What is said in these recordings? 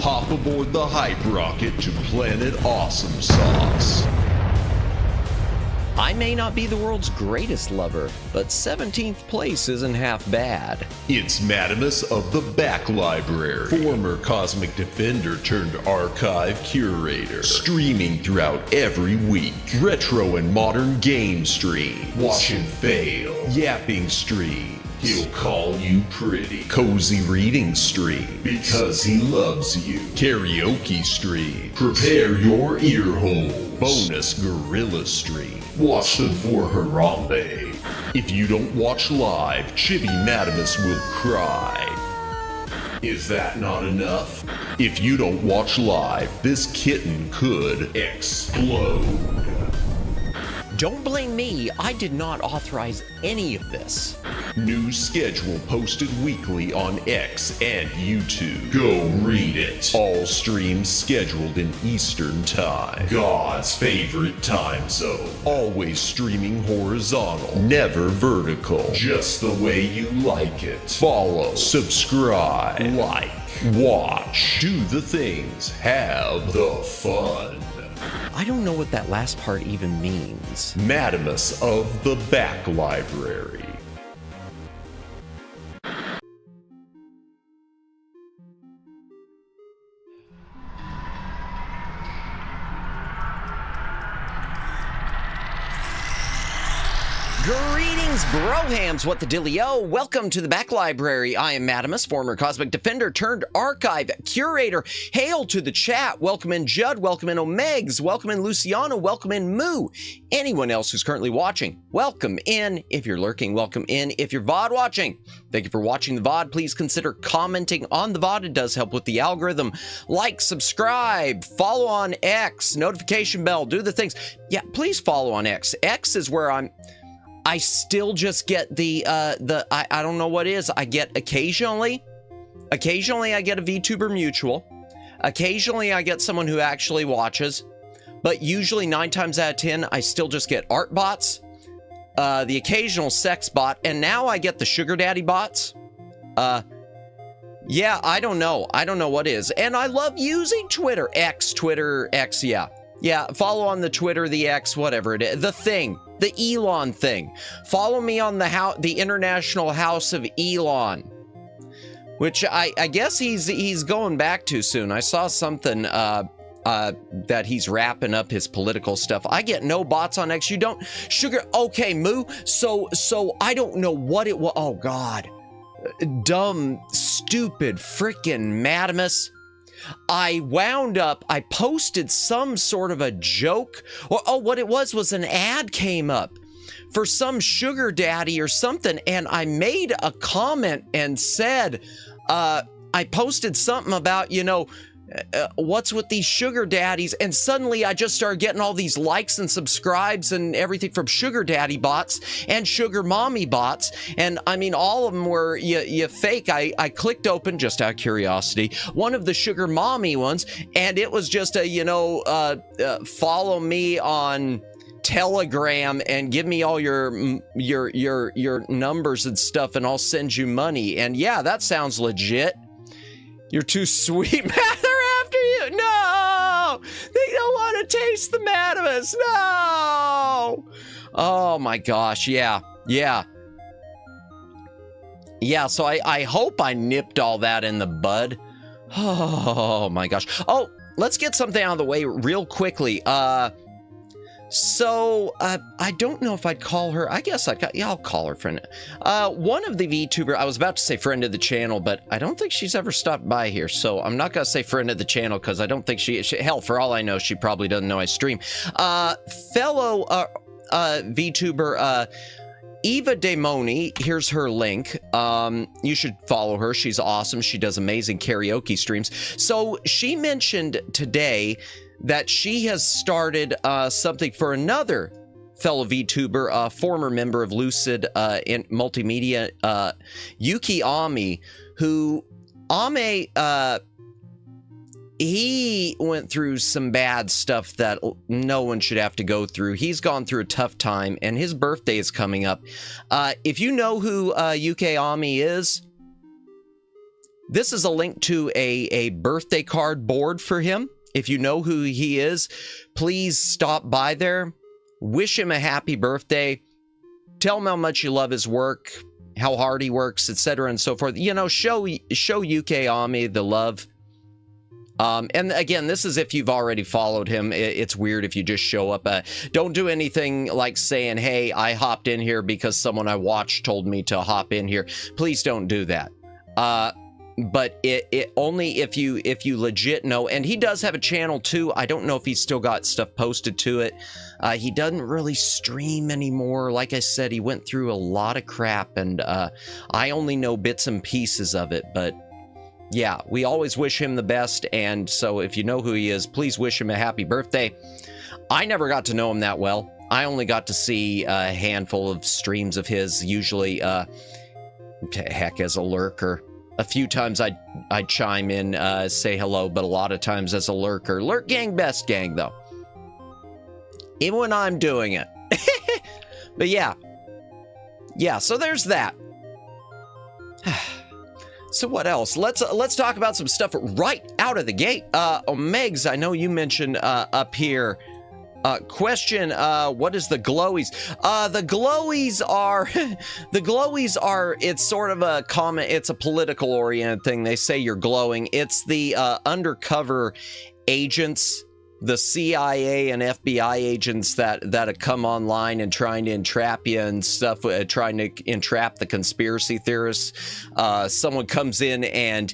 hop aboard the hype rocket to Planet Awesome Sauce. I may not be the world's greatest lover, but 17th place isn't half bad. It's Madamus of the Back Library, former Cosmic Defender turned archive curator, streaming throughout every week. Retro and modern game stream, watch and fail, yapping stream. He'll call you pretty. Cozy reading stream, because he loves you. Karaoke stream, prepare your ear holes. Bonus gorilla stream, watch them for Harambe. If you don't watch live, Chibi Madamus will cry. Is that not enough? If you don't watch live, this kitten could explode. Don't blame me, I did not authorize any of this. New schedule posted weekly on X and YouTube. Go read it. All streams scheduled in Eastern Time. God's favorite time zone. Always streaming horizontal, never vertical. Just the way you like it. Follow, subscribe, like, watch, do the things, have the fun. I don't know what that last part even means. Madamus of the Back Library. Greetings, brohams, what the dillio? Welcome to the Back Library. I am Madamus, former Cosmic Defender turned archive curator. Hail to the chat. Welcome in Judd, welcome in Omegs, welcome in Luciano, welcome in Moo. Anyone else who's currently watching, welcome in. If you're lurking, welcome in. If you're VOD watching, thank you for watching the VOD. Please consider commenting on the VOD. It does help with the algorithm. Like, subscribe, follow on X, notification bell, do the things. Yeah, please follow on X. X is where I still just get I don't know what it is. I get occasionally I get a VTuber mutual. Occasionally I get someone who actually watches, but usually 9 times out of 10, I still just get art bots, the occasional sex bot, and now I get the sugar daddy bots. Yeah, I don't know what is. And I love using Twitter, X, yeah. Yeah, follow on the Twitter, the X, whatever it is, the thing. The Elon thing. Follow me on the International House of Elon, which I guess he's going back to soon. I saw something that he's wrapping up his political stuff. I get no bots on X. You don't sugar. Okay, Moo. So I don't know what it was. Oh God, dumb, stupid, freaking Madamus. I posted some sort of a joke, or what it was an ad came up for some sugar daddy or something, and I made a comment and said, I posted something about, what's with these sugar daddies, and suddenly I just started getting all these likes and subscribes and everything from sugar daddy bots and sugar mommy bots, and I mean all of them were you fake. I clicked open, just out of curiosity, one of the sugar mommy ones, and it was just a follow me on Telegram and give me all your numbers and stuff and I'll send you money. And yeah, that sounds legit. You're too sweet, man. They're after you. No! They don't want to taste the Madamus. No! Oh my gosh, yeah. Yeah, so I hope I nipped all that in the bud. Oh my gosh. Oh, let's get something out of the way real quickly. So, I don't know if I'd call her, I guess I'll call her friend. One of the VTuber, I was about to say friend of the channel, but I don't think she's ever stopped by here, so I'm not gonna say friend of the channel, because I don't think hell, for all I know, she probably doesn't know I stream. Fellow, VTuber, Eva Demoni, here's her link. You should follow her, she's awesome, she does amazing karaoke streams. So, she mentioned today that she has started something for another fellow VTuber, former member of Lucid in Multimedia, Yuki Ami, who he went through some bad stuff that no one should have to go through. He's gone through a tough time, and his birthday is coming up. If you know who Yuki Ami is, This is a link to a birthday card board for him. If you know who he is, please stop by there. Wish him a happy birthday. Tell him how much you love his work, how hard he works, etc. and so forth. You know, show UK Ami the love. And again, this is if you've already followed him. It's weird if you just show up. Don't do anything like saying, hey, I hopped in here because someone I watched told me to hop in here. Please don't do that. But it only if you legit know. And he does have a channel too. I don't know if he's still got stuff posted to it. He doesn't really stream anymore. Like I said, he went through a lot of crap, and I only know bits and pieces of it. But yeah, we always wish him the best. And so if you know who he is, please wish him a happy birthday. I never got to know him that well. I only got to see a handful of streams of his, usually heck, as a lurker. A few times I'd chime in, say hello, but a lot of times as a lurker. Lurk gang, best gang, though. Even when I'm doing it. But yeah. Yeah, so there's that. So what else? Let's talk about some stuff right out of the gate. Megs, I know you mentioned up here. Question, what is the Glowies? The Glowies are, it's sort of a comment, it's a political oriented thing. They say you're glowing. It's the undercover agents, the CIA and FBI agents that have come online and trying to entrap you and stuff, trying to entrap the conspiracy theorists. Someone comes in and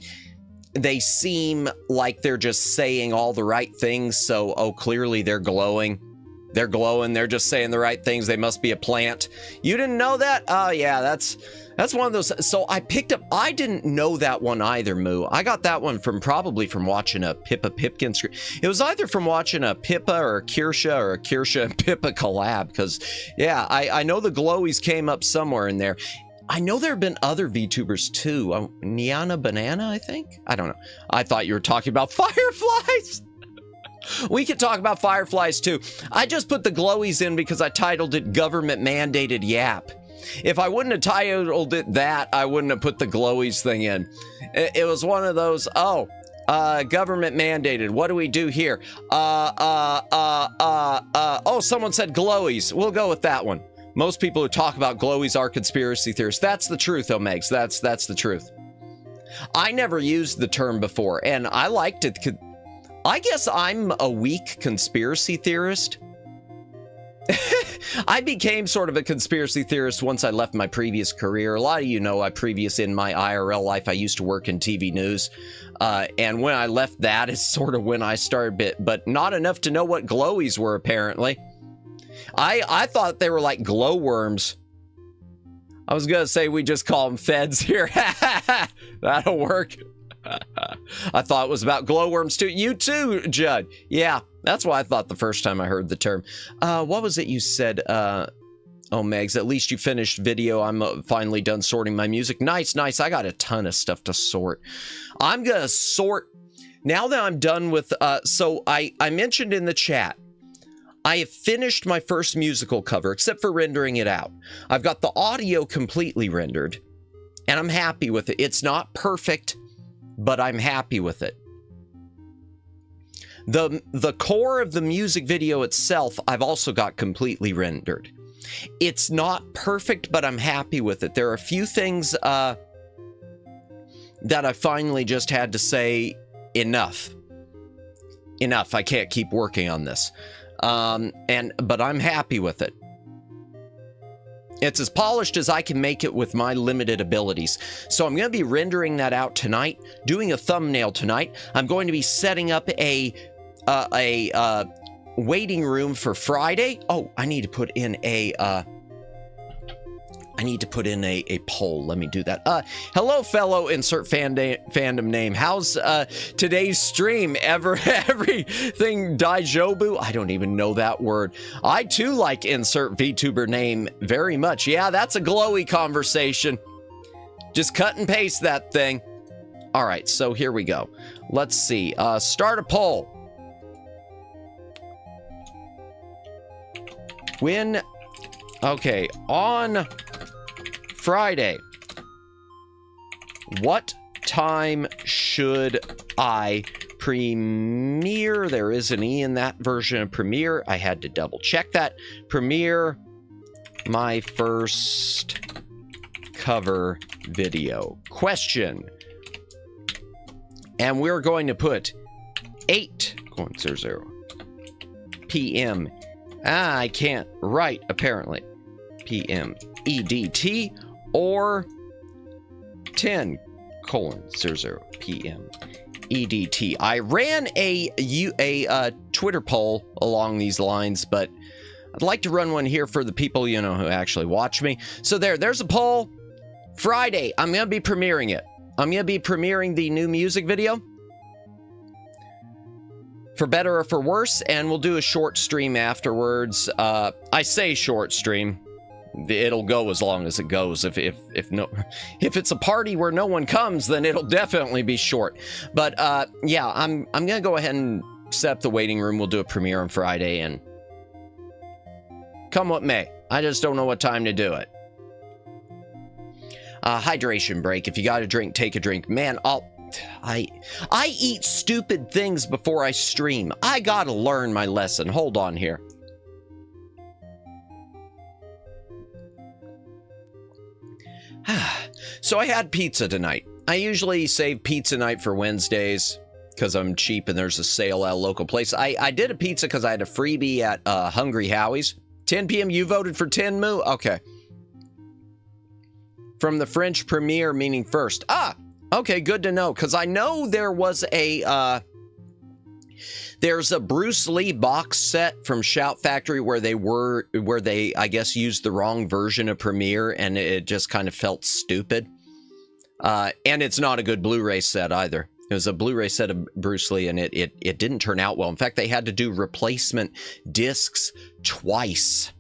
they seem like they're just saying all the right things. So, oh, clearly they're glowing. They're glowing. They're just saying the right things. They must be a plant. You didn't know that? Oh, yeah, that's one of those. So I picked up, I didn't know that one either, Moo. I got that one probably from watching a Pippa Pipkin stream. It was either from watching a Pippa or a Kirsha and Pippa collab. Because, yeah, I know the Glowies came up somewhere in there. I know there have been other VTubers too. Niana Banana, I think? I don't know. I thought you were talking about fireflies. We could talk about fireflies too. I just put the Glowies in because I titled it Government Mandated Yap. If I wouldn't have titled it that, I wouldn't have put the Glowies thing in. It was one of those, government mandated. What do we do here? Oh, someone said Glowies. We'll go with that one. Most people who talk about Glowies are conspiracy theorists. That's the truth, Megs. That's the truth. I never used the term before, and I liked it. I guess I'm a weak conspiracy theorist. I became sort of a conspiracy theorist once I left my previous career. A lot of you know in my IRL life, I used to work in TV news. And when I left that is sort of when I started, but not enough to know what Glowies were, apparently. I thought they were like glowworms. I was gonna say we just call them feds here. That'll work. I thought it was about glowworms too. You too, Judd. Yeah, that's what I thought the first time I heard the term. What was it you said? Oh, Megs, at least you finished video. I'm finally done sorting my music. Nice, nice. I got a ton of stuff to sort. I'm gonna sort now that I'm done with. So I mentioned in the chat, I have finished my first musical cover, except for rendering it out. I've got the audio completely rendered, and I'm happy with it. It's not perfect, but I'm happy with it. The core of the music video itself, I've also got completely rendered. It's not perfect, but I'm happy with it. There are a few things that I finally just had to say, enough. Enough, I can't keep working on this. But I'm happy with it. It's as polished as I can make it with my limited abilities. So I'm going to be rendering that out tonight, doing a thumbnail tonight. I'm going to be setting up a waiting room for Friday. Oh, I need to put in a poll. Let me do that. Hello, fellow insert fandom name. How's today's stream? Everything Daijobu? I don't even know that word. I too like insert VTuber name very much. Yeah, that's a glowy conversation. Just cut and paste that thing. All right, so here we go. Let's see. Start a poll. On Friday, what time should I premiere? There is an E in that version of premiere. I had to double check that. Premiere my first cover video. Question. And we're going to put 8:00 p.m. I can't write, apparently. p.m. EDT or 10:00 p.m. EDT. I ran a Twitter poll along these lines, but I'd like to run one here for the people, you know, who actually watch me. So there's a poll. Friday, I'm going to be premiering it. I'm going to be premiering the new music video. For better or for worse, and we'll do a short stream afterwards. I say short stream. It'll go as long as it goes. If it's a party where no one comes, then it'll definitely be short. But yeah, I'm gonna go ahead and set up the waiting room. We'll do a premiere on Friday, and come what may. I just don't know what time to do it. Hydration break. If you got a drink, take a drink. Man, I eat stupid things before I stream. I gotta learn my lesson. Hold on here. So I had pizza tonight. I usually save pizza night for Wednesdays because I'm cheap and there's a sale at a local place. I did a pizza because I had a freebie at Hungry Howie's. 10 p.m. You voted for 10 Moo? Okay. From the French premiere, meaning first. Okay, good to know, because I know there was there's a Bruce Lee box set from Shout Factory where they I guess used the wrong version of Premiere and it just kind of felt stupid. And it's not a good Blu-ray set either. It was a Blu-ray set of Bruce Lee and it didn't turn out well. In fact, they had to do replacement discs twice.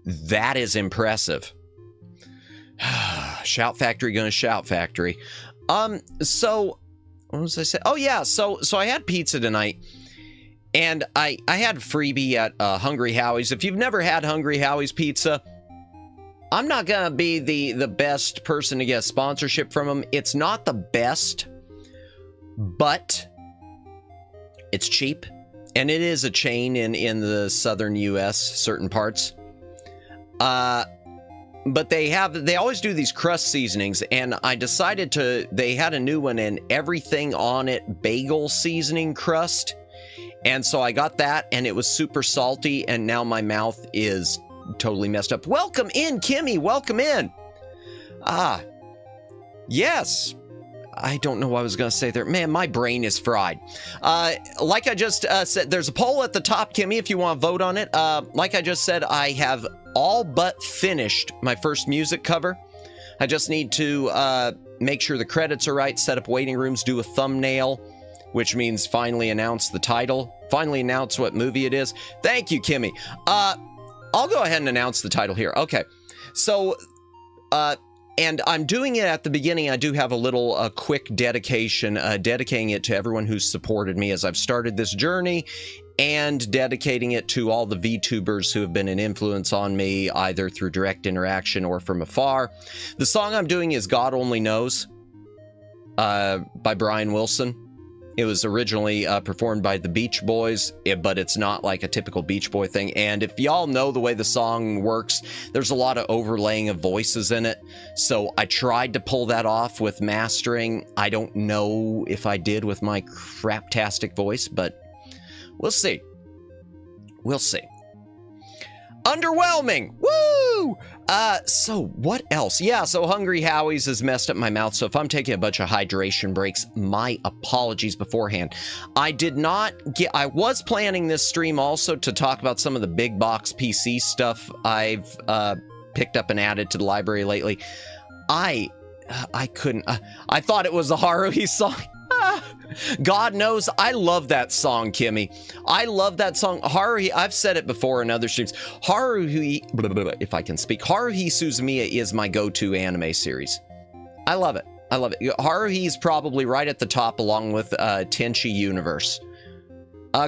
That is impressive. Shout Factory gonna Shout Factory. So what was I saying? Oh yeah, so I had pizza tonight, and I had freebie at Hungry Howie's. If you've never had Hungry Howie's pizza, I'm not gonna be the best person to get sponsorship from them. It's not the best, but it's cheap, and it is a chain in the southern U.S. certain parts. But they always do these crust seasonings, and I decided they had a new one, and everything on it bagel seasoning crust. And so I got that, and it was super salty, and now my mouth is totally messed up. Welcome in, Kimmy, welcome in. Yes. I don't know what I was going to say there. Man, my brain is fried. Like I just said, there's a poll at the top, Kimmy, if you want to vote on it. Like I just said, I have all but finished my first music cover. I just need to make sure the credits are right, set up waiting rooms, do a thumbnail, which means finally announce the title, finally announce what movie it is. Thank you, Kimmy. I'll go ahead and announce the title here. Okay. So, and I'm doing it at the beginning. I do have a little quick dedication, dedicating it to everyone who's supported me as I've started this journey, and dedicating it to all the VTubers who have been an influence on me, either through direct interaction or from afar. The song I'm doing is God Only Knows by Brian Wilson. It was originally performed by the Beach Boys, but it's not like a typical Beach Boy thing. And if y'all know the way the song works, there's a lot of overlaying of voices in it. So I tried to pull that off with mastering. I don't know if I did with my craptastic voice, but we'll see. We'll see. Underwhelming! Woo! So what else? Yeah, so Hungry Howie's has messed up my mouth, so if I'm taking a bunch of hydration breaks, my apologies beforehand. I was planning this stream also to talk about some of the big box PC stuff I've picked up and added to the library lately. I couldn't, I thought it was a Haruhi song. God knows, I love that song, Kimmy. I love that song. Haruhi, I've said it before in other streams. Haruhi, if I can speak, Haruhi Suzumiya is my go-to anime series. I love it. I love it. Haruhi is probably right at the top along with Tenchi Universe.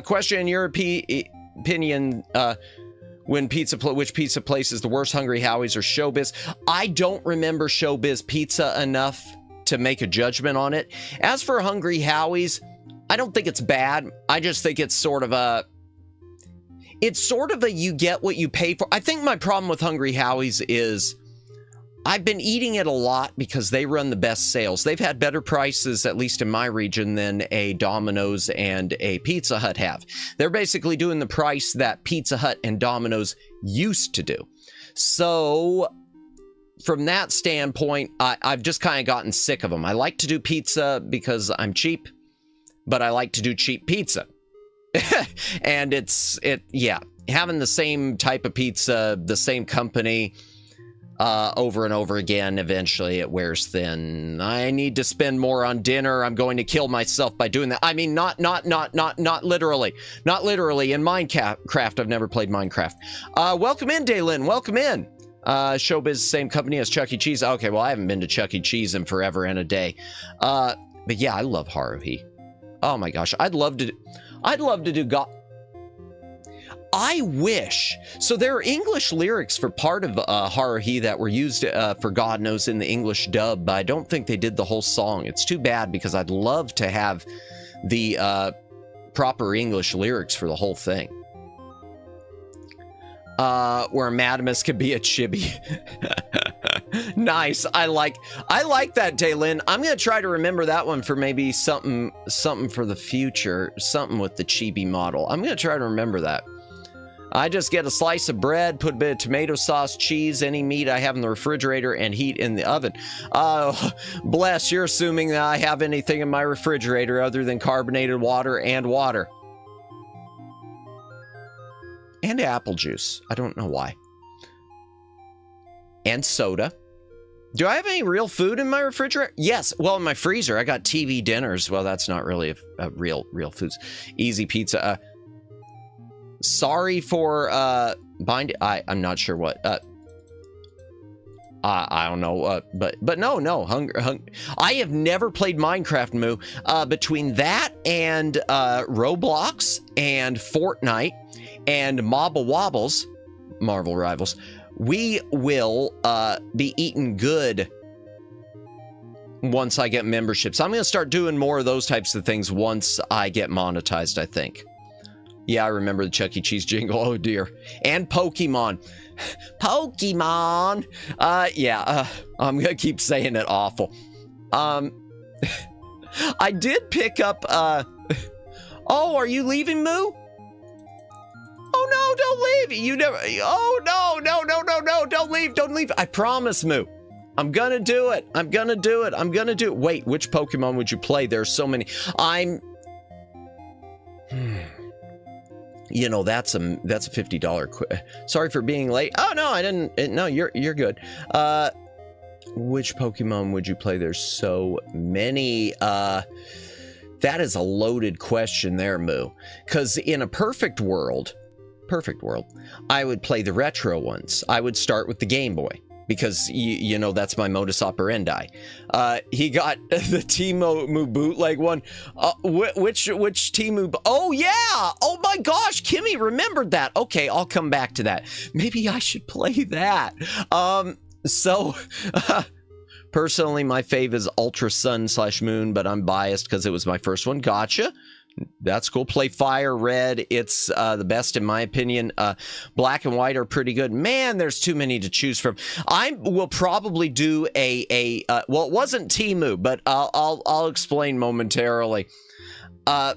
Question, in your opinion, which pizza place is the worst, Hungry Howie's or Showbiz? I don't remember Showbiz Pizza enough to make a judgment on it. As for Hungry Howie's, I don't think it's bad. I just think it's sort of a you get what you pay for. I think my problem with Hungry Howie's is I've been eating it a lot because they run the best sales. They've had better prices, at least in my region, than a Domino's and a Pizza Hut have. They're basically doing the price that Pizza Hut and Domino's used to do. So from that standpoint, I've just kind of gotten sick of them. I like to do pizza because I'm cheap, but I like to do cheap pizza. And yeah, having the same type of pizza, the same company, over and over again, eventually it wears thin. I need to spend more on dinner. I'm going to kill myself by doing that. I mean, not literally. Not literally. In Minecraft, I've never played Minecraft. Welcome in, Daylin. Welcome in. Showbiz, same company as Chuck E. Cheese. Okay, well, I haven't been to Chuck E. Cheese in forever and a day. But yeah, I love Haruhi. Oh my gosh, I'd love to do I wish. So there are English lyrics for part of Haruhi that were used for God knows in the English dub, but I don't think they did the whole song. It's too bad because I'd love to have the proper English lyrics for the whole thing. Where Madamus could be a chibi. Nice. I like that, Daylin. I'm gonna try to remember that one for maybe something for the future. Something with the chibi model. I'm gonna try to remember that. I just get a slice of bread, put a bit of tomato sauce, cheese, any meat I have in the refrigerator, and heat in the oven. Bless, you're assuming that I have anything in my refrigerator other than carbonated water and water. And apple juice. I don't know why. And soda. Do I have any real food in my refrigerator? Yes. Well, in my freezer, I got TV dinners. Well, that's not really a real foods. Easy pizza. Sorry for binding. I'm not sure what. I don't know. But no. I have never played Minecraft, Moo. Between that and Roblox and Fortnite and Marble Wobbles, Marvel Rivals, we will be eating good once I get memberships. I'm going to start doing more of those types of things once I get monetized, I think. Yeah, I remember the Chuck E. Cheese jingle. Oh, dear. And Pokemon. Pokemon! Yeah, I'm going to keep saying it awful. I did pick up, Oh, are you leaving, Moo? Oh, no, don't leave. You never... Oh, no, don't leave. I promise, Moo. I'm gonna do it. Wait, which Pokemon would you play? There's so many. You know, that's a $50 sorry for being late. Oh, no, I didn't. No, you're good. Which Pokemon would you play? There's so many. That is a loaded question there, Moo. Because in a perfect world, I would play the retro ones. I would start with the Game Boy. Because, you know, that's my modus operandi. He got the Temu bootleg one. Which Temu? Oh, yeah! Oh, my gosh! Kimmy remembered that. Okay, I'll come back to that. Maybe I should play that. Personally, my fave is Ultra Sun / Moon, but I'm biased because it was my first one. Gotcha. That's cool. Play Fire Red. It's the best in my opinion. Black and White are pretty good. Man, there's too many to choose from. I will probably do well, it wasn't Temu, but I'll explain momentarily. I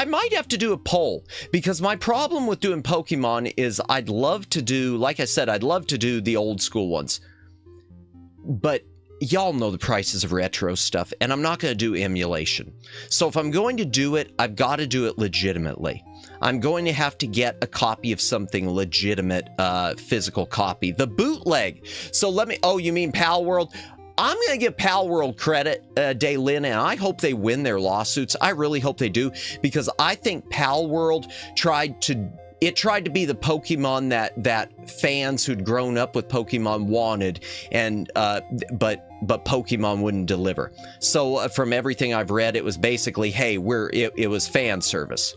might have to do a poll because my problem with doing Pokemon is I'd love to do, like I said, I'd love to do the old school ones, but y'all know the prices of retro stuff, and I'm not going to do emulation. So if I'm going to do it, I've got to do it legitimately. I'm going to have to get a copy of something legitimate, physical copy. The bootleg. So let me, oh, you mean Pal World? I'm going to give Pal World credit, Daylin, and I hope they win their lawsuits. I really hope they do, because I think Pal World tried to be the Pokemon that fans who'd grown up with Pokemon wanted, and but Pokemon wouldn't deliver. So from everything I've read, it was basically, hey, it was fan service.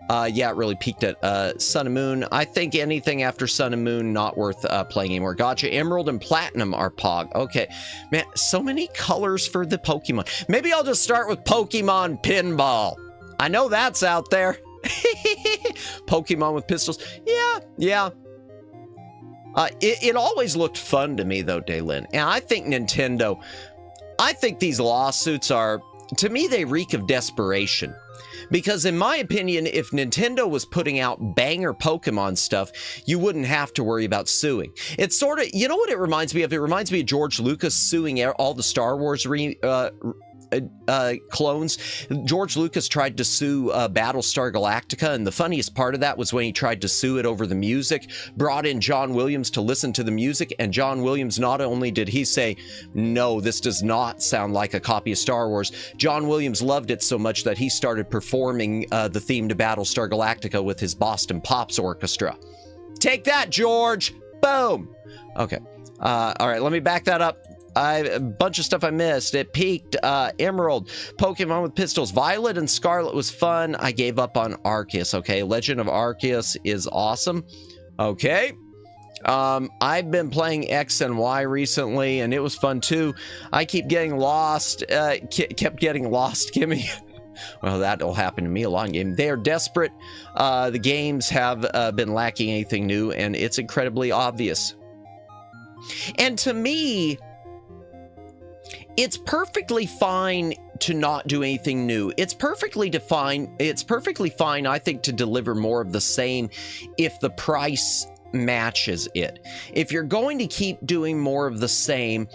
Yeah, it really peaked at Sun and Moon. I think anything after Sun and Moon, not worth playing anymore. Gotcha. Emerald and Platinum are Pog. Okay. Man, so many colors for the Pokemon. Maybe I'll just start with Pokemon Pinball. I know that's out there. Pokemon with pistols. Yeah. It always looked fun to me, though, Daylin. And I think Nintendo, I think these lawsuits are, to me, they reek of desperation. Because in my opinion, if Nintendo was putting out banger Pokemon stuff, you wouldn't have to worry about suing. It's sort of, you know what it reminds me of? It reminds me of George Lucas suing all the Star Wars clones. George Lucas tried to sue Battlestar Galactica, and the funniest part of that was when he tried to sue it over the music, brought in John Williams to listen to the music, and John Williams, not only did he say, no, this does not sound like a copy of Star Wars, John Williams loved it so much that he started performing the theme to Battlestar Galactica with his Boston Pops Orchestra. Take that, George! Boom! Okay. All right, let me back that up. A bunch of stuff I missed. It peaked. Emerald, Pokemon with pistols. Violet and Scarlet was fun. I gave up on Arceus. Okay, Legend of Arceus is awesome. Okay. I've been playing X and Y recently, and it was fun too. I keep getting lost. Kept getting lost, Kimmy. Well, that'll happen to me a lot in game. They are desperate. The games have been lacking anything new, and it's incredibly obvious. And to me, it's perfectly fine to not do anything new. It's perfectly fine, I think, to deliver more of the same if the price matches it. If you're going to keep doing more of the same,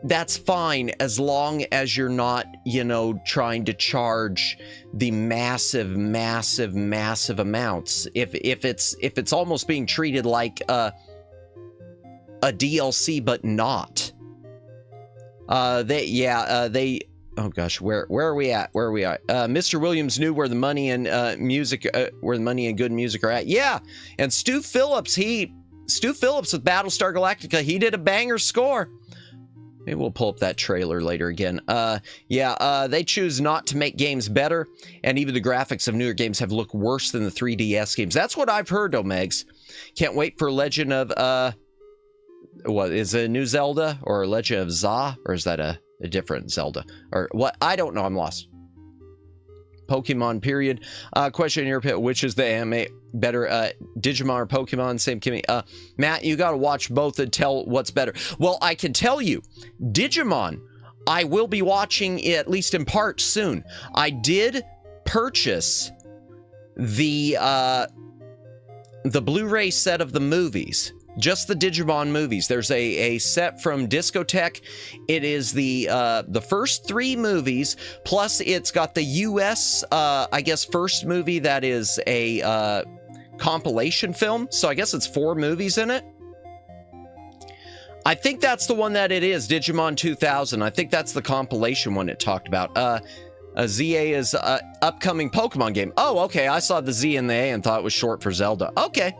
that's fine, as long as you're not, you know, trying to charge the massive amounts. If it's almost being treated like a DLC, but not. Oh gosh, where are we at? Mr. Williams knew where the money and where the money and good music are at. Yeah, and Stu Phillips with Battlestar Galactica, he did a banger score. Maybe we'll pull up that trailer later again. They choose not to make games better, and even the graphics of newer games have looked worse than the 3DS games. That's what I've heard, Omegs. Can't wait for Legend of what is it, a new Zelda or Legend of Za, or is that a different Zelda or what? I don't know. I'm lost. Pokemon period. Question in your pit: which is the anime better, Digimon or Pokemon? Same Kimmy. Matt, you got to watch both and tell what's better. Well, I can tell you, Digimon, I will be watching it, at least in part, soon. I did purchase the Blu-ray set of the movies. Just the Digimon movies. There's a set from Discotech. It is the first 3 movies, plus it's got the US, I guess, first movie that is a compilation film. So I guess it's 4 movies in it. I think that's the one that it is, Digimon 2000. I think that's the compilation one it talked about. ZA is upcoming Pokemon game. Oh, okay. I saw the Z and the A and thought it was short for Zelda. Okay.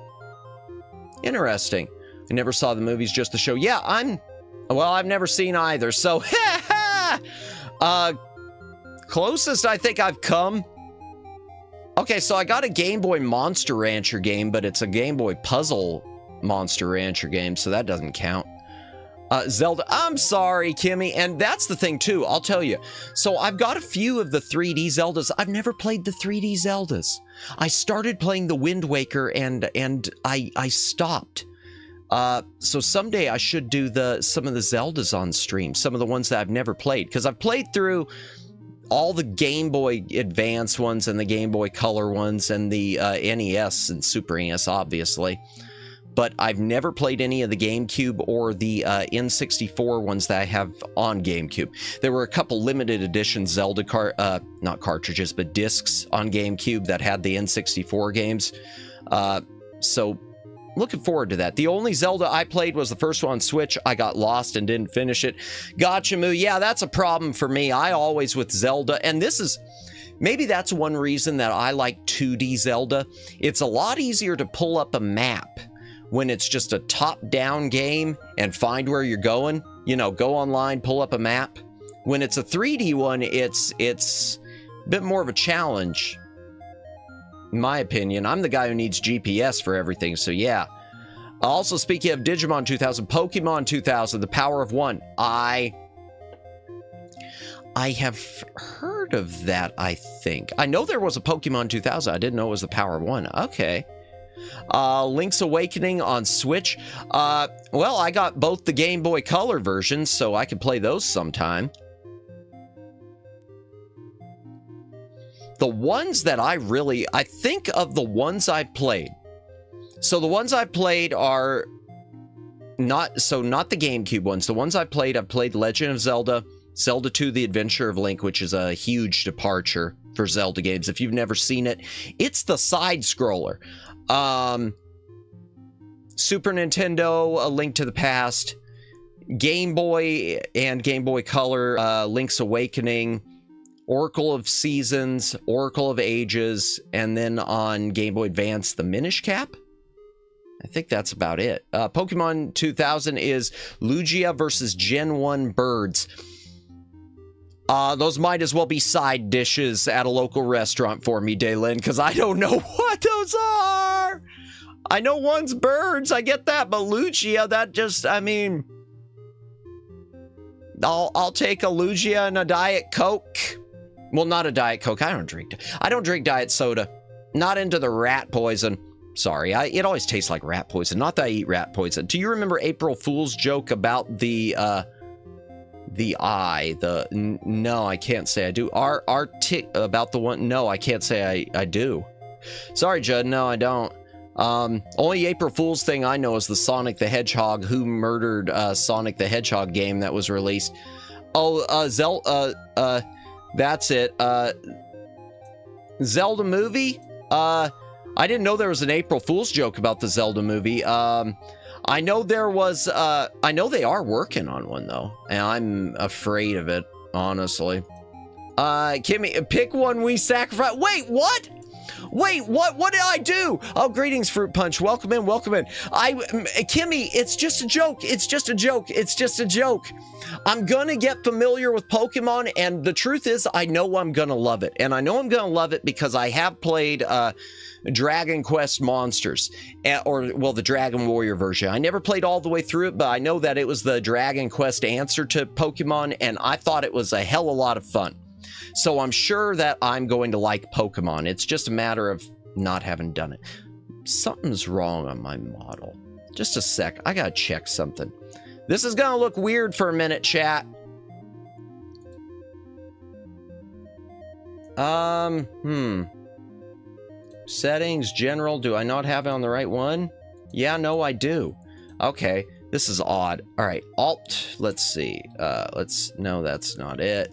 Interesting. I never saw the movies, just the show. Yeah, I've never seen either. So, closest I think I've come. Okay, so I got a Game Boy Monster Rancher game, but it's a Game Boy Puzzle Monster Rancher game, so that doesn't count. Zelda, I'm sorry, Kimmy, and that's the thing too, I'll tell you. So I've got a few of the 3D Zeldas. I've never played the 3D Zeldas. I started playing the Wind Waker and I stopped. So someday I should do some of the Zeldas on stream, some of the ones that I've never played, because I've played through all the Game Boy Advance ones and the Game Boy Color ones and the NES and Super NES, obviously. But I've never played any of the GameCube or the N64 ones that I have on GameCube. There were a couple limited edition Zelda not cartridges, but discs on GameCube that had the N64 games. So looking forward to that. The only Zelda I played was the first one on Switch. I got lost and didn't finish it. Gotcha, Moo. Yeah, that's a problem for me. I always with Zelda, and this is... maybe that's one reason that I like 2D Zelda. It's a lot easier to pull up a map when it's just a top-down game and find where you're going. You know, go online, pull up a map. When it's a 3D one, it's a bit more of a challenge. in my opinion. I'm the guy who needs GPS for everything, so yeah. Also, speaking of Digimon 2000, Pokemon 2000, The Power of One. I have heard of that, I think. I know there was a Pokemon 2000. I didn't know it was The Power of One. Okay. Link's Awakening on Switch. Well, I got both the Game Boy Color versions, so I could play those sometime. The ones that I think of the ones I've played. So the ones I've played are not the GameCube ones. The ones I've played Legend of Zelda, Zelda 2, The Adventure of Link, which is a huge departure for Zelda games. If you've never seen it, it's the side scroller. Super Nintendo, A Link to the Past, Game Boy and Game Boy Color, Link's Awakening, Oracle of Seasons, Oracle of Ages, and then on Game Boy Advance, the Minish Cap. I think that's about it. Pokemon 2000 is Lugia versus Gen 1 birds. Those might as well be side dishes at a local restaurant for me, Daylin, because I don't know what those are. I know one's birds, I get that, but Lugia, that just, I mean, I'll take a Lugia and a Diet Coke. Well, not a Diet Coke. I don't drink Diet Soda. Not into the rat poison. Sorry, it always tastes like rat poison. Not that I eat rat poison. Do you remember April Fool's joke about the eye? No, I can't say I do. About the one? No, I can't say I do. Sorry, Judd. No, I don't. Only April Fool's thing I know is the Sonic the Hedgehog Who Murdered Sonic the Hedgehog game that was released. Oh, that's it. Zelda movie? I didn't know there was an April Fool's joke about the Zelda movie. I know there was, I know they are working on one, though. And I'm afraid of it, honestly. Kimmy, pick one we sacrifice. Wait, what? Wait, what did I do? Oh, greetings, Fruit Punch. Welcome in, welcome in. Kimmy, it's just a joke. It's just a joke. It's just a joke. I'm gonna get familiar with Pokemon, and the truth is, I know I'm gonna love it. And I know I'm gonna love it because I have played, Dragon Quest Monsters, well, the Dragon Warrior version. I never played all the way through it, but I know that it was the Dragon Quest answer to Pokemon, and I thought it was a hell of a lot of fun. So I'm sure that I'm going to like Pokemon. It's just a matter of not having done it. Something's wrong on my model. Just a sec. I gotta check something. This is gonna look weird for a minute, chat. Settings, general. Do I not have it on the right one? Yeah, no, I do. Okay. This is odd. All right, Alt, let's see. No, that's not it.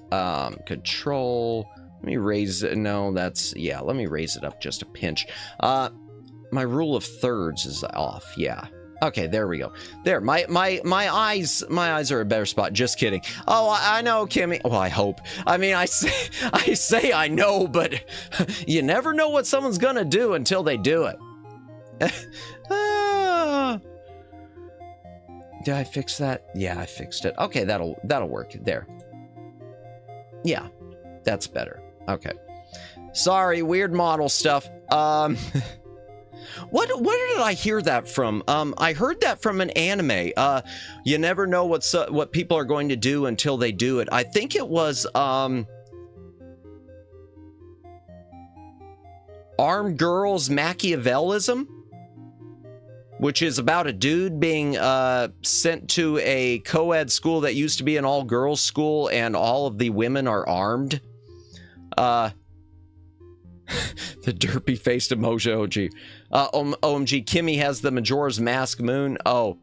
Control, let me raise it. No, yeah, let me raise it up just a pinch. My rule of thirds is off, yeah. Okay, there we go. There, my eyes are a better spot. Just kidding. Oh, I know, Kimmy. Well, I hope. I mean, I say I know, but you never know what someone's gonna do until they do it. Did I fix that? Yeah, I fixed it. Okay, that'll work. There. Yeah, that's better. Okay. Sorry, weird model stuff. Where did I hear that from? I heard that from an anime. You never know what people are going to do until they do it. I think it was Armed Girls Machiavellism, which is about a dude being sent to a co-ed school that used to be an all-girls school, and all of the women are armed. The derpy-faced emoji. OMG, Kimmy has the Majora's Mask moon. Oh,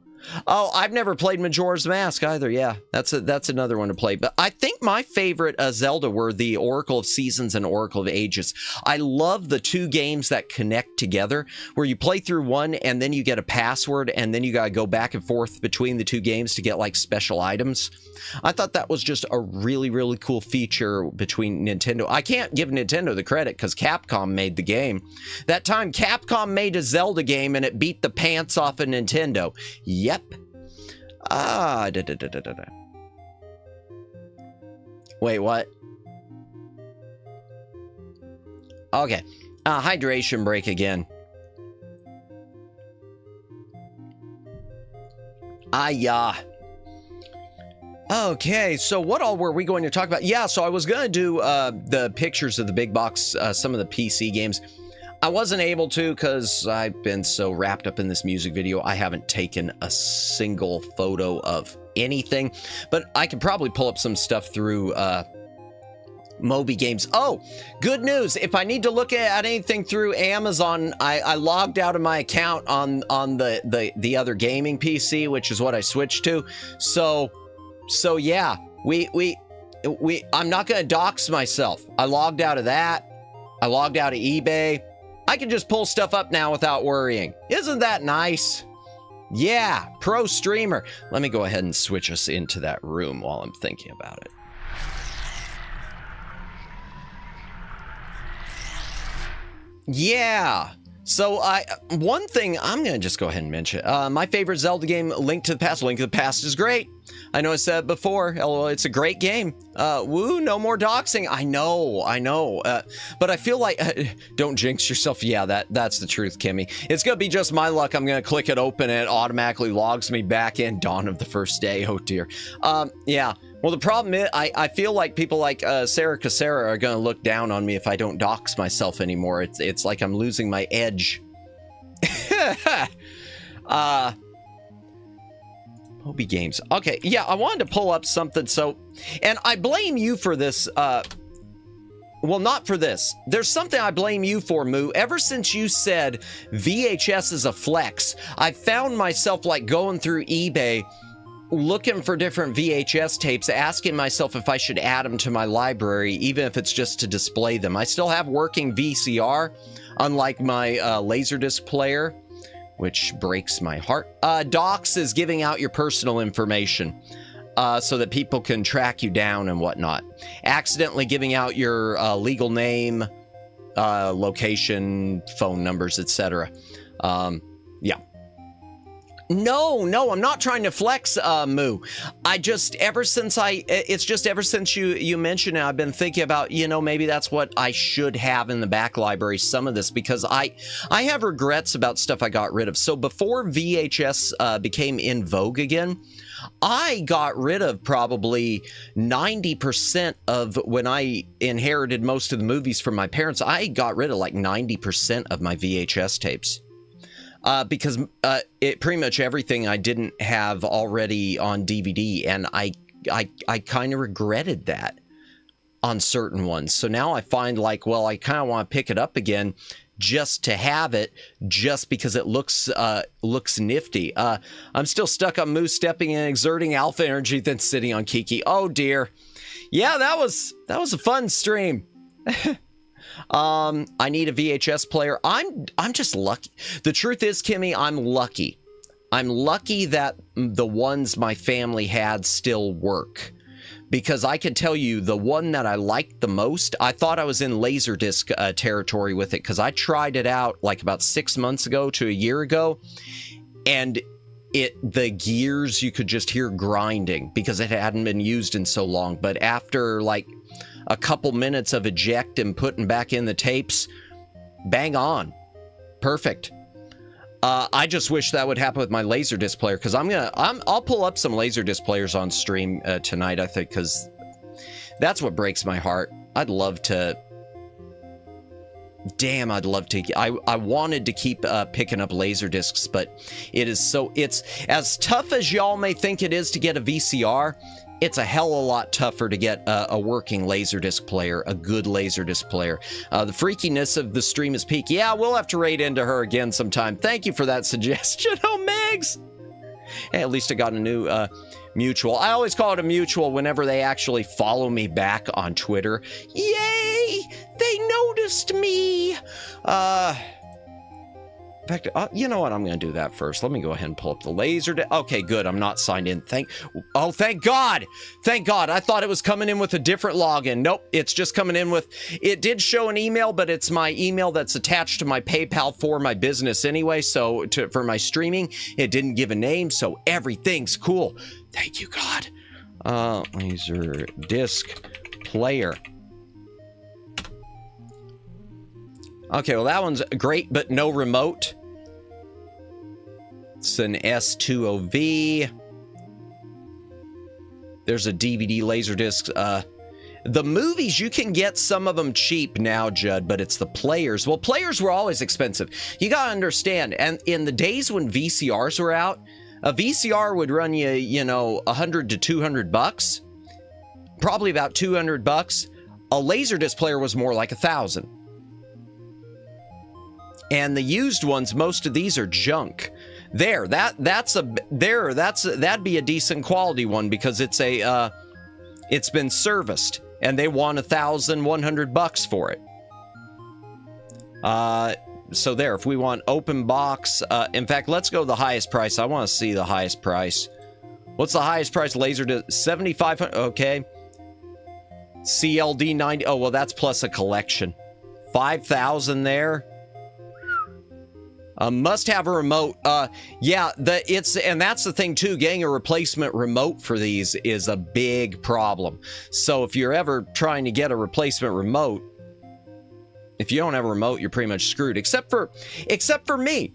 I've never played Majora's Mask either. Yeah, that's another one to play. But I think my favorite Zelda were the Oracle of Seasons and Oracle of Ages. I love the two games that connect together, where you play through one and then you get a password, and then you gotta go back and forth between the two games to get like special items. I thought that was just a really, really cool feature between Nintendo. I can't give Nintendo the credit because Capcom made the game. That time Capcom made a Zelda game and it beat the pants off of Nintendo. Yep. Wait, what? Okay. Hydration break again. Okay, so what all were we going to talk about? Yeah, so I was going to do the pictures of the big box, some of the PC games. I wasn't able to because I've been so wrapped up in this music video. I haven't taken a single photo of anything, but I could probably pull up some stuff through Moby Games. Oh, good news. If I need to look at anything through Amazon, I logged out of my account on the other gaming PC, which is what I switched to. So yeah, I'm not going to dox myself. I logged out of that. I logged out of eBay. I can just pull stuff up now without worrying. Isn't that nice? Yeah, pro streamer. Let me go ahead and switch us into that room while I'm thinking about it. Yeah. So one thing I'm going to just go ahead and mention. My favorite Zelda game, Link to the Past. Link to the Past is great. I know I said it before. LOL, it's a great game. Woo, no more doxing. I know. But I feel like, don't jinx yourself. Yeah, that's the truth, Kimmy. It's going to be just my luck. I'm going to click it open and it automatically logs me back in. Dawn of the first day. Oh, dear. Yeah. Well, the problem is, I feel like people like Sarah Casera are going to look down on me if I don't dox myself anymore. It's like I'm losing my edge. Moby Games. Okay, yeah, I wanted to pull up something. So, and I blame you for this. Well, not for this. There's something I blame you for, Moo. Ever since you said VHS is a flex, I found myself like going through eBay looking for different VHS tapes, asking myself if I should add them to my library, even if it's just to display them. I still have working VCR, unlike my Laserdisc player, which breaks my heart. Docs is giving out your personal information so that people can track you down and whatnot. Accidentally giving out your legal name, location, phone numbers, etc. Yeah. No, I'm not trying to flex, Moo. Ever since you mentioned it, I've been thinking about, maybe that's what I should have in the back library, some of this, because I have regrets about stuff I got rid of. So before VHS became in vogue again, I got rid of probably 90% of, when I inherited most of the movies from my parents, I got rid of like 90% of my VHS tapes. Because it pretty much everything I didn't have already on DVD, and I kind of regretted that on certain ones. So now I find like, well, I kind of want to pick it up again just to have it, just because it looks nifty. I'm still stuck on Moose stepping and exerting alpha energy, then sitting on Kiki. Oh dear. Yeah, that was a fun stream. I need a VHS player. I'm just lucky. The truth is, Kimmy, I'm lucky. I'm lucky that the ones my family had still work. Because I can tell you, the one that I liked the most, I thought I was in Laserdisc territory with it, because I tried it out like about 6 months ago to a year ago, and the gears, you could just hear grinding because it hadn't been used in so long. But after like a couple minutes of eject and putting back in the tapes, bang on. Perfect. I just wish that would happen with my Laserdisc player, because I'll pull up some Laserdisc players on stream tonight, I think, because that's what breaks my heart. I'd love to. Damn, I'd love to. I wanted to keep picking up Laserdiscs, but it's as tough as y'all may think it is to get a VCR. It's a hell of a lot tougher to get a working Laserdisc player, a good Laserdisc player. The freakiness of the stream is peak. Yeah, we'll have to raid into her again sometime. Thank you for that suggestion. Oh, Megs! Hey, at least I got a new mutual. I always call it a mutual whenever they actually follow me back on Twitter. Yay! They noticed me! In fact, you know what? I'm going to do that first. Let me go ahead and pull up the laser. Okay, good. I'm not signed in. Thank God. Thank God. I thought it was coming in with a different login. Nope. It's just coming in with, it did show an email, but it's my email that's attached to my PayPal for my business anyway. So for my streaming, it didn't give a name. So everything's cool. Thank you, God. Laserdisc player. Okay, well, that one's great, but no remote. It's an S2OV. There's a DVD Laserdisc. The movies, you can get some of them cheap now, Judd, but it's the players. Well, players were always expensive. You gotta understand, and in the days when VCRs were out, a VCR would run you, you know, $100 to $200. Probably about $200. A Laserdisc player was more like $1,000. And the used ones, most of these are junk. That'd be a decent quality one because it's been serviced and they want $1,100 for it. So there, if we want open box, in fact, let's go the highest price. I want to see the highest price. What's the highest price? Laserdisc 7,500. Okay. CLD 90. Oh, well, that's plus a collection. 5,000 there. Must have a remote. Yeah, and that's the thing too. Getting a replacement remote for these is a big problem. So if you're ever trying to get a replacement remote, if you don't have a remote, you're pretty much screwed. Except for me,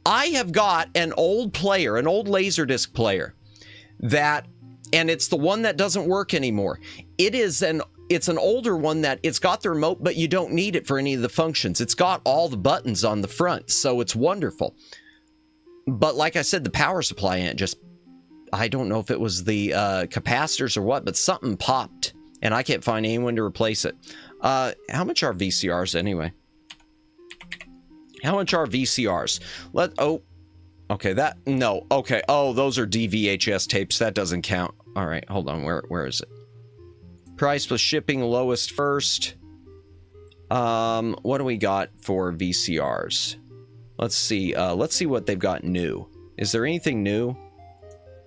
I have got an old player, an old Laserdisc player, and it's the one that doesn't work anymore. It's an older one that it's got the remote, but you don't need it for any of the functions. It's got all the buttons on the front, so it's wonderful. But like I said, the power supply in it I don't know if it was the capacitors or what, but something popped, and I can't find anyone to replace it. How much are VCRs anyway? How much are VCRs? Okay, okay. Oh, those are DVHS tapes. That doesn't count. All right, hold on. Where is it? Price plus shipping, lowest first. What do we got for VCRs? Let's see. Let's see what they've got new. Is there anything new?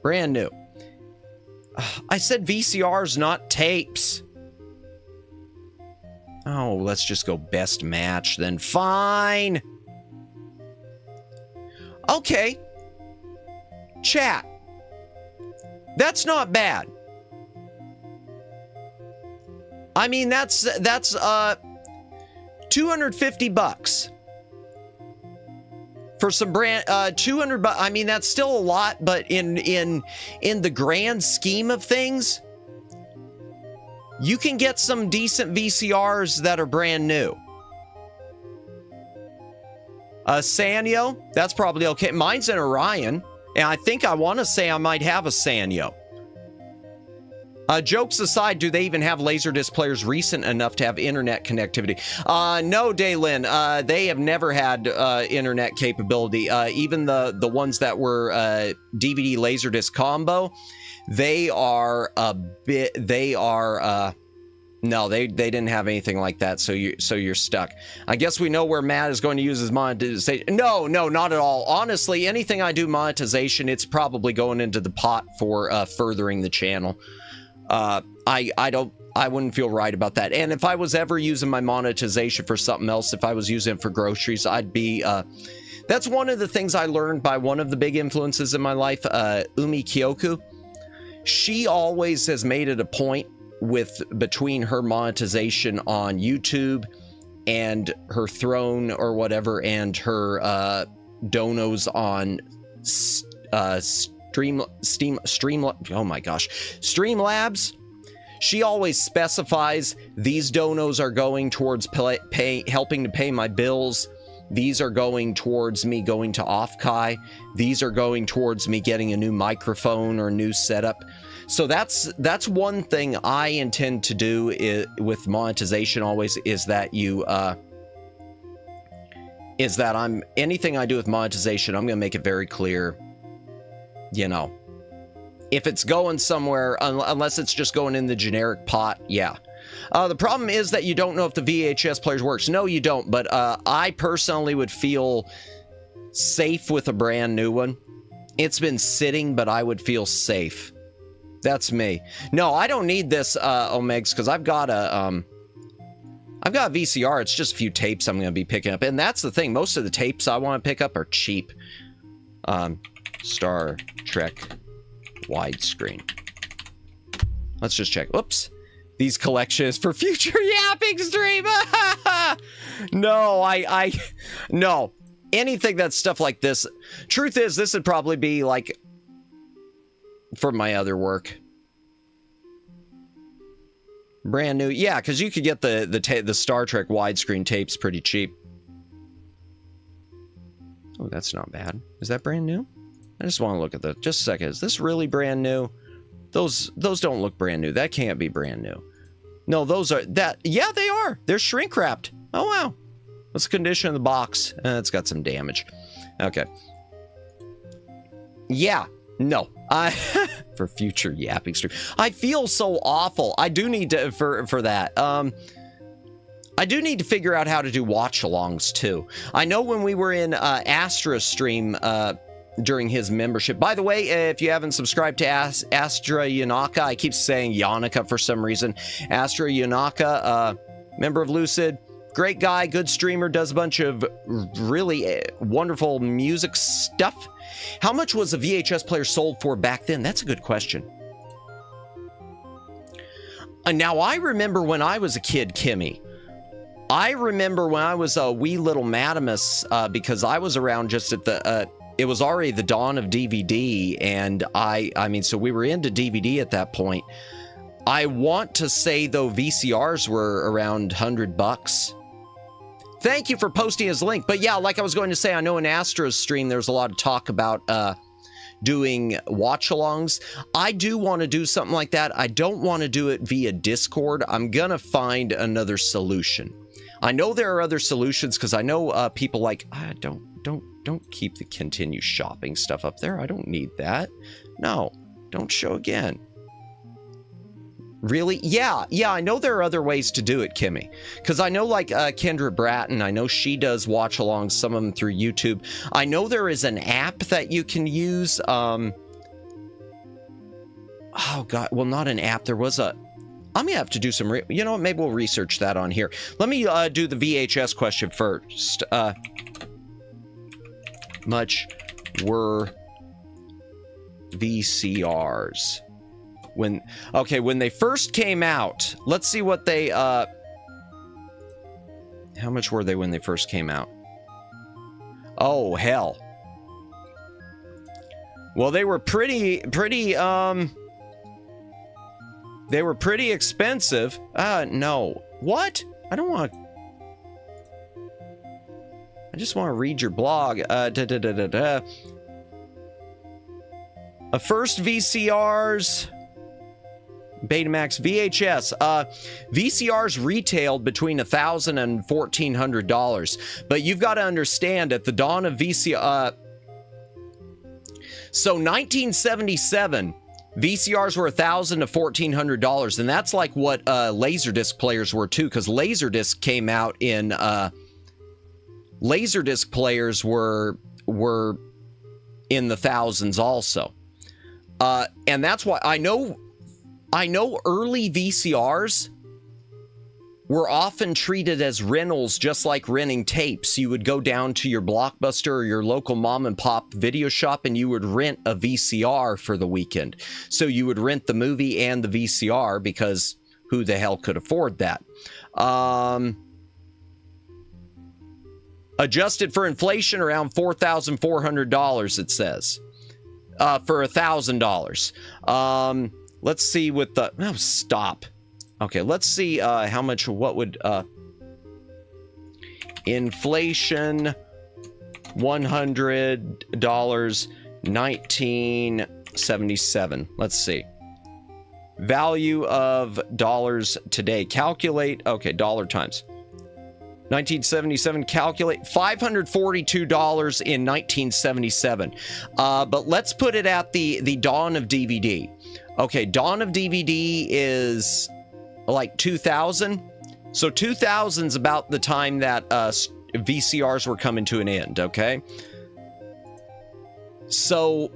Brand new. I said VCRs, not tapes. Oh, let's just go best match then. Fine. Okay. Chat. That's not bad. I mean, that's $250 for some brand. $200. I mean, that's still a lot, but in the grand scheme of things, you can get some decent VCRs that are brand new. Sanyo, that's probably okay. Mine's an Orion, and I think I want to say I might have a Sanyo. Jokes aside, do they even have Laserdisc players recent enough to have internet connectivity? No, Daylin. They have never had internet capability. Even the ones that were DVD Laserdisc combo, they are a bit. No, they didn't have anything like that. So you're stuck. I guess we know where Matt is going to use his monetization. No, not at all. Honestly, anything I do monetization, it's probably going into the pot for furthering the channel. I wouldn't feel right about that. And if I was ever using my monetization for something else, if I was using it for groceries, I'd be, that's one of the things I learned by one of the big influences in my life, Umi Kyoku. She always has made it a point between her monetization on YouTube and her Throne or whatever, and her, donos on, Streamlabs. She always specifies these donos are going towards helping to pay my bills. These are going towards me going to Offkai. These are going towards me getting a new microphone or a new setup. So that's one thing I intend to do with monetization always, is that anything I do with monetization, I'm going to make it very clear. You know, if it's going somewhere, unless it's just going in the generic pot, yeah. The problem is that you don't know if the VHS players works. No, you don't. But I personally would feel safe with a brand new one. It's been sitting, but I would feel safe. That's me. No, I don't need this, Omegs, because I've got a VCR. It's just a few tapes I'm going to be picking up, and that's the thing. Most of the tapes I want to pick up are cheap. Star Trek widescreen. Let's just check. Whoops. These collections for future yapping stream. No, no. Anything that's stuff like this. Truth is, this would probably be like for my other work. Brand new. Yeah, because you could get the Star Trek widescreen tapes pretty cheap. Oh, that's not bad. Is that brand new? I just want to look at the. Just a second. Is this really brand new? Those don't look brand new. That can't be brand new. No, those are that. Yeah, they are. They're shrink wrapped. Oh wow. What's the condition of the box? It's got some damage. Okay. Yeah. No. For future yapping stream. I feel so awful. I do need to for that. I do need to figure out how to do watch-alongs too. I know when we were in Astra's stream during his membership. By the way, if you haven't subscribed to Astra Yanaka, I keep saying Yanaka for some reason. Astra Yanaka, member of Lucid, great guy, good streamer, does a bunch of really wonderful music stuff. How much was a VHS player sold for back then? That's a good question. Now, I remember when I was a kid, Kimmy. I remember when I was a wee little Madamus, because I was around just at the, it was already the dawn of DVD, and I mean, so we were into DVD at that point. I want to say, though, VCRs were around $100. Thank you for posting his link. But yeah, like I was going to say, I know in Astra's stream, there's a lot of talk about doing watch-alongs. I do want to do something like that. I don't want to do it via Discord. I'm going to find another solution. I know there are other solutions because I know people like, don't keep the continue shopping stuff up there. I don't need that. No, don't show again. Really? Yeah, I know there are other ways to do it, Kimmy. Because I know like Kendra Bratton, I know she does watch-alongs, some of them through YouTube. I know there is an app that you can use. Oh, God. Well, not an app. There was a... I'm going to have to do some... you know what? Maybe we'll research that on here. Let me do the VHS question first. Much were VCRs? When they first came out, let's see what they, how much were they when they first came out? Oh, hell. Well, they were pretty expensive. No. What? I don't want to... I just want to read your blog. A first VCRs... Betamax VHS. VCRs retailed between $1,000 and $1,400, but you've got to understand at the dawn of VCR. So 1977, VCRs were $1,000 to $1,400, and that's like what Laserdisc players were too, because Laserdisc came out in. Laserdisc players were in the thousands also, and that's why I know early VCRs were often treated as rentals, just like renting tapes. You would go down to your Blockbuster or your local mom and pop video shop and you would rent a VCR for the weekend. So you would rent the movie and the VCR because who the hell could afford that? Adjusted for inflation, around $4,400, it says, for $1,000. Let's see what the... Oh, stop. Okay, let's see how much... What would... inflation... $100... 1977. Let's see. Value of dollars today. Calculate... Okay, dollar times. 1977, calculate $542 in 1977. But let's put it at the dawn of DVD. Okay, dawn of DVD is like 2000. So 2000's about the time that VCRs were coming to an end, okay? So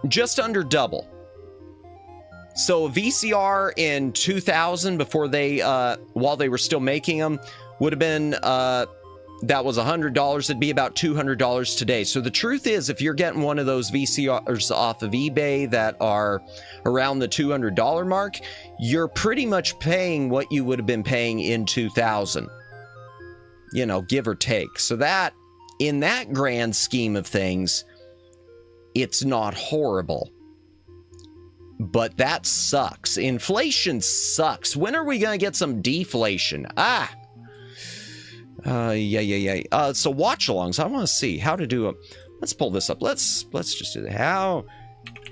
just under double. So a VCR in 2000, before they, while they were still making them, would have been, that was $100. It'd be about $200 today. So the truth is, if you're getting one of those VCRs off of eBay that are around the $200 mark, you're pretty much paying what you would have been paying in 2000. you know, give or take. So that, in that grand scheme of things, it's not horrible. But that sucks. Inflation sucks. When are we going to get some deflation? So watch-alongs. I want to see how to do a... Let's pull this up. Let's just do that. How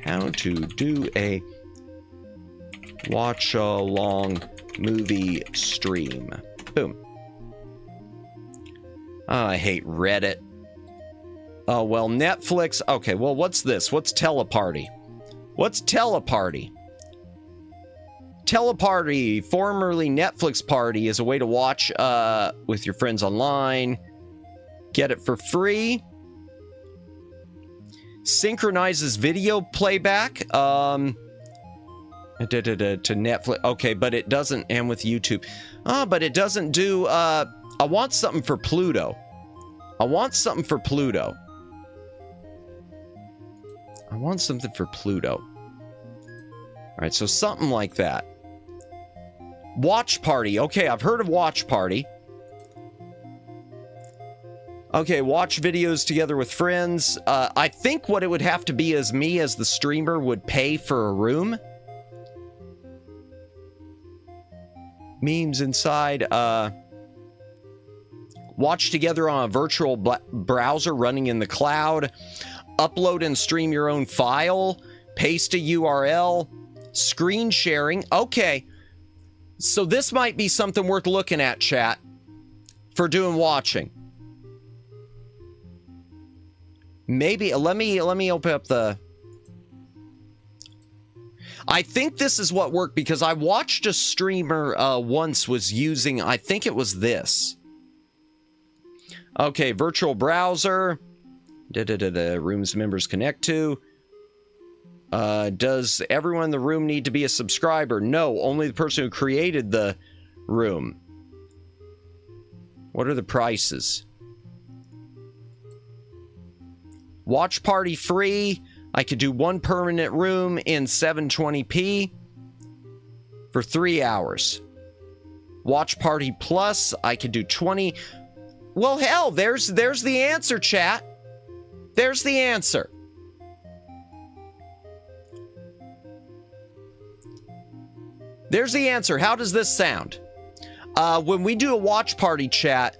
to do a watch-along movie stream. Boom. I hate Reddit. Oh, well, Netflix. Okay, well, what's this? What's Teleparty? What's Teleparty? Teleparty, formerly Netflix Party, is a way to watch with your friends online. Get it for free. Synchronizes video playback to Netflix. Okay, but it doesn't, and with YouTube. Oh, but it doesn't do, I want something for Pluto. I want something for Pluto. I want something for Pluto. All right, so something like that. Watch Party. Okay, I've heard of Watch Party. Okay, watch videos together with friends. I think what it would have to be is me as the streamer would pay for a room. Memes inside. Watch together on a virtual browser running in the cloud. Upload and stream your own file. Paste a URL. Screen sharing. Okay. So this might be something worth looking at, chat, for doing watching. Maybe let me open up the... I think this is what worked because I watched a streamer once was using, I think it was this. Okay, virtual browser. Rooms members connect to. Does everyone in the room need to be a subscriber? No, only the person who created the room. What are the prices? Watch Party free. I could do one permanent room in 720p for 3 hours. Watch Party Plus, I could do 20. Well, hell, there's the answer, chat. There's the answer. There's the answer. How does this sound? When we do a watch party chat,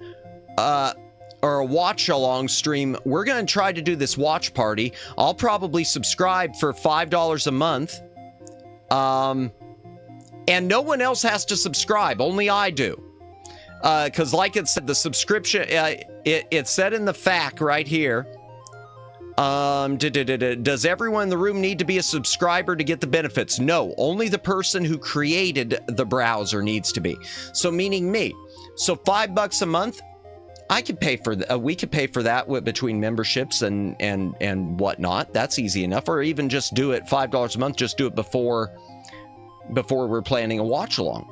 or a watch-along stream, we're going to try to do this watch party. I'll probably subscribe for $5 a month. And no one else has to subscribe. Only I do. Because like it said, the subscription, it said in the FAQ right here. Does everyone in the room need to be a subscriber to get the benefits? No, only the person who created the browser needs to be. So meaning me. So $5 a month, I could pay for we could pay for that between memberships and whatnot. That's easy enough. Or even just do it $5 a month. Just do it before we're planning a watch along.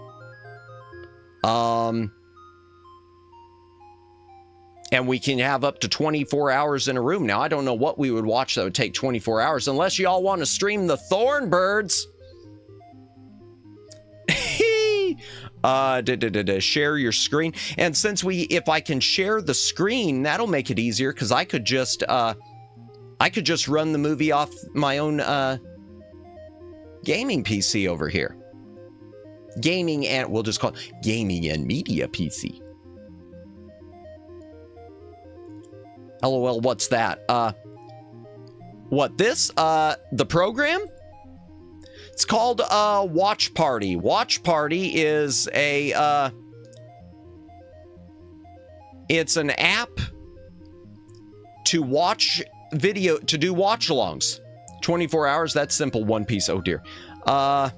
And we can have up to 24 hours in a room. Now, I don't know what we would watch that would take 24 hours, unless y'all want to stream the Thornbirds. Share your screen. And since if I can share the screen, that'll make it easier, because I could just run the movie off my own gaming PC over here. Gaming and, we'll just call it gaming and media PC. LOL, what's that? What, this? The program? It's called Watch Party. Watch Party is a it's an app to watch video, to do watch-alongs. 24 hours, that's simple, one piece. Oh dear. Yeah,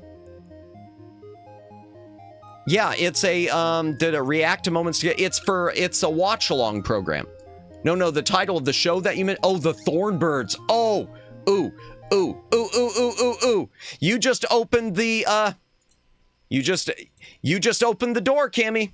it's a did a react to moments to get, it's a watch-along program. No, the title of the show that you meant. Oh, the Thornbirds. Oh, ooh. You just opened the you just opened the door, Cammy.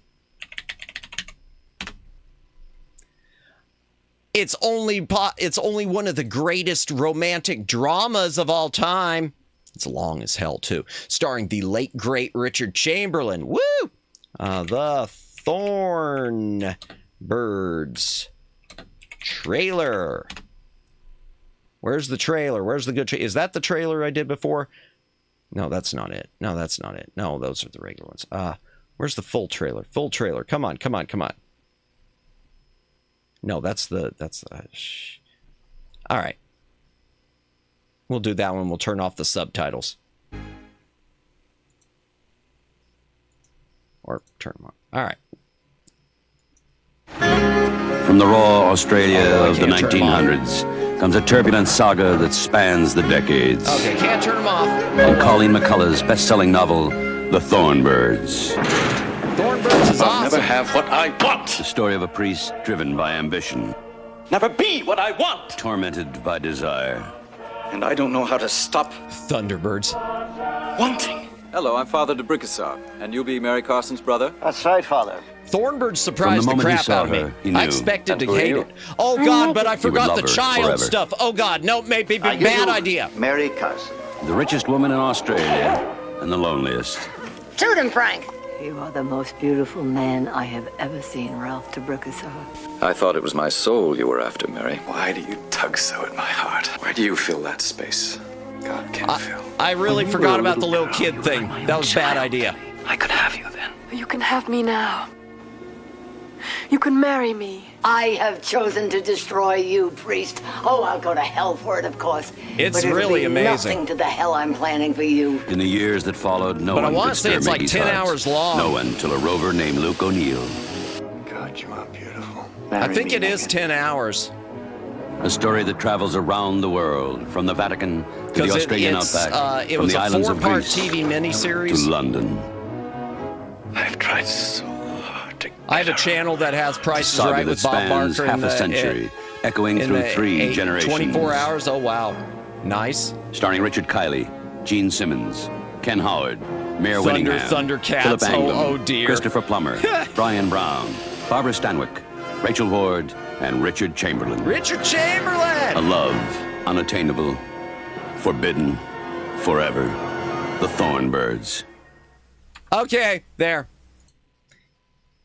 It's only one of the greatest romantic dramas of all time. It's long as hell too, starring the late great Richard Chamberlain. Woo! The Thornbirds. Birds. Trailer. Where's the trailer? Where's the good trailer? Is that the trailer I did before? No, that's not it. No, that's not it. No, those are the regular ones. Where's the full trailer? Full trailer. Come on, come on, come on. No, that's the... All right. We'll do that one. We'll turn off the subtitles. Or turn them on. All right. From the raw Australia of the 1900s comes a turbulent saga that spans the decades. Okay, can't turn them off. In Colleen McCullough's best-selling novel, The Thornbirds. Thornbirds is I'll awesome. never have what I want. The story of a priest driven by ambition, Never be what I want. tormented by desire. And I don't know how to stop Thunderbirds. wanting. Hello, I'm Father de Bricassard, and you'll be Mary Carson's brother? That's right, Father. Thornbirds surprised the moment he crap saw out of me. her, he knew. I expected to And who are hate you? it. Oh, God, but I forgot love the her child forever. stuff. Oh, God, no, maybe Are you bad idea. Mary Carson. The richest woman in Australia and the loneliest. Shoot him, Frank. You are the most beautiful man I have ever seen, Ralph de Bricassard. I thought it was my soul you were after, Mary. Why do you tug so at my heart? Why do you fill that space God can't fill? I really forgot about the little kid thing. That was a bad idea. I could have you then. You can have me now. You can marry me. I have chosen to destroy you, priest. Oh, I'll go to hell for it, of course. It's but it'll really be amazing. Nothing to the hell I'm planning for you. In the years that followed, no But I one wanna could say stir it's like Mickey's 10 heart. hours long. No one till a rover named Luke O'Neill. God, you are beautiful. I think it is 10 hours. A story that travels around the world, from the Vatican to the Because Australian it outback, it from was the a islands of 4-part Greece TV to miniseries. London. I've tried so hard to. I have a channel that has Prices Saga Right that with Bob spans Barker half in the, a century, echoing in through the 3 generations. 24 hours. Oh, wow. Nice. Starring Richard Kiley, Gene Simmons, Ken Howard, Mayor Winningham, Thundercats. Philip Anglin, Oh, dear. Christopher Plummer, Brian Brown, Barbara Stanwyck, Rachel Ward, and Richard Chamberlain. Richard Chamberlain! A love unattainable, forbidden, forever. The Thornbirds. Okay, there.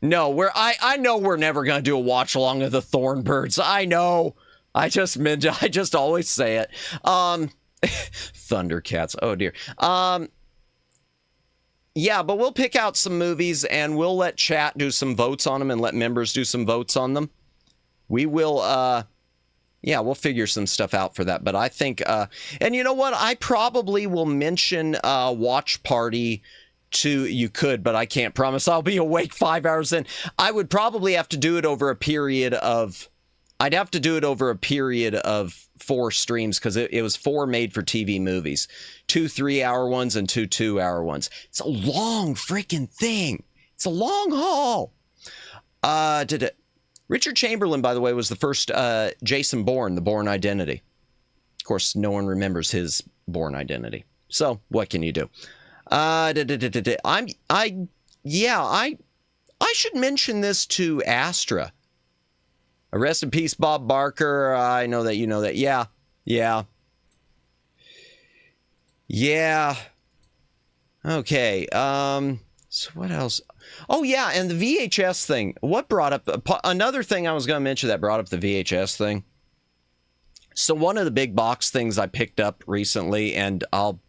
No, I know we're never gonna do a watch along of the Thornbirds. I know. I just always say it. Thundercats. Oh dear. Yeah, but we'll pick out some movies and we'll let chat do some votes on them and let members do some votes on them. We will yeah, we'll figure some stuff out for that. But I think and you know what? I probably will mention Watch Party to you could, but I can't promise I'll be awake 5 hours in. I would probably have to do it over a period of I'd have to do it over a period of 4 streams because it was 4 made-for-TV movies. 2 3-hour ones and 2 2-hour ones. It's a long freaking thing. It's a long haul. Richard Chamberlain, by the way, was the first Jason Bourne, the Bourne Identity. Of course, no one remembers his Bourne Identity. So, what can you do? I should mention this to Astra. Rest in peace, Bob Barker. I know that you know that. Yeah. Okay. So what else? Oh yeah, and the VHS thing. What brought up another thing I was going to mention that brought up the VHS thing. So one of the big box things I picked up recently, and I'll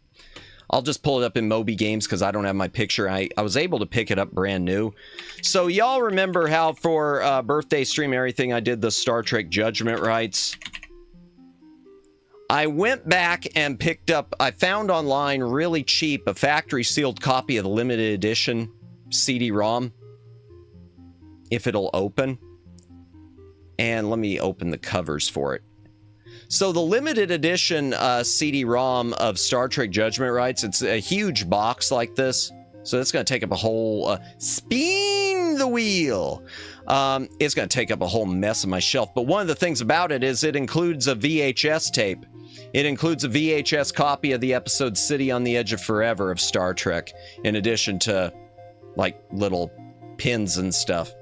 just pull it up in Moby Games because I don't have my picture. I was able to pick it up brand new. So y'all remember how for birthday stream and everything I did the Star Trek Judgment rights? I went back and picked up, I found online really cheap a factory sealed copy of the limited edition CD-ROM. If it'll open. And let me open the covers for it. So the limited edition CD-ROM of Star Trek Judgment rights, it's a huge box like this. So it's going to take up a whole, spin the wheel. It's going to take up a whole mess of my shelf. But one of the things about it is it includes a VHS tape. It includes a VHS copy of the episode City on the Edge of Forever of Star Trek, in addition to, like, little pins and stuff.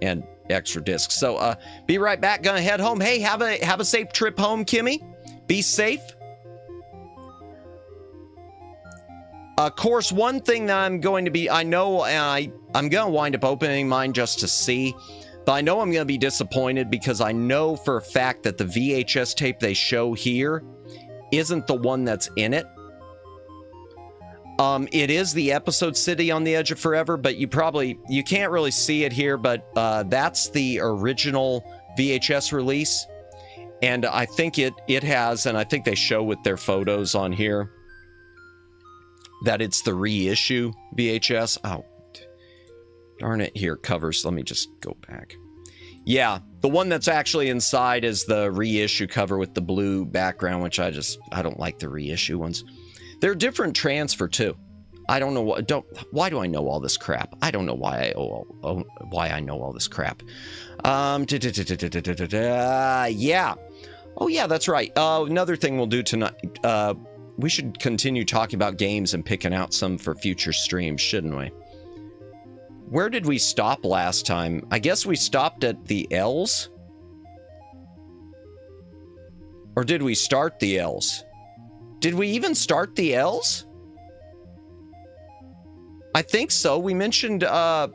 And extra discs. So be right back. Gonna head home. Hey, have a safe trip home, Kimmy. Be safe. Of course, one thing that I'm going to be, I know I'm gonna wind up opening mine just to see, But I know I'm going to be disappointed because I know for a fact that the VHS tape they show here isn't the one that's in it. It is the episode City on the Edge of Forever, but you can't really see it here, but that's the original VHS release. And I think it has, and I think they show with their photos on here, that it's the reissue VHS. Oh, darn it. Here, covers. Let me just go back. Yeah, the one that's actually inside is the reissue cover with the blue background, which I don't like the reissue ones. They're different transfer too. I don't know why do I know all this crap? I don't know why I know all this crap. Yeah. Oh yeah, that's right. Another thing we'll do tonight, we should continue talking about games and picking out some for future streams, shouldn't we? Where did we stop last time? I guess we stopped at the L's? Or did we start the L's? Did we even start the L's? I think so. We mentioned La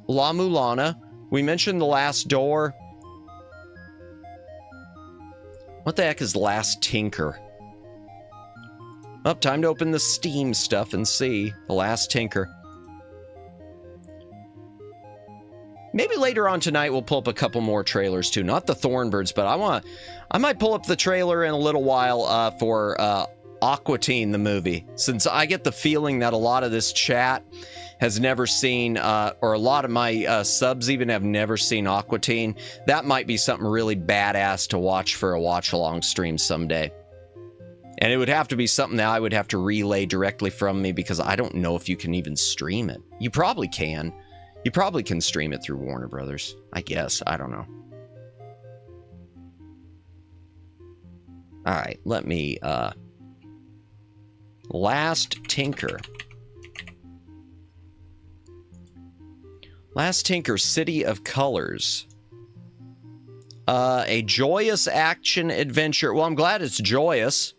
Mulana. We mentioned The Last Door. What the heck is Last Tinker? Oh, time to open the Steam stuff and see. The Last Tinker. Maybe later on tonight we'll pull up a couple more trailers too. Not the Thornbirds, but I might pull up the trailer in a little while for Aqua Teen, the movie. Since I get the feeling that a lot of this chat has never seen, or a lot of my subs even have never seen Aqua Teen, that might be something really badass to watch for a watch-along stream someday. And it would have to be something that I would have to relay directly from me because I don't know if you can even stream it. You probably can. You probably can stream it through Warner Brothers. I guess. I don't know. Alright, let me, Last Tinker. Last Tinker, City of Colors. A joyous action adventure. Well, I'm glad it's joyous.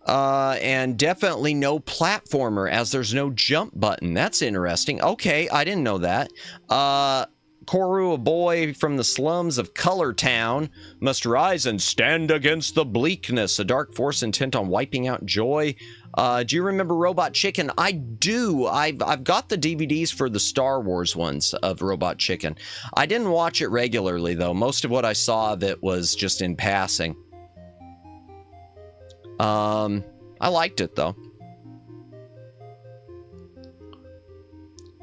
And definitely no platformer, as there's no jump button. That's interesting. Okay, I didn't know that. Koru, a boy from the slums of Color Town, must rise and stand against the bleakness, a dark force intent on wiping out joy. Do you remember Robot Chicken? I do. I've got the DVDs for the Star Wars ones of Robot Chicken. I didn't watch it regularly, though. Most of what I saw of it was just in passing. I liked it, though.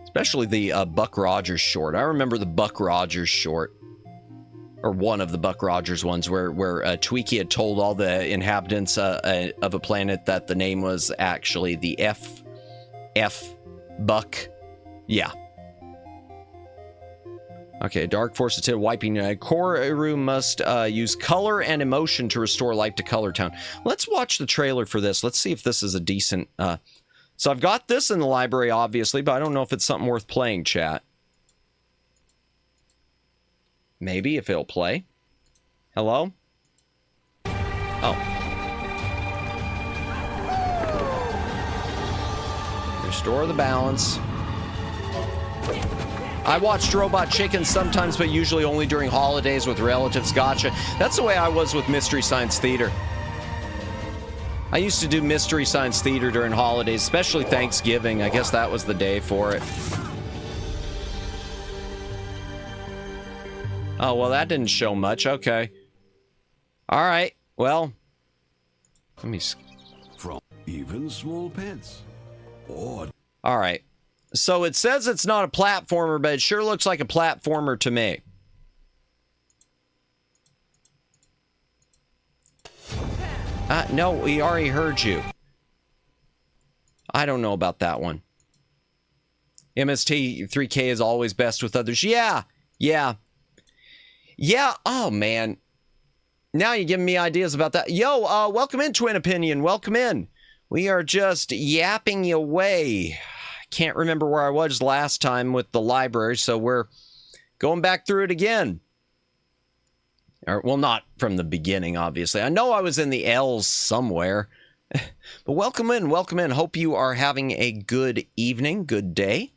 Especially the Buck Rogers short. I remember the Buck Rogers short. Or one of the Buck Rogers ones where Tweaky had told all the inhabitants of a planet that the name was actually the F Buck. Yeah. Okay, Dark Force is wiping. Koru must use color and emotion to restore life to Color Town. Let's watch the trailer for this. Let's see if this is a decent... So I've got this in the library, obviously, but I don't know if it's something worth playing, chat. Maybe, if it'll play. Hello? Oh. Restore the balance. I watched Robot Chicken sometimes, but usually only during holidays with relatives. Gotcha. That's the way I was with Mystery Science Theater. I used to do Mystery Science Theater during holidays, especially Thanksgiving. I guess that was the day for it. Oh, well, that didn't show much. Okay. All right. Well, let me... From even small pets. Or... All right. So it says it's not a platformer, but it sure looks like a platformer to me. No, we already heard you. I don't know about that one. MST3K is always best with others. Yeah. Oh, man. Now you're giving me ideas about that. Yo, welcome in, Twin Opinion. Welcome in. We are just yapping away. Can't remember where I was last time with the library, so we're going back through it again. Or, well, not from the beginning, obviously. I know I was in the L's somewhere. But welcome in, welcome in. Hope you are having a good evening, good day.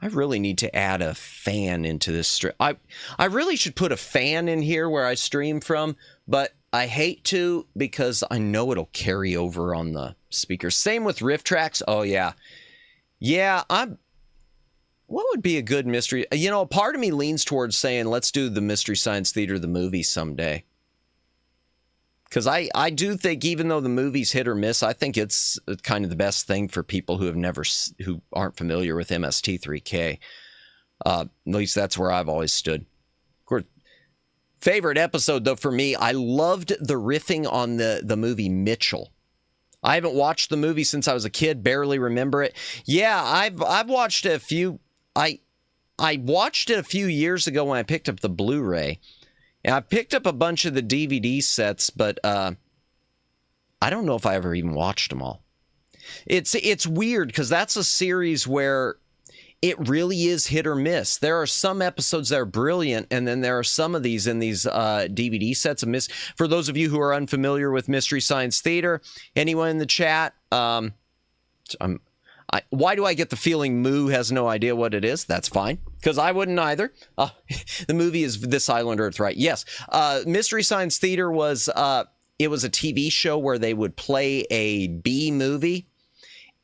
I really need to add a fan into this stream. I really should put a fan in here where I stream from, but I hate to because I know it'll carry over on the speakers. Same with riff tracks. Oh, yeah. Yeah, what would be a good mystery? You know, a part of me leans towards saying, let's do the Mystery Science Theater, the movie someday. Because I do think, even though the movie's hit or miss, I think it's kind of the best thing for people who aren't familiar with MST3K. At least that's where I've always stood. Of course, favorite episode, though, for me, I loved the riffing on the movie Mitchell. I haven't watched the movie since I was a kid, barely remember it. Yeah, I've watched a few. I watched it a few years ago when I picked up the Blu-ray. And I picked up a bunch of the DVD sets, but I don't know if I ever even watched them all. It's weird because that's a series where it really is hit or miss. There are some episodes that are brilliant, and then there are some of these in these DVD sets. For those of you who are unfamiliar with Mystery Science Theater, anyone in the chat, why do I get the feeling Moo has no idea what it is? That's fine, because I wouldn't either. The movie is This Island Earth, right? Yes. Mystery Science Theater was it was a TV show where they would play a B movie,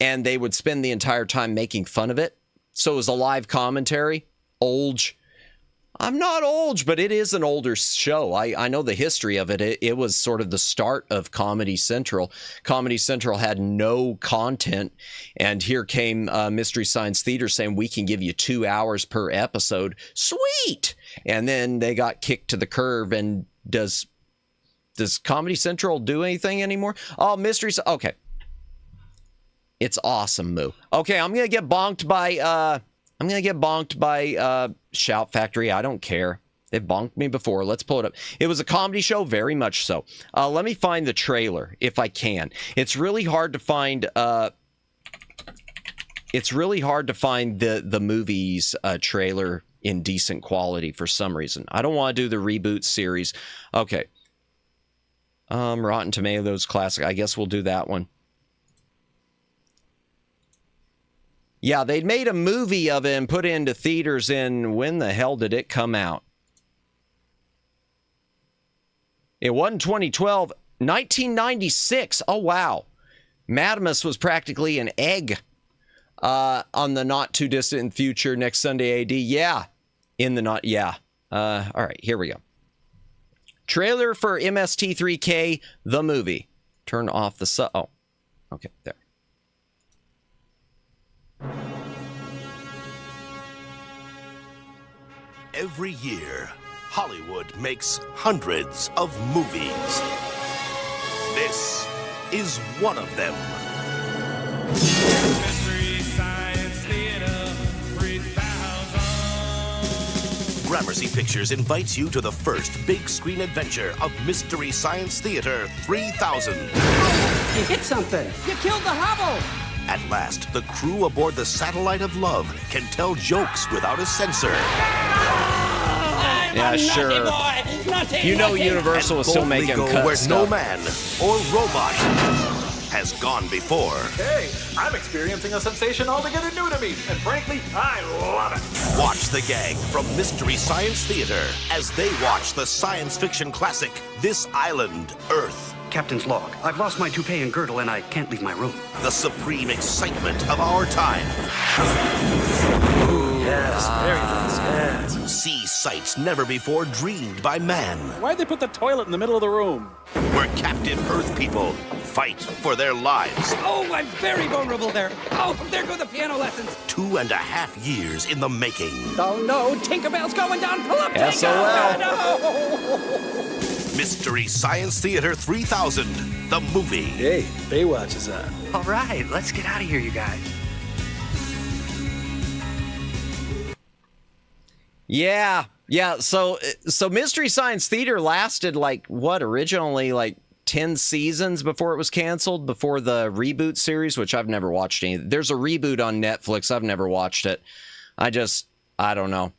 and they would spend the entire time making fun of it. So it was a live commentary. I'm not old, but it is an older show. I know the history of it. It was sort of the start of Comedy Central. Comedy Central had no content, and here came Mystery Science Theater saying, we can give you 2 hours per episode. Sweet! And then they got kicked to the curb, and does Comedy Central do anything anymore? Oh, okay. It's awesome, Moo. Okay, I'm gonna get bonked by Shout Factory. I don't care. They've bonked me before. Let's pull it up. It was a comedy show, very much so. Let me find the trailer if I can. It's really hard to find. It's really hard to find the movie's trailer in decent quality for some reason. I don't want to do the reboot series. Okay. Rotten Tomatoes classic. I guess we'll do that one. Yeah, they made a movie of it and put it into theaters in, when the hell did it come out? It wasn't 2012, 1996. Oh, wow. Madamus was practically an egg on the not too distant future next Sunday AD. Yeah. All right, here we go. Trailer for MST3K, the movie. Turn off the oh, okay, there. Every year, Hollywood makes hundreds of movies. This is one of them. Mystery Science Theater 3000. Gramercy Pictures invites you to the first big screen adventure of Mystery Science Theater 3000. You hit something! You killed the Hubble! At last, the crew aboard the Satellite of Love can tell jokes without a censor. Yeah, sure. You know Universal is still making cuts where stuff. No man or robot has gone before. Hey, I'm experiencing a sensation altogether new to me, and frankly, I love it. Watch the gang from Mystery Science Theater as they watch the science fiction classic, This Island, Earth. Captain's log. I've lost my toupee and girdle, and I can't leave my room. The supreme excitement of our time. Yes, very nice, yes. See sights never before dreamed by man. Why'd they put the toilet in the middle of the room? Where captive Earth people fight for their lives. Oh, I'm very vulnerable there. Oh, there go the piano lessons. 2.5 years in the making. Oh, no, Tinkerbell's going down. Pull up, SOL. Tinker! Mystery Science Theater 3000, the movie. Hey, Baywatch is on. All right, let's get out of here, you guys. Yeah. So Mystery Science Theater lasted originally 10 seasons before it was canceled, before the reboot series, which I've never watched any. There's a reboot on Netflix. I've never watched it. I don't know.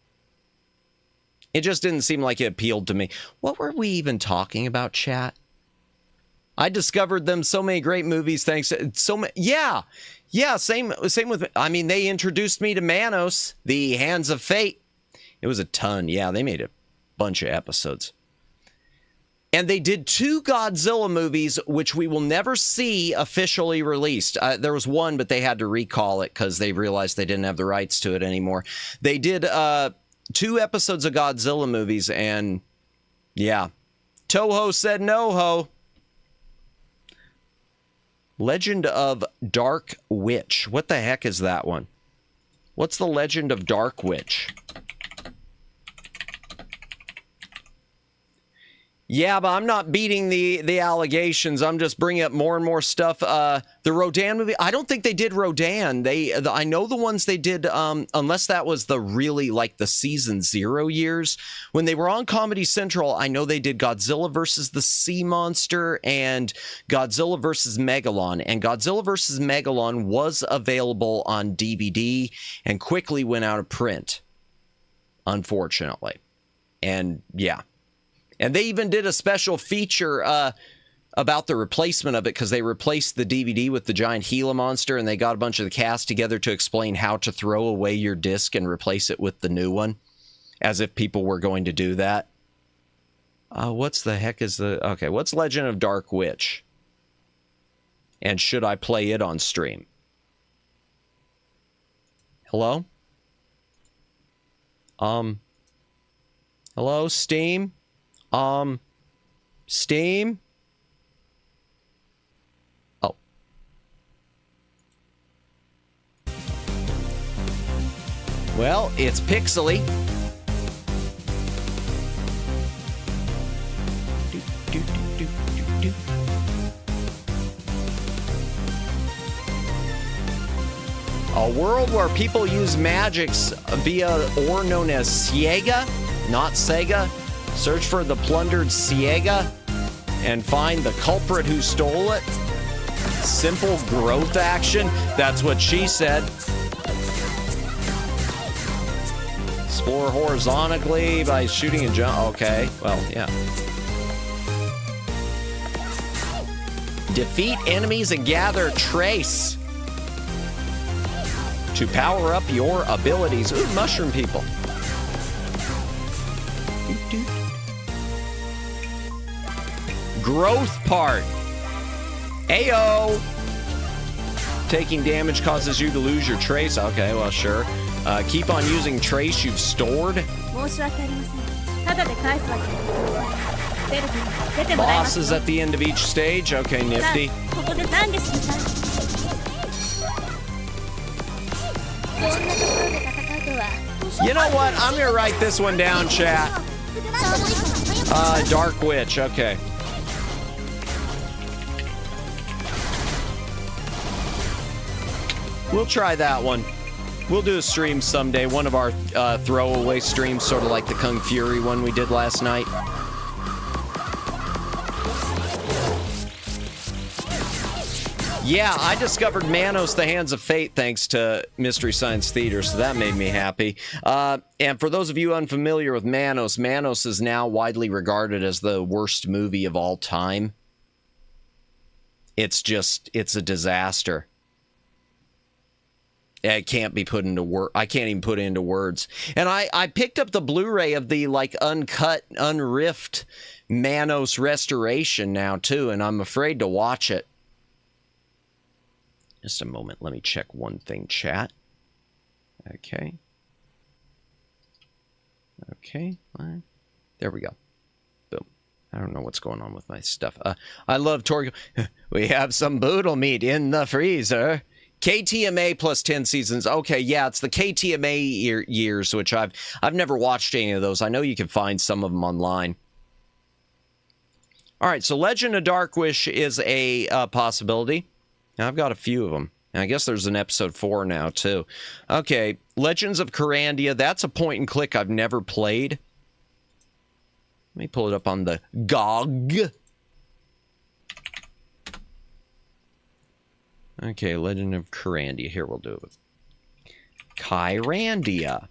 It just didn't seem like it appealed to me. What were we even talking about, chat? I discovered them so many great movies thanks to so many. Yeah, same with. I mean, they introduced me to Manos, the Hands of Fate. It was a ton. Yeah, they made a bunch of episodes. And they did 2 Godzilla movies, which we will never see officially released. There was one, but they had to recall it because they realized they didn't have the rights to it anymore. They did 2 episodes of Godzilla movies, and yeah. Toho said no ho. Legend of Dark Witch. What the heck is that one? What's the Legend of Dark Witch? Yeah, but I'm not beating the allegations. I'm just bringing up more and more stuff. The Rodan movie, I don't think they did Rodan. I know the ones they did, unless that was the really, like, the season 0 years. When they were on Comedy Central, I know they did Godzilla versus the Sea Monster and Godzilla versus Megalon. And Godzilla versus Megalon was available on DVD and quickly went out of print, unfortunately. And, yeah. And they even did a special feature about the replacement of it because they replaced the DVD with the giant Gila monster, and they got a bunch of the cast together to explain how to throw away your disc and replace it with the new one, as if people were going to do that. What's the heck is the... Okay, what's Legend of Dark Witch? And should I play it on stream? Hello? Hello, Steam? Steam? Oh. Well, it's pixely. A world where people use magics via ore known as Siega, not Sega. Search for the plundered Siega and find the culprit who stole it. Simple growth action. That's what she said. Explore horizontally by shooting and jump. Okay, well, yeah. Defeat enemies and gather trace to power up your abilities. Ooh, mushroom people. Growth part. Ayo. Taking damage causes you to lose your trace. Okay, well, sure. Keep on using trace you've stored. Bosses at the end of each stage. Okay, nifty. You know what? I'm gonna write this one down, chat. Dark Witch. Okay. We'll try that one. We'll do a stream someday. One of our throwaway streams, sort of like the Kung Fury one we did last night. Yeah, I discovered Manos, the Hands of Fate, thanks to Mystery Science Theater, so that made me happy. And for those of you unfamiliar with Manos, Manos is now widely regarded as the worst movie of all time. It's a disaster. It can't be put into words. I can't even put it into words. And I picked up the Blu-ray of the, like, uncut, unriffed Manos restoration now, too, and I'm afraid to watch it. Just a moment. Let me check one thing, chat. Okay. Okay. There we go. Boom. I don't know what's going on with my stuff. I love Torgo. We have some boodle meat in the freezer. KTMA plus 10 seasons. Okay, yeah, it's the KTMA years, which I've never watched any of those. I know you can find some of them online. All right, so Legend of Dark Witch is a possibility. Now, I've got a few of them. And I guess there's an episode 4 now, too. Okay, Legends of Corandia. That's a point and click I've never played. Let me pull it up on the GOG. Okay, Legend of Corandia. Here, we'll do it with Kyrandia.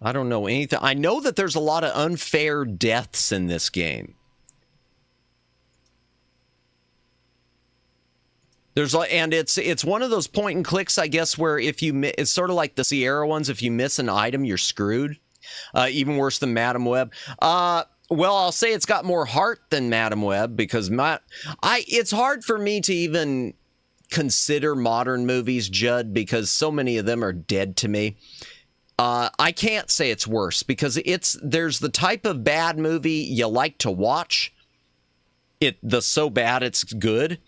I don't know anything. I know that there's a lot of unfair deaths in this game. And it's one of those point and clicks, I guess, where if you it's sort of like the Sierra ones. If you miss an item, you're screwed. Even worse than Madam Web. Well, I'll say it's got more heart than Madam Web because it's hard for me to even consider modern movies, Judd, because so many of them are dead to me. I can't say it's worse because there's the type of bad movie you like to watch. The so bad it's good.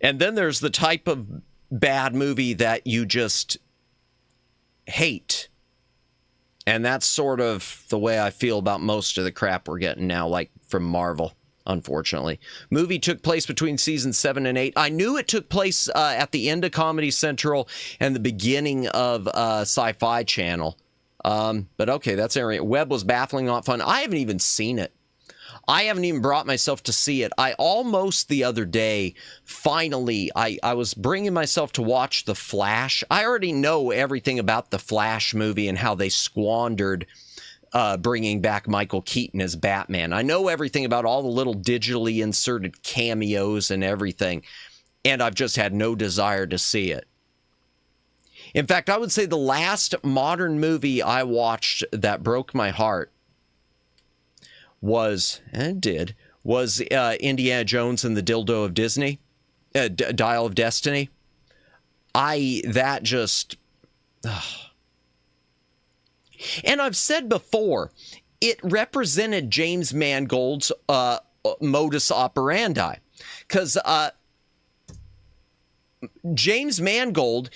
And then there's the type of bad movie that you just hate. And that's sort of the way I feel about most of the crap we're getting now, like from Marvel, unfortunately. Movie took place between seasons 7 and 8. I knew it took place at the end of Comedy Central and the beginning of Sci-Fi Channel. But okay, that's area. Web was baffling, not fun. I haven't even seen it. I haven't even brought myself to see it. I almost the other day, finally, I was bringing myself to watch The Flash. I already know everything about the Flash movie and how they squandered bringing back Michael Keaton as Batman. I know everything about all the little digitally inserted cameos and everything, and I've just had no desire to see it. In fact, I would say the last modern movie I watched that broke my heart was Indiana Jones and the Dildo of Disney, Dial of Destiny. And I've said before, it represented James Mangold's modus operandi, because James Mangold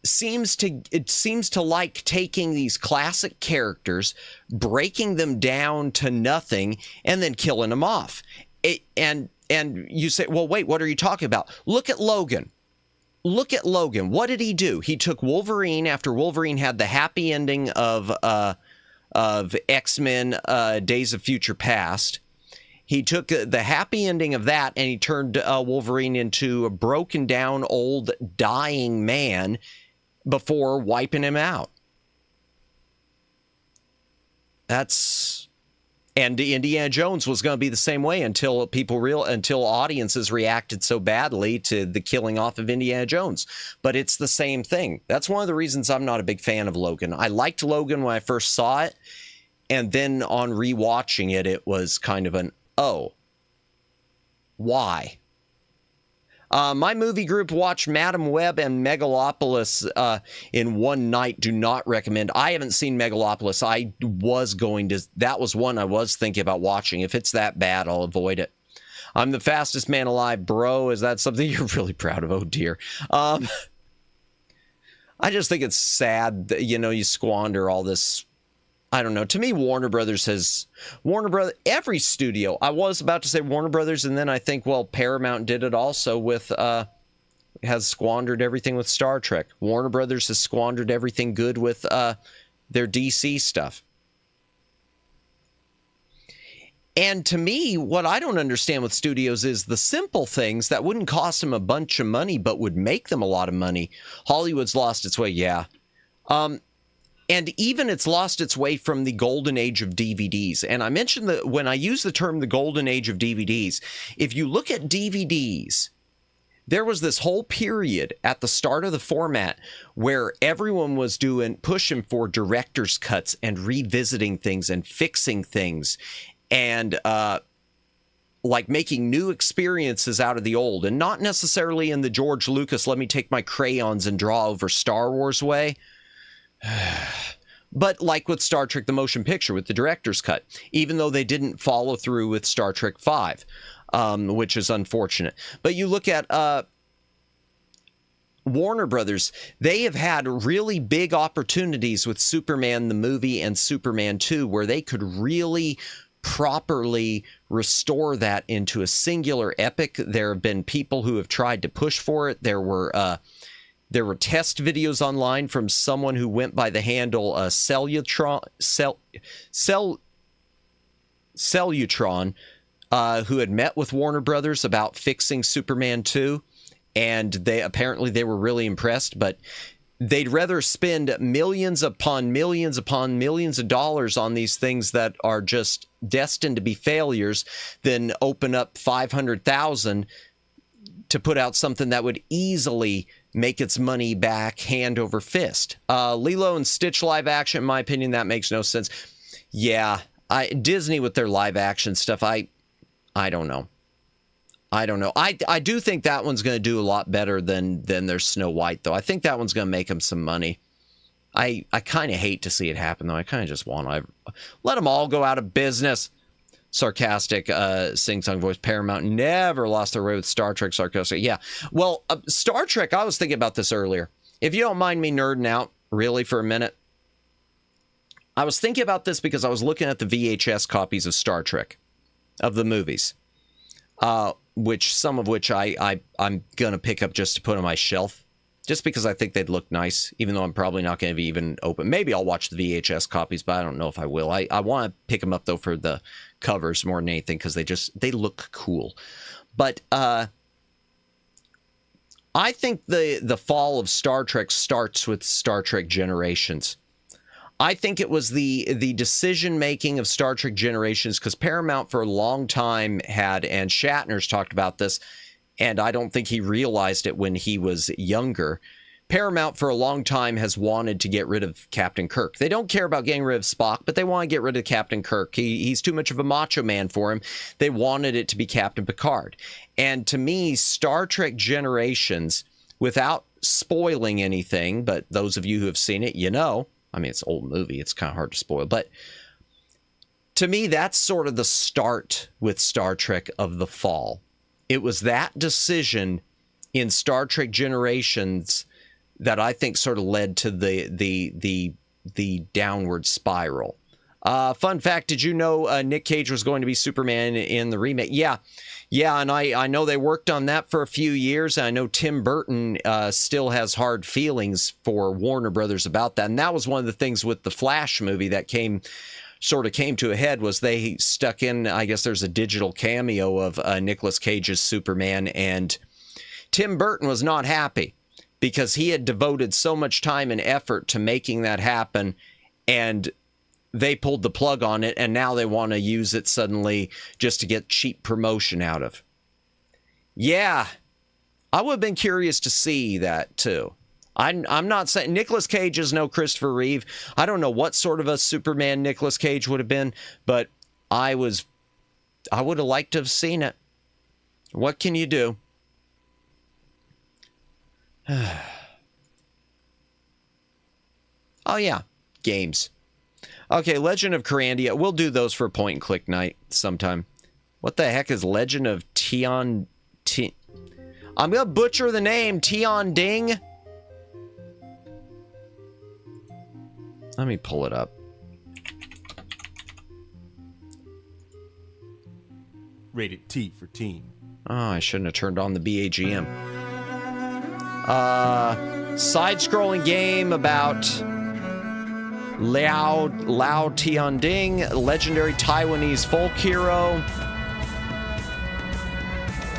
seems to like taking these classic characters, breaking them down to nothing, and then killing them off. And you say, well, wait, what are you talking about? Look at Logan. Look at Logan. What did he do? He took Wolverine after Wolverine had the happy ending of X-Men Days of Future Past. He took the happy ending of that and he turned Wolverine into a broken down, old, dying man before wiping him out. And Indiana Jones was going to be the same way until audiences reacted so badly to the killing off of Indiana Jones. But it's the same thing. That's one of the reasons I'm not a big fan of Logan. I liked Logan when I first saw it, and then on rewatching it, it was kind of why? My movie group watched Madam Web and Megalopolis in one night. Do not recommend. I haven't seen Megalopolis. That was one I was thinking about watching. If it's that bad, I'll avoid it. I'm the fastest man alive, bro. Is that something you're really proud of? Oh, dear. I just think it's sad that, you squander all this. I don't know. To me, every studio, I was about to say Warner Brothers, and then I think, well, Paramount did it also with, has squandered everything with Star Trek. Warner Brothers has squandered everything good with their DC stuff. And to me, what I don't understand with studios is the simple things that wouldn't cost them a bunch of money, but would make them a lot of money. Hollywood's lost its way, yeah. And even it's lost its way from the golden age of DVDs. And I mentioned that when I use the term the golden age of DVDs, if you look at DVDs, there was this whole period at the start of the format where everyone was pushing for director's cuts and revisiting things and fixing things and like making new experiences out of the old, and not necessarily in the George Lucas, let me take my crayons and draw over Star Wars way. But like with Star Trek the Motion Picture with the director's cut, even though they didn't follow through with Star Trek 5, which is unfortunate. But you look at Warner Brothers, they have had really big opportunities with Superman the movie and Superman 2 where they could really properly restore that into a singular epic. There have been people who have tried to push for it. There were test videos online from someone who went by the handle Cellutron, who had met with Warner Brothers about fixing Superman 2, and they were really impressed. But they'd rather spend millions upon millions upon millions of dollars on these things that are just destined to be failures than open up 500,000 to put out something that would easily make its money back hand over fist. Lilo and Stitch live action, in my opinion, that makes no sense. Yeah, Disney with their live action stuff, I don't know. I don't know. I do think that one's going to do a lot better than their Snow White, though. I think that one's going to make them some money. I kind of hate to see it happen, though. I kind of just want to let them all go out of business. Sarcastic sing-song voice. Paramount never lost their way with Star Trek. Sarcastic. Yeah. Well, Star Trek, I was thinking about this earlier. If you don't mind me nerding out really for a minute. I was thinking about this because I was looking at the VHS copies of Star Trek, of the movies. Some of which I'm going to pick up just to put on my shelf. Just because I think they'd look nice, even though I'm probably not going to be even open. Maybe I'll watch the VHS copies, but I don't know if I will. I want to pick them up, though, for the covers more than anything, because they look cool. But I think the fall of Star Trek starts with Star Trek Generations. I think it was the decision-making of Star Trek Generations, because Paramount for a long time had, and Shatner's talked about this, and I don't think he realized it when he was younger. Paramount for a long time has wanted to get rid of Captain Kirk. They don't care about getting rid of Spock, but they want to get rid of Captain Kirk. He's too much of a macho man for him. They wanted it to be Captain Picard. And to me, Star Trek Generations, without spoiling anything, but those of you who have seen it, you know, I mean, it's an old movie. It's kind of hard to spoil. But to me, that's sort of the start with Star Trek of the fall. It was that decision in Star Trek Generations that I think sort of led to the downward spiral. Fun fact, did you know Nick Cage was going to be Superman in the remake? Yeah, and I know they worked on that for a few years. I know Tim Burton still has hard feelings for Warner Brothers about that. And that was one of the things with the Flash movie that came to a head, was they stuck in, I guess there's a digital cameo of Nicolas Cage's Superman, and Tim Burton was not happy because he had devoted so much time and effort to making that happen, and they pulled the plug on it, and now they want to use it suddenly just to get cheap promotion out of. Yeah, I would have been curious to see that too. I'm not saying Nicolas Cage is no Christopher Reeve. I don't know what sort of a Superman Nicolas Cage would have been, but I would have liked to have seen it. What can you do? Oh yeah, games. Okay, Legend of Corandia. We'll do those for point and click night sometime. What the heck is Legend of I'm gonna butcher the name. Tianding. Let me pull it up. Rated T for teen. Oh, I shouldn't have turned on the BAGM. Side-scrolling game about Lao Tianding, legendary Taiwanese folk hero.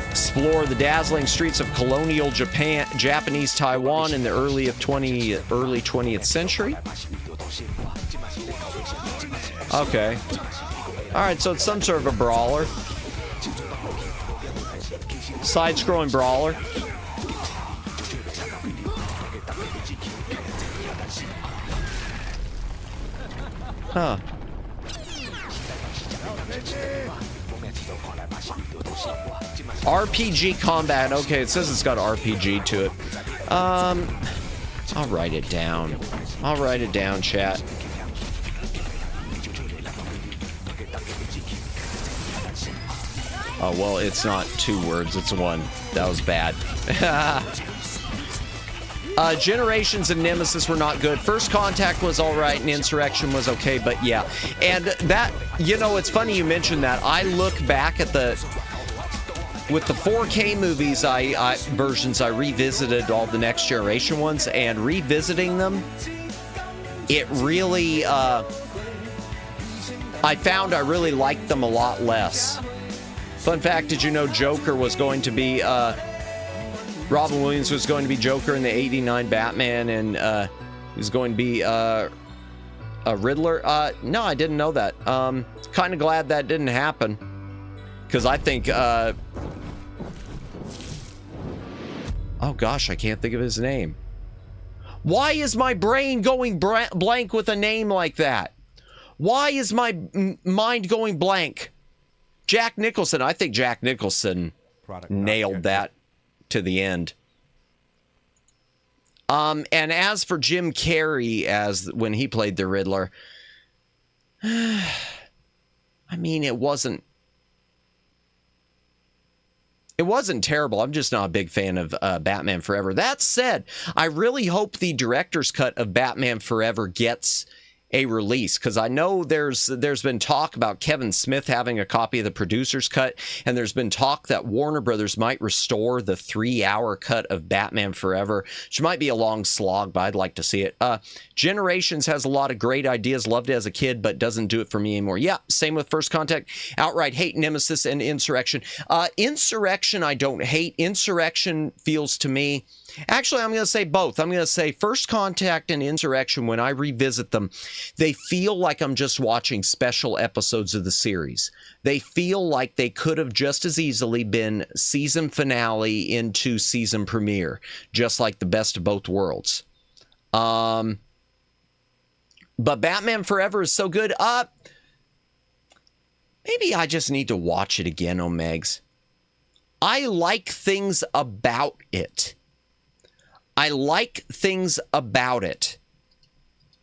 Explore the dazzling streets of colonial Japanese Taiwan in the early 20th century. Okay. Alright, so it's some sort of a brawler. Side-scrolling brawler. Huh. RPG combat. Okay, it says it's got RPG to it. I'll write it down. I'll write it down, chat. Oh, well, it's not 2 words, it's 1. That was bad. Generations and Nemesis were not good. First Contact was all right, and Insurrection was okay, but yeah. And that, you know, it's funny you mentioned that. I look back at with the 4K movies versions, I revisited all the Next Generation ones, and revisiting them, it really, I found I really liked them a lot less. Fun fact, did you know Joker was going to be Robin Williams was going to be Joker in the 89 Batman, and he was going to be a Riddler. No, I didn't know that. Kind of glad that didn't happen, because I think oh gosh, I can't think of his name. Why is my brain going blank with a name like that? Why is my mind going blank? Jack Nicholson. I think Jack Nicholson nailed that to the end. And as for Jim Carrey as when he played the Riddler, I mean, it wasn't terrible. I'm just not a big fan of Batman Forever. That said, I really hope the director's cut of Batman Forever gets a release, because I know there's been talk about Kevin Smith having a copy of the producer's cut, and there's been talk that Warner Brothers might restore the 3-hour cut of Batman Forever, which might be a long slog, but I'd like to see it. Generations has a lot of great ideas, loved it as a kid, but doesn't do it for me anymore. Yeah, same with First Contact. Outright hate Nemesis and Insurrection. Insurrection I don't hate. Insurrection feels to me... Actually, I'm going to say both. I'm going to say First Contact and Insurrection, when I revisit them, they feel like I'm just watching special episodes of the series. They feel like they could have just as easily been season finale into season premiere, just like the best of both worlds. But Batman Forever is so good. Maybe I just need to watch it again, Omegs. I like things about it. I like things about it.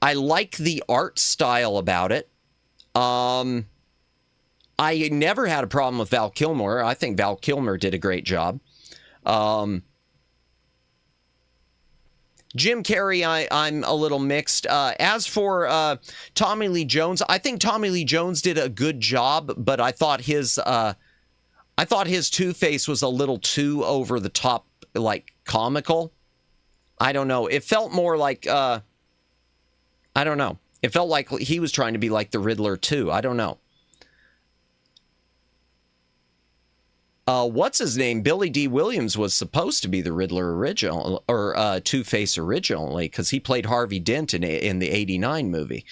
I like the art style about it. I never had a problem with Val Kilmer. I think Val Kilmer did a great job. Jim Carrey, I'm a little mixed. As for Tommy Lee Jones, I think Tommy Lee Jones did a good job, but I thought his Two-Face was a little too over the top, like comical. I don't know. It felt more like, I don't know. It felt like he was trying to be like the Riddler too. I don't know. What's his name? Billy D. Williams was supposed to be the Riddler original, or Two-Face originally, because he played Harvey Dent in the 89 movie.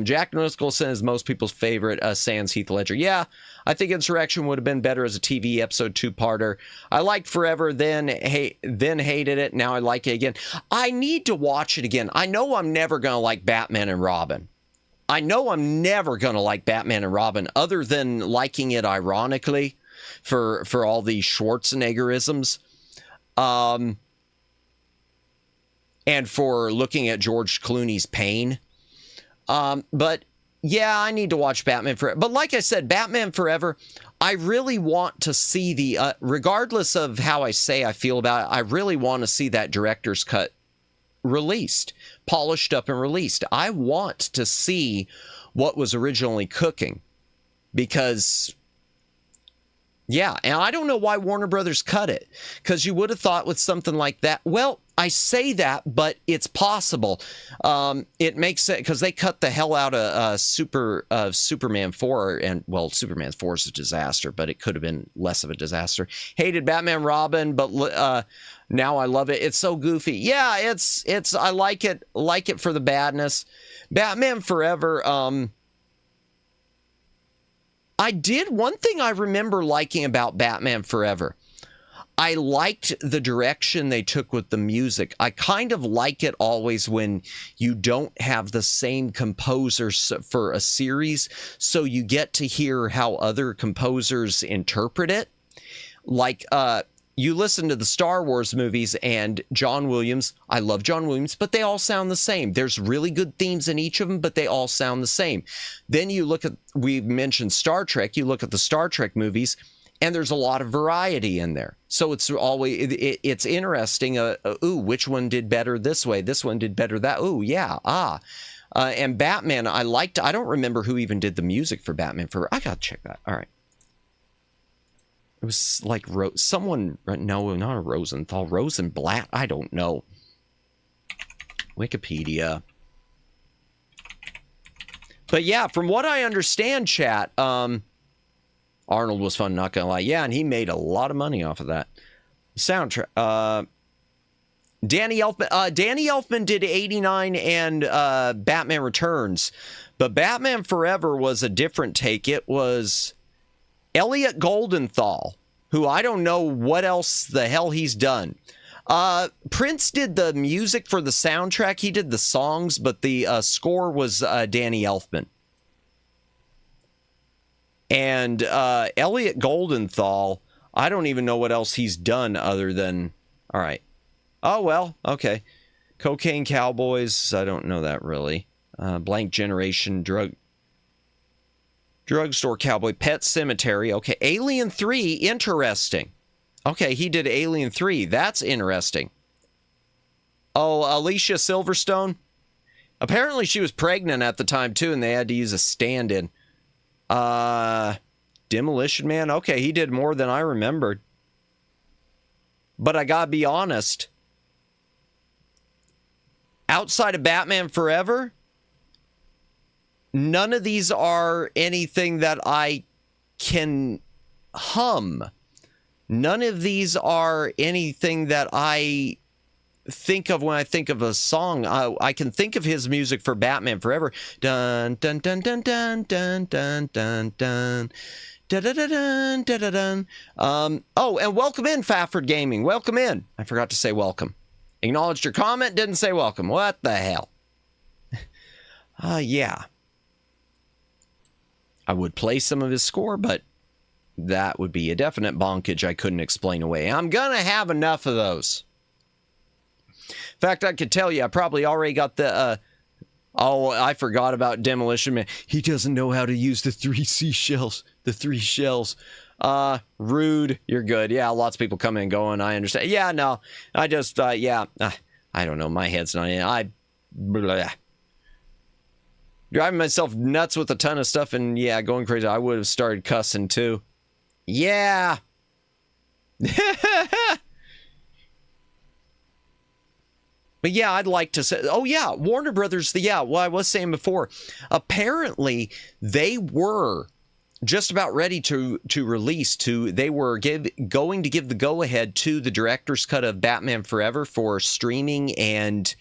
Jack Nicholson is most people's favorite, sans Heath Ledger. Yeah, I think Insurrection would have been better as a TV episode 2-parter. I liked Forever, then hated it. Now I like it again. I need to watch it again. I know I'm never going to like Batman and Robin. I know I'm never going to like Batman and Robin, other than liking it ironically for all these Schwarzeneggerisms. And for looking at George Clooney's pain. But yeah, I need to watch Batman Forever. But like I said, Batman Forever, I really want to see the, regardless of how I say I feel about it, I really want to see that director's cut released, polished up and released. I want to see what was originally cooking, because yeah, and I don't know why Warner Brothers cut it, because you would have thought with something like that, well, I say that, but it's possible. It makes sense, because they cut the hell out of Superman 4, and, well, Superman 4 is a disaster, but it could have been less of a disaster. Hated Batman Robin, but now I love it. It's so goofy. Yeah, it's I like it for the badness. Batman Forever, one thing I remember liking about Batman Forever. I liked the direction they took with the music. I kind of like it always when you don't have the same composers for a series, so you get to hear how other composers interpret it. Like, you listen to the Star Wars movies and John Williams, I love John Williams, but they all sound the same. There's really good themes in each of them, but they all sound the same. Then you look at, we mentioned Star Trek, you look at the Star Trek movies, and there's a lot of variety in there. So it's always, it's interesting. Ooh, which one did better this way? This one did better that. Ooh, yeah. And Batman, I don't remember who even did the music for Batman I gotta check that. All right. It was like someone, no, not a Rosenthal, Rosenblatt. I don't know. Wikipedia. But yeah, from what I understand, chat, Arnold was fun, not gonna lie. Yeah, and he made a lot of money off of that. Soundtrack. Danny Elfman did 89 and Batman Returns. But Batman Forever was a different take. It was Elliot Goldenthal, who I don't know what else the hell he's done. Prince did the music for the soundtrack. He did the songs, but the score was Danny Elfman. And Elliot Goldenthal, I don't even know what else he's done other than... All right. Oh, well, okay. Cocaine Cowboys, I don't know that really. Blank Generation, Drugstore Cowboy, Pet Cemetery. Okay, Alien 3, interesting. Okay, he did Alien 3. That's interesting. Oh, Alicia Silverstone. Apparently she was pregnant at the time, too, and they had to use a stand-in. Demolition Man. Okay, he did more than I remembered. But I gotta be honest. Outside of Batman Forever, none of these are anything that I can hum. None of these are anything that I think of when I think of a song. I can think of his music for Batman Forever. Dun dun dun dun dun dun dun dun dun. Da-da-da-dun, da-da-dun. Oh, and welcome in, Fafford Gaming. Welcome in. I forgot to say welcome. Acknowledged your comment, didn't say welcome. What the hell? Yeah. I would play some of his score, but that would be a definite bonkage I couldn't explain away. I'm gonna have enough of those. In fact, I could tell you, I probably already got the, oh, I forgot about Demolition Man. He doesn't know how to use the 3 seashells. The 3 shells. Rude. You're good. Yeah, lots of people come and go, and I understand. Yeah, no. I just, yeah. I don't know. My head's not in. Blah. Driving myself nuts with a ton of stuff, and yeah, going crazy. I would have started cussing, too. Yeah. But yeah, I'd like to say, oh yeah, Warner Brothers, what I was saying before, apparently they were just about ready to release, they were going to give the go-ahead to the director's cut of Batman Forever for streaming and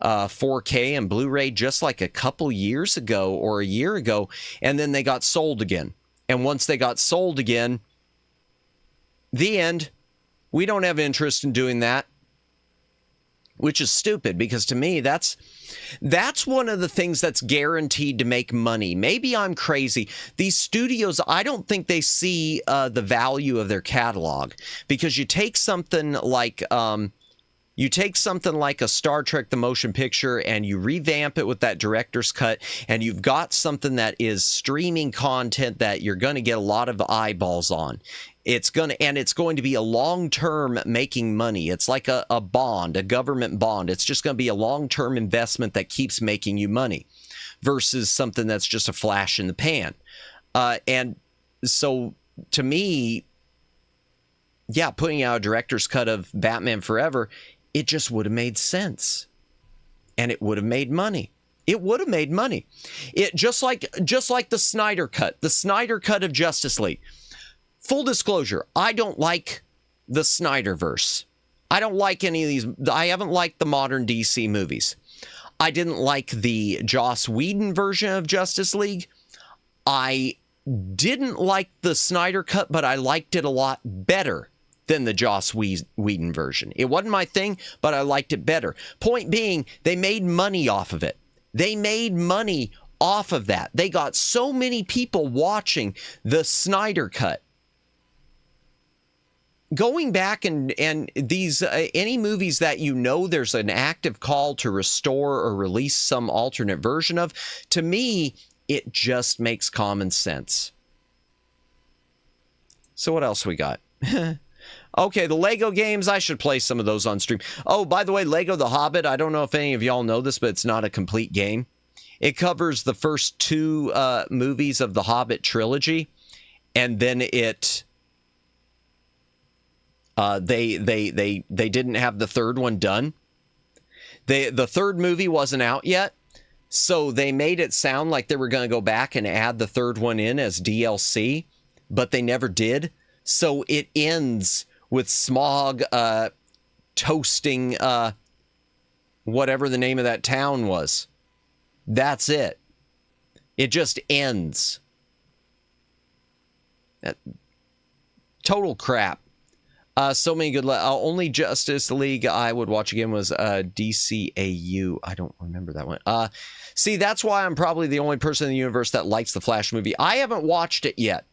4K and Blu-ray just like a couple years ago or a year ago, and then they got sold again. And once they got sold again, the end. We don't have interest in doing that. Which is stupid, because to me, that's one of the things that's guaranteed to make money. Maybe I'm crazy. These studios, I don't think they see the value of their catalog, because you take something like a Star Trek the Motion Picture and you revamp it with that director's cut, and you've got something that is streaming content that you're going to get a lot of eyeballs on. It's going to be a long-term making money. It's like a bond, a government bond. It's just going to be a long-term investment that keeps making you money versus something that's just a flash in the pan. And so to me, yeah, putting out a director's cut of Batman Forever, it just would have made sense. And it would have made money. It would have made money. It just like the Snyder cut of Justice League. Full disclosure, I don't like the Snyderverse. I don't like any of these. I haven't liked the modern DC movies. I didn't like the Joss Whedon version of Justice League. I didn't like the Snyder cut, but I liked it a lot better than the Joss Whedon version. It wasn't my thing, but I liked it better. Point being, they made money off of it. They made money off of that. They got so many people watching the Snyder cut. Going back and these any movies that there's an active call to restore or release some alternate version of, to me, it just makes common sense. So what else we got? Okay, the Lego games, I should play some of those on stream. Oh, by the way, Lego The Hobbit, I don't know if any of y'all know this, but it's not a complete game. It covers the first 2 movies of the Hobbit trilogy, and then it... They didn't have the third one done. The third movie wasn't out yet, so they made it sound like they were going to go back and add the third one in as DLC, but they never did. So it ends with Smog toasting whatever the name of that town was. That's it. It just ends. Total crap. So many good... only Justice League I would watch again was DCAU. I don't remember that one. See, that's why I'm probably the only person in the universe that likes the Flash movie. I haven't watched it yet.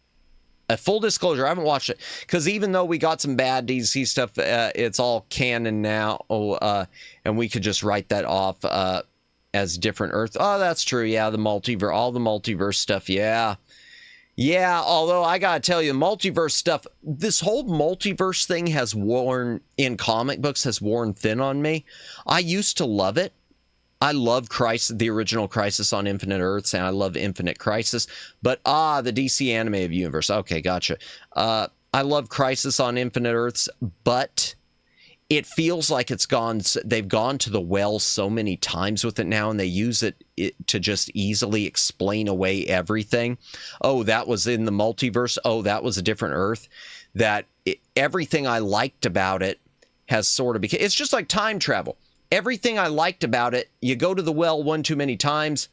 Full disclosure, I haven't watched it. Because even though we got some bad DC stuff, it's all canon now. And we could just write that off as different Earth. Oh, that's true. Yeah, the multiverse. All the multiverse stuff. Yeah. Yeah, although I gotta tell you, multiverse stuff, this whole multiverse thing has worn, in comic books, has worn thin on me. I used to love it. I love Crisis, the original Crisis on Infinite Earths, and I love Infinite Crisis. But, the DC animated universe. Okay, gotcha. I love Crisis on Infinite Earths, but it feels like they've gone to the well so many times with it now, and they use it to just easily explain away everything. Oh, that was in the multiverse. Oh, that was a different Earth. Everything I liked about it has sort of become... It's just like time travel. Everything I liked about it, you go to the well one too many times.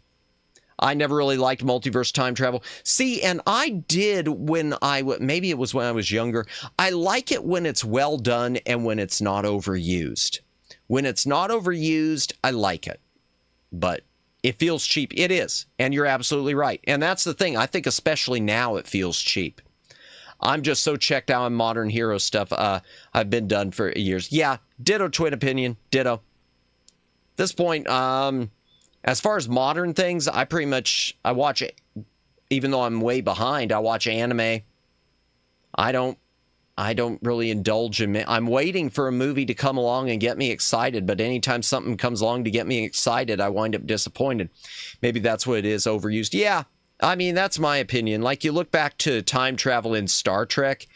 I never really liked multiverse time travel. See, and I did when maybe it was when I was younger. I like it when it's well done and when it's not overused. When it's not overused, I like it. But it feels cheap. It is. And you're absolutely right. And that's the thing. I think especially now it feels cheap. I'm just so checked out on modern hero stuff. I've been done for years. Yeah, ditto twin opinion. Ditto. At this point, as far as modern things, I watch it, even though I'm way behind, I watch anime. I don't really indulge in it. I'm waiting for a movie to come along and get me excited, but anytime something comes along to get me excited, I wind up disappointed. Maybe that's what it is, overused. Yeah, I mean, that's my opinion. Like, you look back to time travel in Star Trek,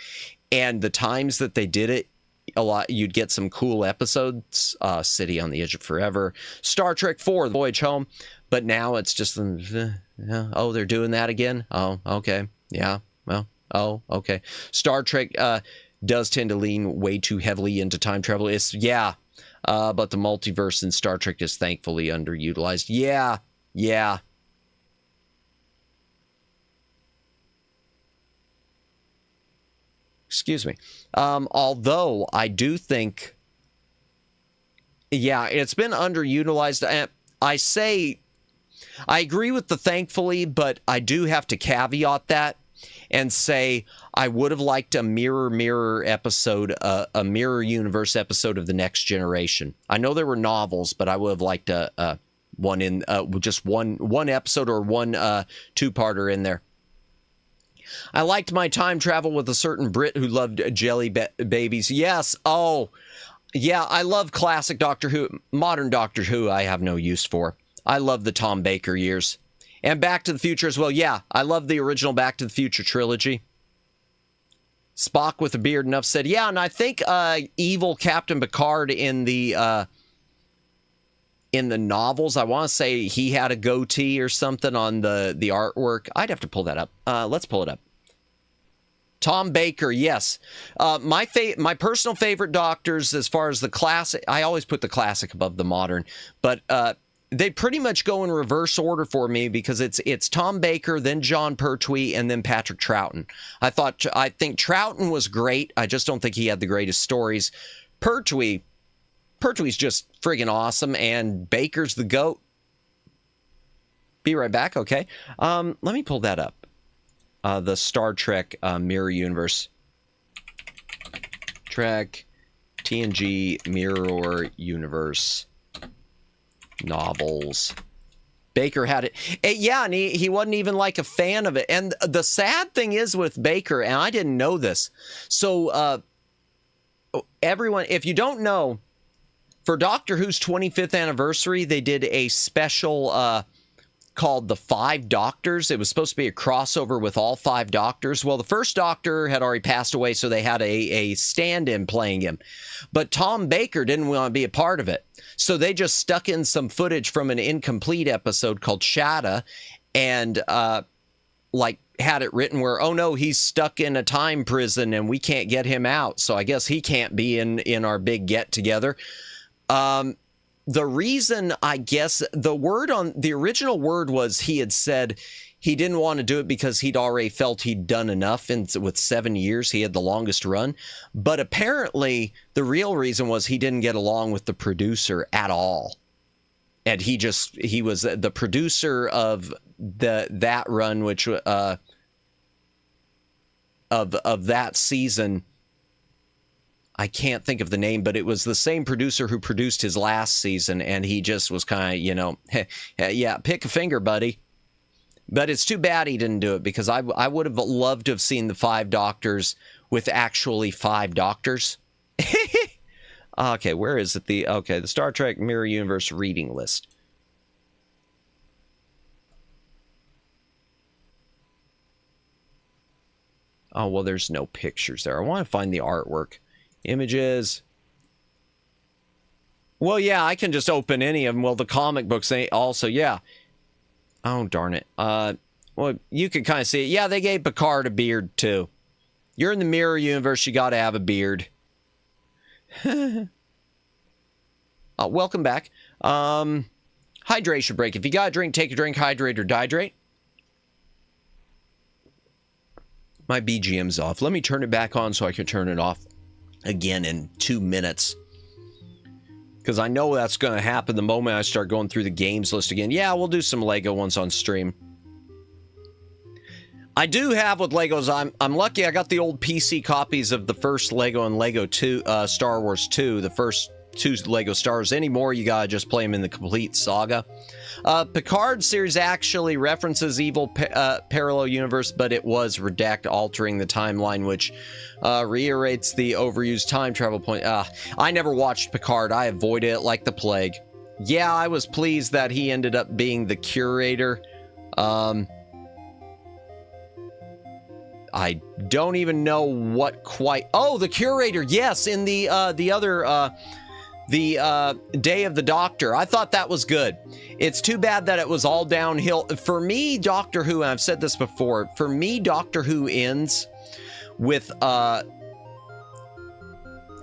and the times that they did it, a lot, you'd get some cool episodes. City on the Edge of Forever, Star Trek 4, The Voyage Home. But now it's just, oh, they're doing that again? Oh, okay. Yeah, well, oh, okay. Star Trek does tend to lean way too heavily into time travel. But the multiverse in Star Trek is thankfully underutilized. Yeah. Excuse me. Although I do think, yeah, it's been underutilized. I agree with the thankfully, but I do have to caveat that and say I would have liked a mirror episode, a mirror universe episode of The Next Generation. I know there were novels, but I would have liked one in just one episode or one two-parter in there. I liked my time travel with a certain Brit who loved jelly babies. Yes. Oh, yeah. I love classic Doctor Who. Modern Doctor Who I have no use for. I love the Tom Baker years. And Back to the Future as well. Yeah, I love the original Back to the Future trilogy. Spock with a beard, enough said. Yeah, and I think evil Captain Picard in the novels, I want to say he had a goatee or something on the artwork. I'd have to pull that up. Let's pull it up. Tom Baker, yes. My personal favorite Doctors, as far as the classic, I always put the classic above the modern, but they pretty much go in reverse order for me because it's Tom Baker, then John Pertwee, and then Patrick Troughton. I think Troughton was great. I just don't think he had the greatest stories. Pertwee's just friggin' awesome, and Baker's the GOAT. Be right back, okay? Let me pull that up. The Star Trek Mirror Universe. Trek TNG Mirror Universe novels. Baker had it. Yeah, and he wasn't even like a fan of it. And the sad thing is with Baker, and I didn't know this. So, everyone, if you don't know, for Doctor Who's 25th anniversary, they did a special called The Five Doctors. It was supposed to be a crossover with all five Doctors. Well, the first Doctor had already passed away, so they had a stand-in playing him. But Tom Baker didn't want to be a part of it. So they just stuck in some footage from an incomplete episode called Shatta, and like had it written where, oh no, he's stuck in a time prison and we can't get him out, so I guess he can't be in our big get together. The reason, I guess, the original word was he had said he didn't want to do it because he'd already felt he'd done enough, and with 7 years he had the longest run. But apparently the real reason was he didn't get along with the producer at all, and he was the producer of that run, which of that season. I can't think of the name, but it was the same producer who produced his last season, and he just was kind of, yeah, pick a finger, buddy. But it's too bad he didn't do it, because I would have loved to have seen the 5 Doctors with actually 5 Doctors. Okay, where is it? The Star Trek Mirror Universe reading list. Oh, well, there's no pictures there. I want to find the artwork. Images. Well, yeah, I can just open any of them. Well, the comic books also, yeah. Oh, darn it. Well, you can kind of see it. Yeah, they gave Picard a beard, too. You're in the Mirror Universe, you got to have a beard. Welcome back. Hydration break. If you got a drink, take a drink, hydrate or dihydrate. My BGM's off. Let me turn it back on so I can turn it off again in 2 minutes, because I know that's going to happen the moment I start going through the games list again. Yeah, we'll do some Lego ones on stream. I do have with Legos, I'm lucky I got the old PC copies of the first Lego and Lego 2, Star Wars 2, the first 2 Lego Stars. Anymore, you gotta just play them in the complete saga. Picard series actually references evil parallel universe, but it was redacted, altering the timeline, which reiterates the overused time travel point. I never watched Picard. I avoided it like the plague. Yeah, I was pleased that he ended up being the curator. I don't even know what quite... Oh, the curator, yes, in the other... The Day of the Doctor. I thought that was good. It's too bad that it was all downhill. For me, Doctor Who, and I've said this before, for me, Doctor Who ends with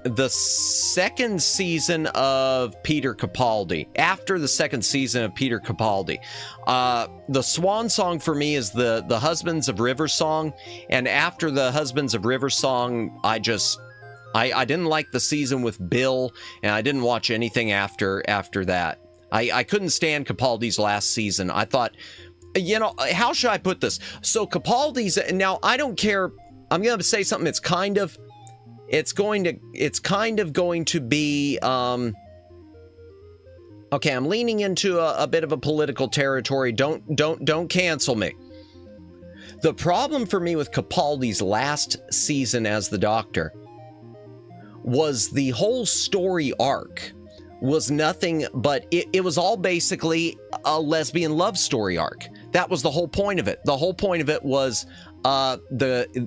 the second season of Peter Capaldi. After the second season of Peter Capaldi. The swan song for me is the Husbands of River song. And after the Husbands of River song, I didn't like the season with Bill, and I didn't watch anything after that. I couldn't stand Capaldi's last season. I thought, how should I put this? So Capaldi's, now I don't care. I'm going to say something that's kind of going to be, okay, I'm leaning into a bit of a political territory. Don't cancel me. The problem for me with Capaldi's last season as the Doctor was the whole story arc was nothing but it was all basically a lesbian love story arc. That was the whole point of it. The whole point of it was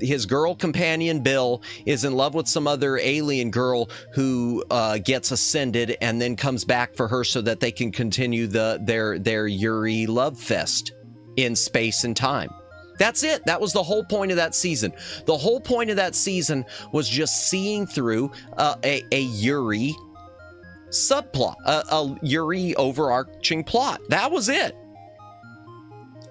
his girl companion Bill is in love with some other alien girl who gets ascended and then comes back for her so that they can continue their Yuri love fest in space and time. That's it. That was the whole point of that season. The whole point of that season was just seeing through a Yuri subplot, a Yuri overarching plot. That was it.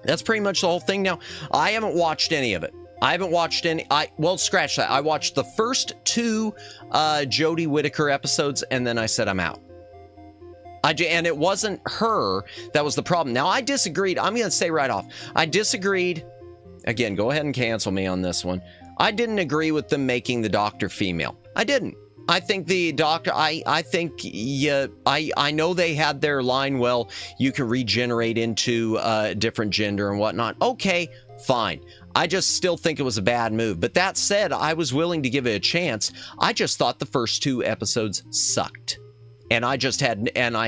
That's pretty much the whole thing. Now, I haven't watched any of it. I haven't watched any. Well, scratch that. I watched the first 2 Jodie Whittaker episodes, and then I said I'm out. And it wasn't her that was the problem. Now, I disagreed. I'm going to say right off. I disagreed. Again, go ahead and cancel me on this one. I didn't agree with them making the Doctor female. I didn't. I think the Doctor, I think, yeah, I know they had their line, well, you can regenerate into a different gender and whatnot. Okay, fine. I just still think it was a bad move. But that said, I was willing to give it a chance. I just thought the first 2 episodes sucked. And I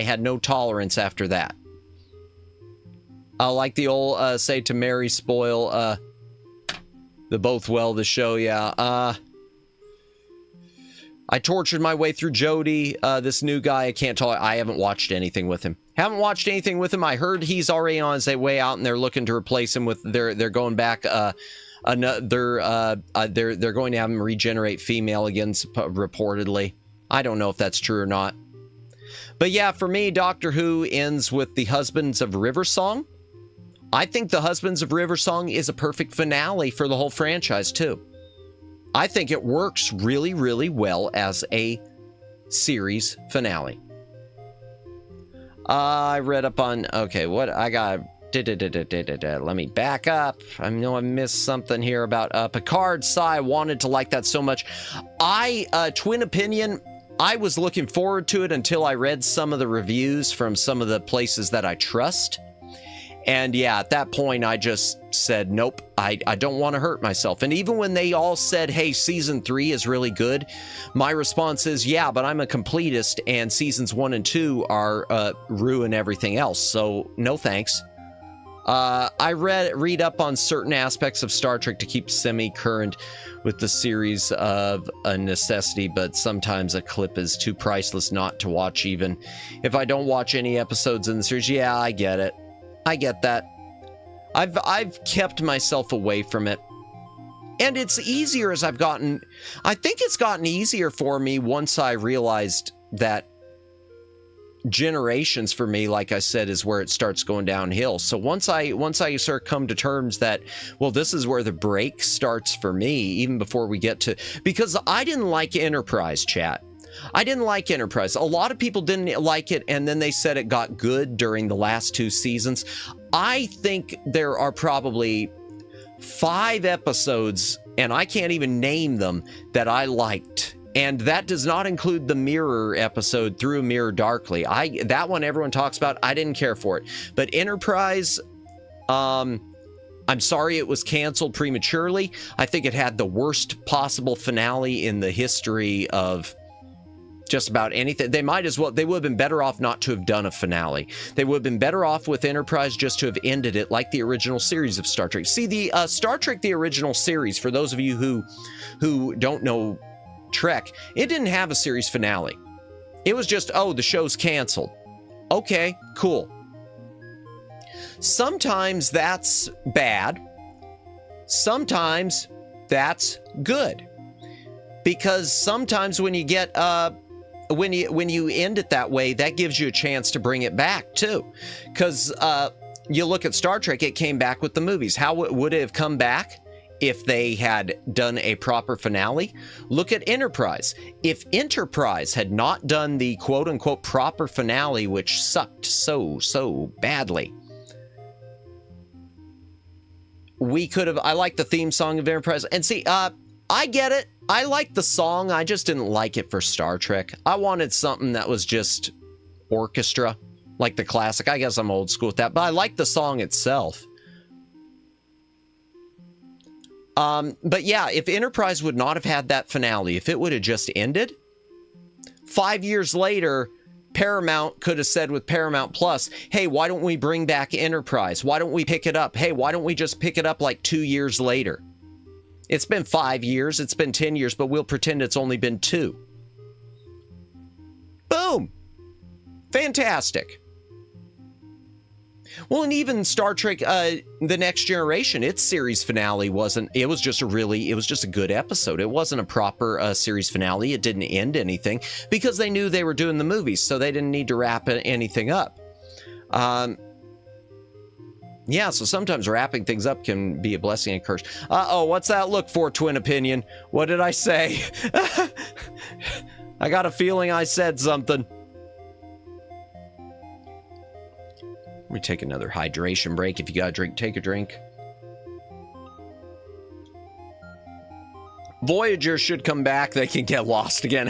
had no tolerance after that. Like the old say to Mary Spoil, the both well the show, yeah. I tortured my way through Jodie, this new guy. I can't tell. I haven't watched anything with him. Haven't watched anything with him. I heard he's already on his way out, and they're looking to replace him with. They're going back. They're going to have him regenerate female again, reportedly. I don't know if that's true or not. But yeah, for me, Doctor Who ends with the Husbands of River Song. I think the Husbands of River Song is a perfect finale for the whole franchise too. I think it works really, really well as a series finale. I read up on, okay, what I got, let me back up. I know I missed something here about Picard. I wanted to like that so much. Twin opinion, I was looking forward to it until I read some of the reviews from some of the places that I trust. And yeah, at that point, I just said, nope, I don't want to hurt myself. And even when they all said, hey, season 3 is really good, my response is, yeah, but I'm a completist, and seasons 1 and 2 are ruin everything else. So no thanks. I read up on certain aspects of Star Trek to keep semi-current with the series of a necessity, but sometimes a clip is too priceless not to watch even if I don't watch any episodes in the series. Yeah, I get it. I get that. I've kept myself away from it. And it's easier as I've gotten... I think it's gotten easier for me once I realized that Generations for me, like I said, is where it starts going downhill. So once I sort of come to terms that, well, this is where the break starts for me, even before we get to... Because I didn't like Enterprise, chat. I didn't like Enterprise. A lot of people didn't like it, and then they said it got good during the last 2 seasons. I think there are probably 5 episodes, and I can't even name them, that I liked. And that does not include the Mirror episode, Through a Mirror Darkly. That one everyone talks about. I didn't care for it. But Enterprise, I'm sorry it was canceled prematurely. I think it had the worst possible finale in the history of just about anything. They might as well, they would have been better off not to have done a finale. They would have been better off with Enterprise just to have ended it like the original series of Star Trek. See, the Star Trek, the original series, for those of you who don't know Trek, it didn't have a series finale. It was just, oh, the show's canceled. Okay, cool. Sometimes that's bad. Sometimes that's good. Because sometimes when you get when you end it that way, that gives you a chance to bring it back too. Because you look at Star Trek, it came back with the movies. How would it have come back if they had done a proper finale? Look at Enterprise. If Enterprise had not done the quote-unquote proper finale, which sucked so badly, we could have... I like the theme song of Enterprise. And see, I get it. I like the song. I just didn't like it for Star Trek. I wanted something that was just orchestra, like the classic. I guess I'm old school with that, but I like the song itself. But yeah, if Enterprise would not have had that finale, if it would have just ended, 5 years later, Paramount could have said with Paramount Plus, hey, why don't we bring back Enterprise? Why don't we pick it up? Hey, why don't we just pick it up like 2 years later? It's been 5 years, it's been 10 years, but we'll pretend it's only been 2. Boom! Fantastic. Well, and even Star Trek, The Next Generation, its series finale wasn't, it was just a good episode. It wasn't a proper series finale. It didn't end anything because they knew they were doing the movies, so they didn't need to wrap anything up. Yeah, so sometimes wrapping things up can be a blessing and a curse. Uh-oh, what's that look for, Twin Opinion? What did I say? I got a feeling I said something. Let me take another hydration break. If you got a drink, take a drink. Voyager should come back. They can get lost again.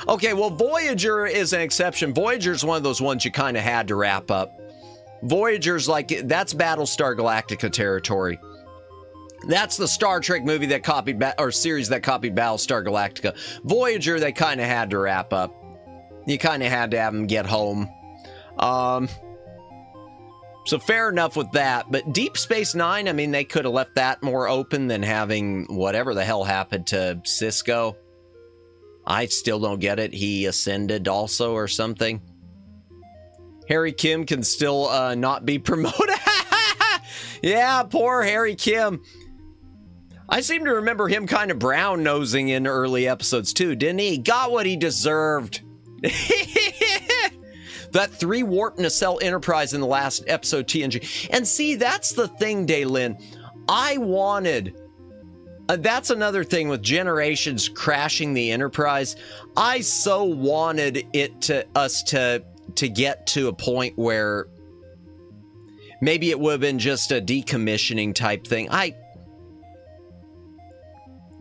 Okay, well, Voyager is an exception. Voyager's one of those ones you kind of had to wrap up. Voyager's like, that's Battlestar Galactica territory. That's the Star Trek movie that copied, or series that copied Battlestar Galactica. Voyager, they kind of had to wrap up. You kind of had to have them get home. So fair enough with that. But Deep Space Nine, I mean, they could have left that more open than having whatever the hell happened to Cisco. I still don't get it. He ascended also or something. Harry Kim can still not be promoted. Yeah, poor Harry Kim. I seem to remember him kind of brown-nosing in early episodes too, didn't he? Got what he deserved. That 3 warp nacelle Enterprise in the last episode TNG. And see, that's the thing, Daylin. I wanted... that's another thing with Generations crashing the Enterprise. I so wanted us to get to a point where maybe it would have been just a decommissioning type thing.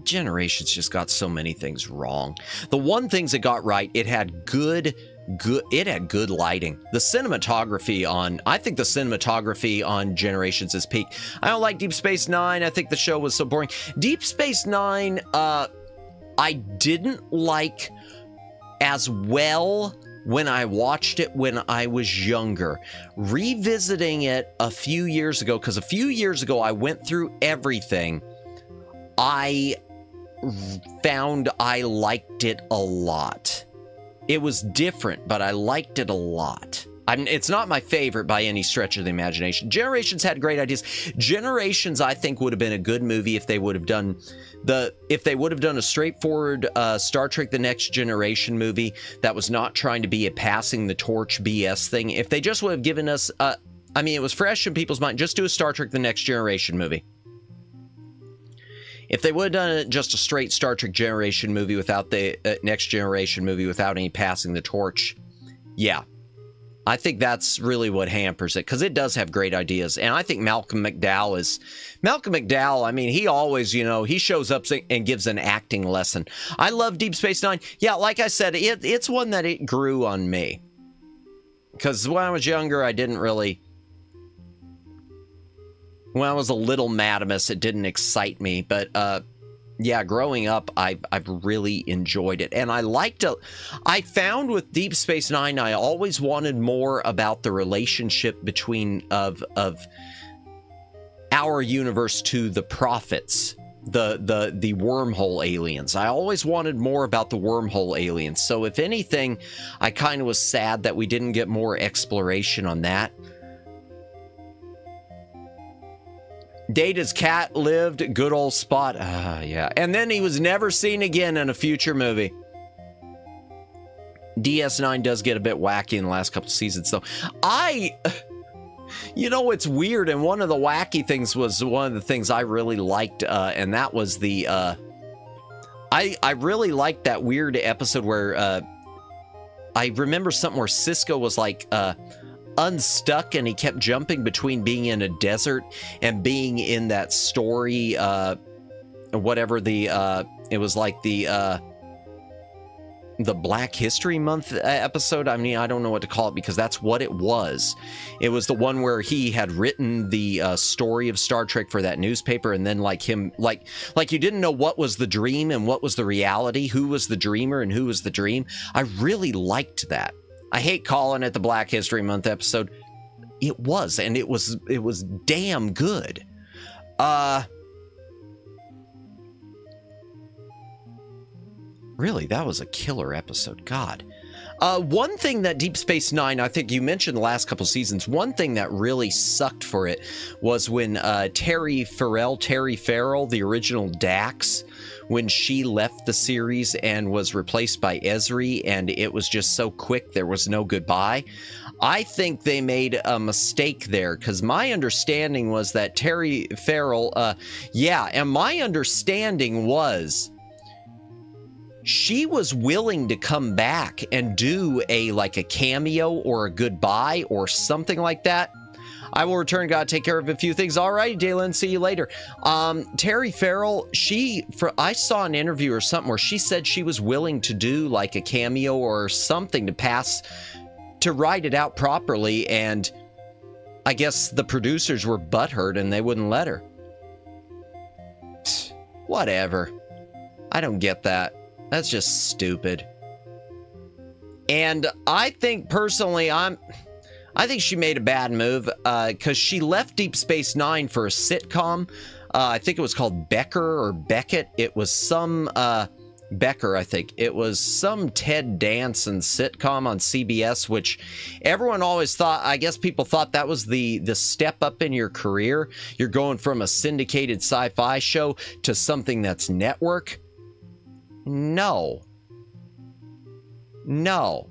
Generations just got so many things wrong. The one things it got right, it had good lighting. The cinematography I think the cinematography on Generations is peak. I don't like Deep Space Nine. I think the show was so boring. Deep Space Nine, I didn't like as well when I watched it when I was younger. Revisiting it a few years ago, because a few years ago I went through everything, I found I liked it a lot. It was different, but I liked it a lot. It's not my favorite by any stretch of the imagination. Generations had great ideas. Generations, I think, would have been a good movie if they would have done a straightforward Star Trek: The Next Generation movie that was not trying to be a passing the torch BS thing. If they just would have given us, it was fresh in people's mind. Just do a Star Trek: The Next Generation movie. If they would have done just a straight Star Trek Generation movie without the Next Generation movie, without any passing the torch, yeah. I think that's really what hampers it, because it does have great ideas. And I think Malcolm McDowell, he always, he shows up and gives an acting lesson. I love Deep Space Nine. Yeah, like I said, it's one that it grew on me. Because when I was younger, I didn't really... When I was a little Madamus, it didn't excite me, but yeah, growing up, I've really enjoyed it, and I found with Deep Space Nine, I always wanted more about the relationship between of our universe to the prophets, the wormhole aliens. I always wanted more about the wormhole aliens. So if anything, I kind of was sad that we didn't get more exploration on that. Data's cat lived, good old Spot. Yeah. And then he was never seen again in a future movie. DS9 does get a bit wacky in the last couple seasons, though. It's weird, and one of the wacky things was one of the things I really liked, and that was the, I really liked that weird episode where, I remember something where Cisco was like, unstuck, and he kept jumping between being in a desert and being in that story, whatever it was like the Black History Month episode. I mean, I don't know what to call it, because that's what it was. It was the one where he had written the story of Star Trek for that newspaper, and then like you didn't know what was the dream and what was the reality, who was the dreamer and who was the dream. I really liked that. I hate calling it the Black History Month episode. It was, and it was damn good. Really, that was a killer episode. God. One thing that Deep Space Nine, I think you mentioned the last couple seasons, one thing that really sucked for it was when Terry Farrell, the original Dax, when she left the series and was replaced by Ezri, and it was just so quick, there was no goodbye. I think they made a mistake there, because my understanding was that Terry Farrell, and my understanding was she was willing to come back and do a cameo or a goodbye or something like that. I will return, gotta take care of a few things. All right, Dalen, see you later. Terry Farrell, I saw an interview or something where she said she was willing to do like a cameo or something to write it out properly, and I guess the producers were butthurt and they wouldn't let her. Whatever. I don't get that. That's just stupid. And I think personally, I think she made a bad move, because she left Deep Space Nine for a sitcom. I think it was called Becker or Beckett. It was some Becker, I think. It was some Ted Danson sitcom on CBS, which everyone always thought, I guess people thought that was the step up in your career. You're going from a syndicated sci-fi show to something that's network. No. No.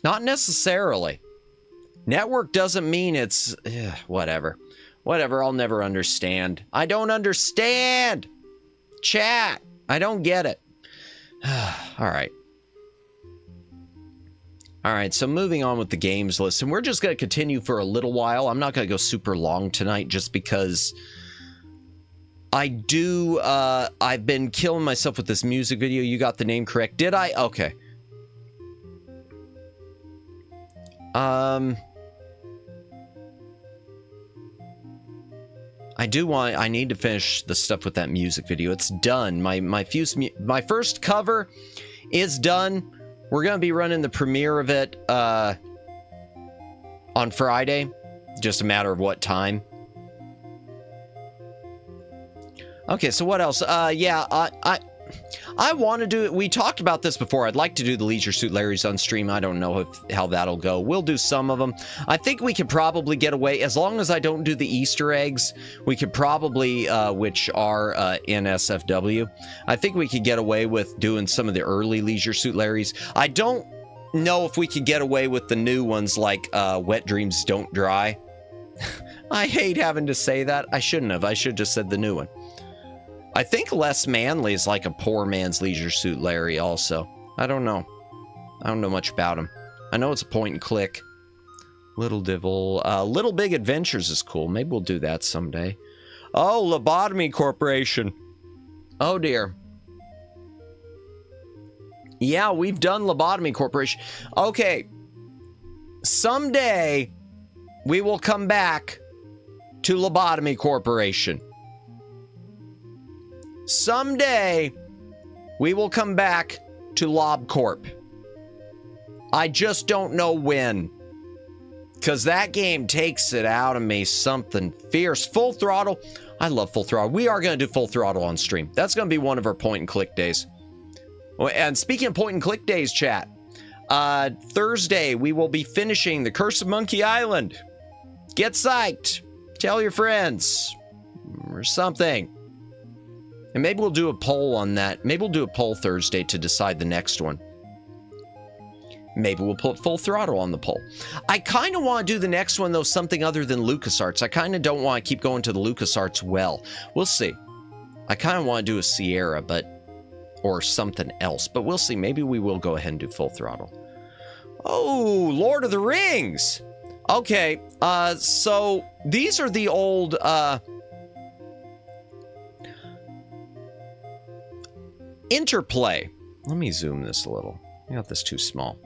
Not necessarily. Network doesn't mean it's... whatever. Whatever, I'll never understand. I don't understand! Chat! I don't get it. Alright. Alright, so moving on with the games list. And we're just going to continue for a little while. I'm not going to go super long tonight just because... I've been killing myself with this music video. You got the name correct. Did I? Okay. I need to finish the stuff with that music video. It's done. My first cover is done. We're going to be running the premiere of it on Friday. Just a matter of what time. Okay, so what else? Yeah, I want to do it. We talked about this before. I'd like to do the Leisure Suit Larry's on stream. I don't know how that'll go. We'll do some of them. I think we could probably get away, as long as I don't do the Easter eggs, we could probably, which are NSFW, I think we could get away with doing some of the early Leisure Suit Larry's. I don't know if we could get away with the new ones like Wet Dreams Don't Dry. I hate having to say that. I shouldn't have. I should have just said the new one. I think Les Manley is like a poor man's Leisure Suit Larry also. I don't know. I don't know much about him. I know it's a point and click. Little Divil. Little Big Adventures is cool. Maybe we'll do that someday. Oh, Lobotomy Corporation. Oh, dear. Yeah, we've done Lobotomy Corporation. Okay. Someday, we will come back to Lobotomy Corporation. Someday, we will come back to LobCorp. I just don't know when. Because that game takes it out of me something fierce. Full Throttle. I love Full Throttle. We are going to do Full Throttle on stream. That's going to be one of our point and click days. And speaking of point and click days, chat. Thursday, we will be finishing The Curse of Monkey Island. Get psyched. Tell your friends. Or something. And maybe we'll do a poll on that. Maybe we'll do a poll Thursday to decide the next one. Maybe we'll put Full Throttle on the poll. I kind of want to do the next one, though, something other than LucasArts. I kind of don't want to keep going to the LucasArts well. We'll see. I kind of want to do a Sierra, but... or something else. But we'll see. Maybe we will go ahead and do Full Throttle. Oh, Lord of the Rings! Okay, so these are the old, Interplay. Let me zoom this a little. I got this too small.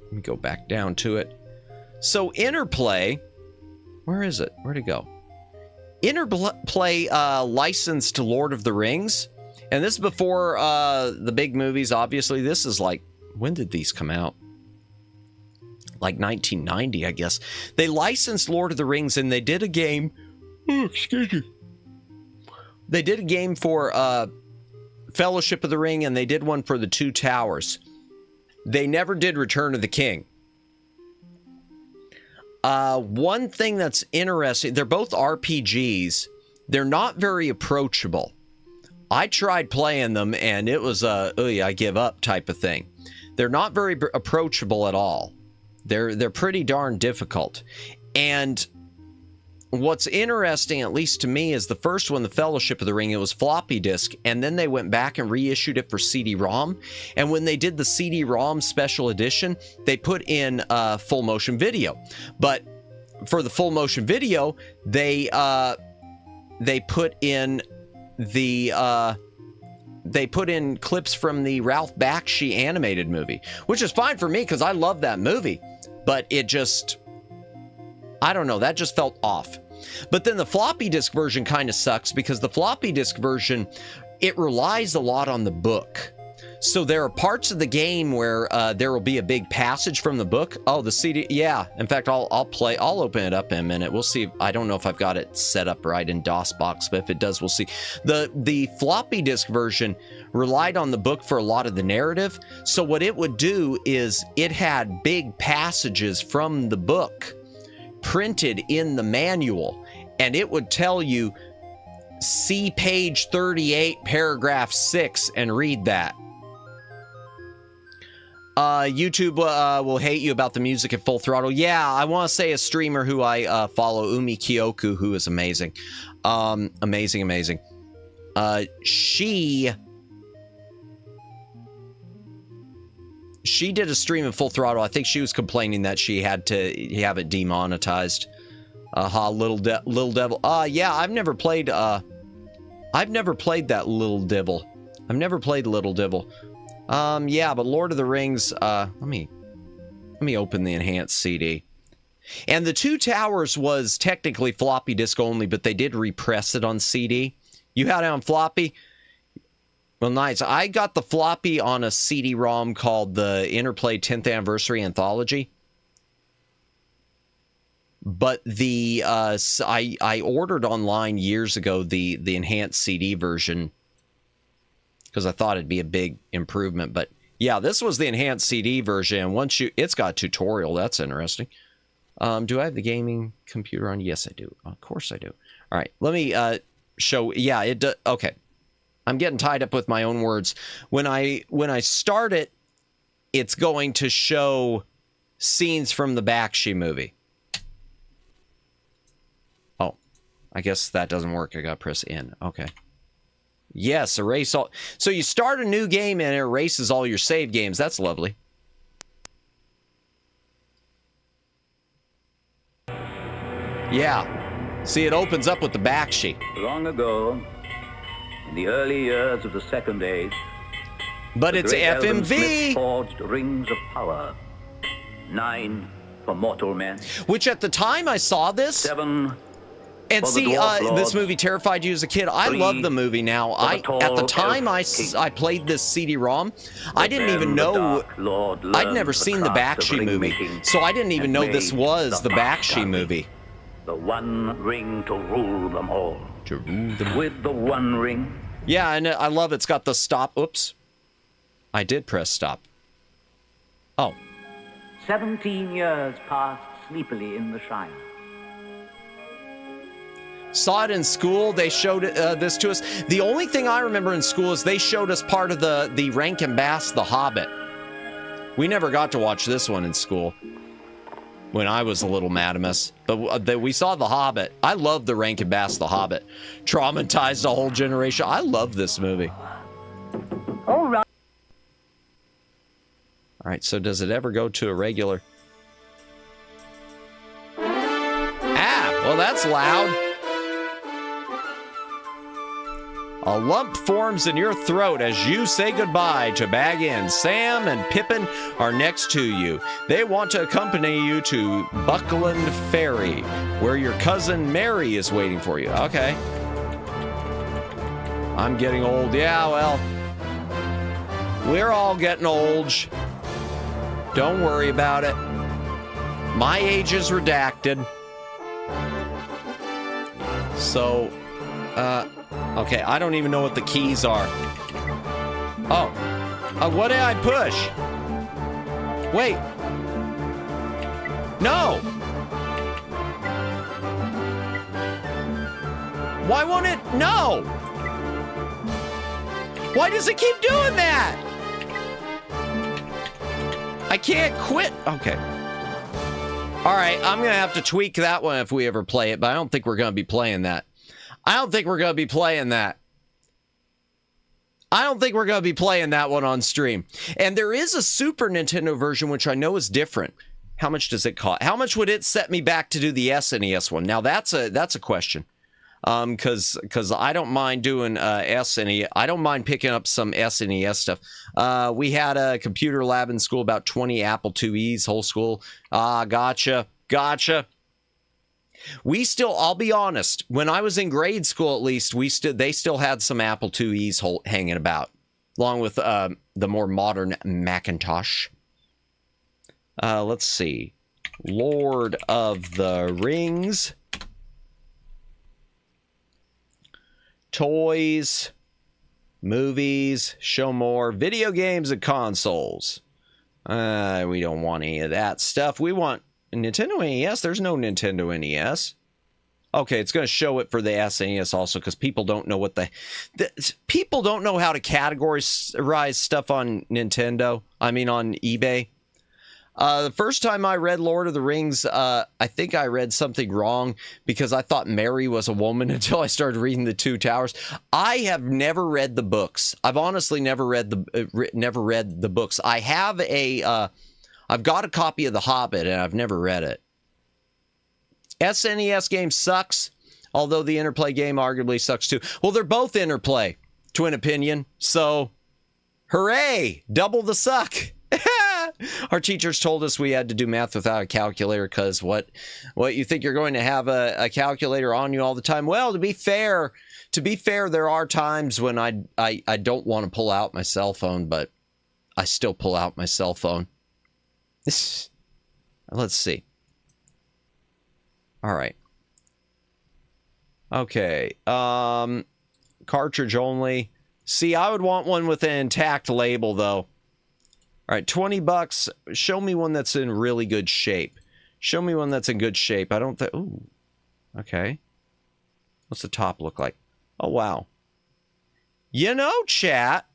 Let me go back down to it. So Interplay, where is it? Where'd it go? Interplay licensed to Lord of the Rings. And this is before the big movies, obviously. This is like, when did these come out? Like 1990, I guess. They licensed Lord of the Rings and they did a game. Oh, excuse me. They did a game for Fellowship of the Ring, and they did one for the Two Towers. They never did Return of the King. One thing that's interesting, they're both RPGs. They're not very approachable. I tried playing them, and it was a, I give up type of thing. They're not very approachable at all. They're pretty darn difficult. And what's interesting, at least to me, is the first one, the Fellowship of the Ring, it was floppy disk, and then they went back and reissued it for CD-ROM. And when they did the CD-ROM special edition, they put in full motion video. But for the full motion video, they put in clips from the Ralph Bakshi animated movie, which is fine for me because I love that movie. But it just, I don't know, that just felt off. But then the floppy disk version kind of sucks because the floppy disk version, it relies a lot on the book. So there are parts of the game where there will be a big passage from the book. Oh, the CD. Yeah. In fact, I'll open it up in a minute. We'll see. I don't know if I've got it set up right in DOSBox, but if it does, we'll see. The floppy disk version relied on the book for a lot of the narrative. So what it would do is it had big passages from the book printed in the manual, and it would tell you, see page 38, paragraph 6, and read that. YouTube will hate you about the music at full throttle. Yeah, I want to say a streamer who I follow, Umi Kyoku, who is amazing. Amazing. She did a stream at full throttle. I think she was complaining that she had to have it demonetized. Little devil. Yeah, I've never played that Little Devil. I've never played Little Devil. Yeah, but Lord of the Rings, let me open the enhanced CD. And the Two Towers was technically floppy disk only, but they did repress it on CD. You had it on floppy? Well, nice. I got the floppy on a CD-ROM called the Interplay 10th Anniversary Anthology. But the I ordered online years ago the enhanced CD version because I thought it'd be a big improvement. But yeah, this was the enhanced CD version. Once it's got a tutorial. That's interesting. Do I have the gaming computer on? Yes, I do. Of course I do. All right, let me show. Yeah, it does. Okay, I'm getting tied up with my own words. When I start it, it's going to show scenes from the Bakshi movie. Oh, I guess that doesn't work. I gotta press N. Okay. Yes, erase all. So you start a new game and it erases all your save games. That's lovely. Yeah. See, it opens up with the Bakshi. Long ago, in the early years of the Second Age, but it's FMV. Forged rings of power, 9 for mortal men. Which at the time I saw this. 7. And see, this movie terrified you as a kid. I love the movie now. At the time I played this CD-ROM, I didn't even know. I'd never seen the Bakshi movie, so I didn't even know this was the Bakshi movie. The one ring to rule them all. To rule them. With the one ring. Yeah, and I love it's got the stop. Oops. I did press stop. Oh. 17 years passed sleepily in the Shire. Saw it in school. They showed this to us. The only thing I remember in school is they showed us part of the Rankin Bass, The Hobbit. We never got to watch this one in school when I was a little Madamus. But we saw The Hobbit. I love the Rankin Bass, The Hobbit. Traumatized a whole generation. I love this movie. All right. All right, so does it ever go to a regular? Ah, well, that's loud. A lump forms in your throat as you say goodbye to Baggins. Sam and Pippin are next to you. They want to accompany you to Buckland Ferry, where your cousin Mary is waiting for you. Okay. I'm getting old. Yeah, well, we're all getting old. Don't worry about it. My age is redacted. So, okay, I don't even know what the keys are. Oh. What did I push? Wait. No. Why won't it? No. Why does it keep doing that? I can't quit. Okay. All right, I'm going to have to tweak that one if we ever play it, but I don't think we're going to be playing that. I don't think we're going to be playing that. I don't think we're going to be playing that one on stream. And there is a Super Nintendo version, which I know is different. How much does it cost? How much would it set me back to do the SNES one? Now, that's a question. Because I don't mind doing SNES. I don't mind picking up some SNES stuff. We had a computer lab in school, about 20 Apple IIe's, whole school. Gotcha. We still, I'll be honest, when I was in grade school at least, they still had some Apple IIe's hanging about, along with the more modern Macintosh. Let's see. Lord of the Rings. Toys. Movies. Show more. Video games and consoles. We don't want any of that stuff. We want Nintendo NES. There's no Nintendo NES. Okay, it's going to show it for the SNES also because people don't know what people don't know how to categorize stuff on Nintendo. I mean, on eBay. The first time I read Lord of the Rings, I think I read something wrong because I thought Mary was a woman until I started reading The Two Towers. I have never read the books. I've honestly never read the books. I have I've got a copy of The Hobbit and I've never read it. SNES game sucks, although the Interplay game arguably sucks too. Well, they're both Interplay, twin opinion. So, hooray! Double the suck. Our teachers told us we had to do math without a calculator because what you think you're going to have a calculator on you all the time? Well, to be fair, there are times when I don't want to pull out my cell phone, but I still pull out my cell phone. Let's see. All right. Okay. Cartridge only. See, I would want one with an intact label, though. All right, $20. Show me one that's in really good shape. Show me one that's in good shape. I don't think... Ooh. Okay. What's the top look like? Oh, wow. You know, chat.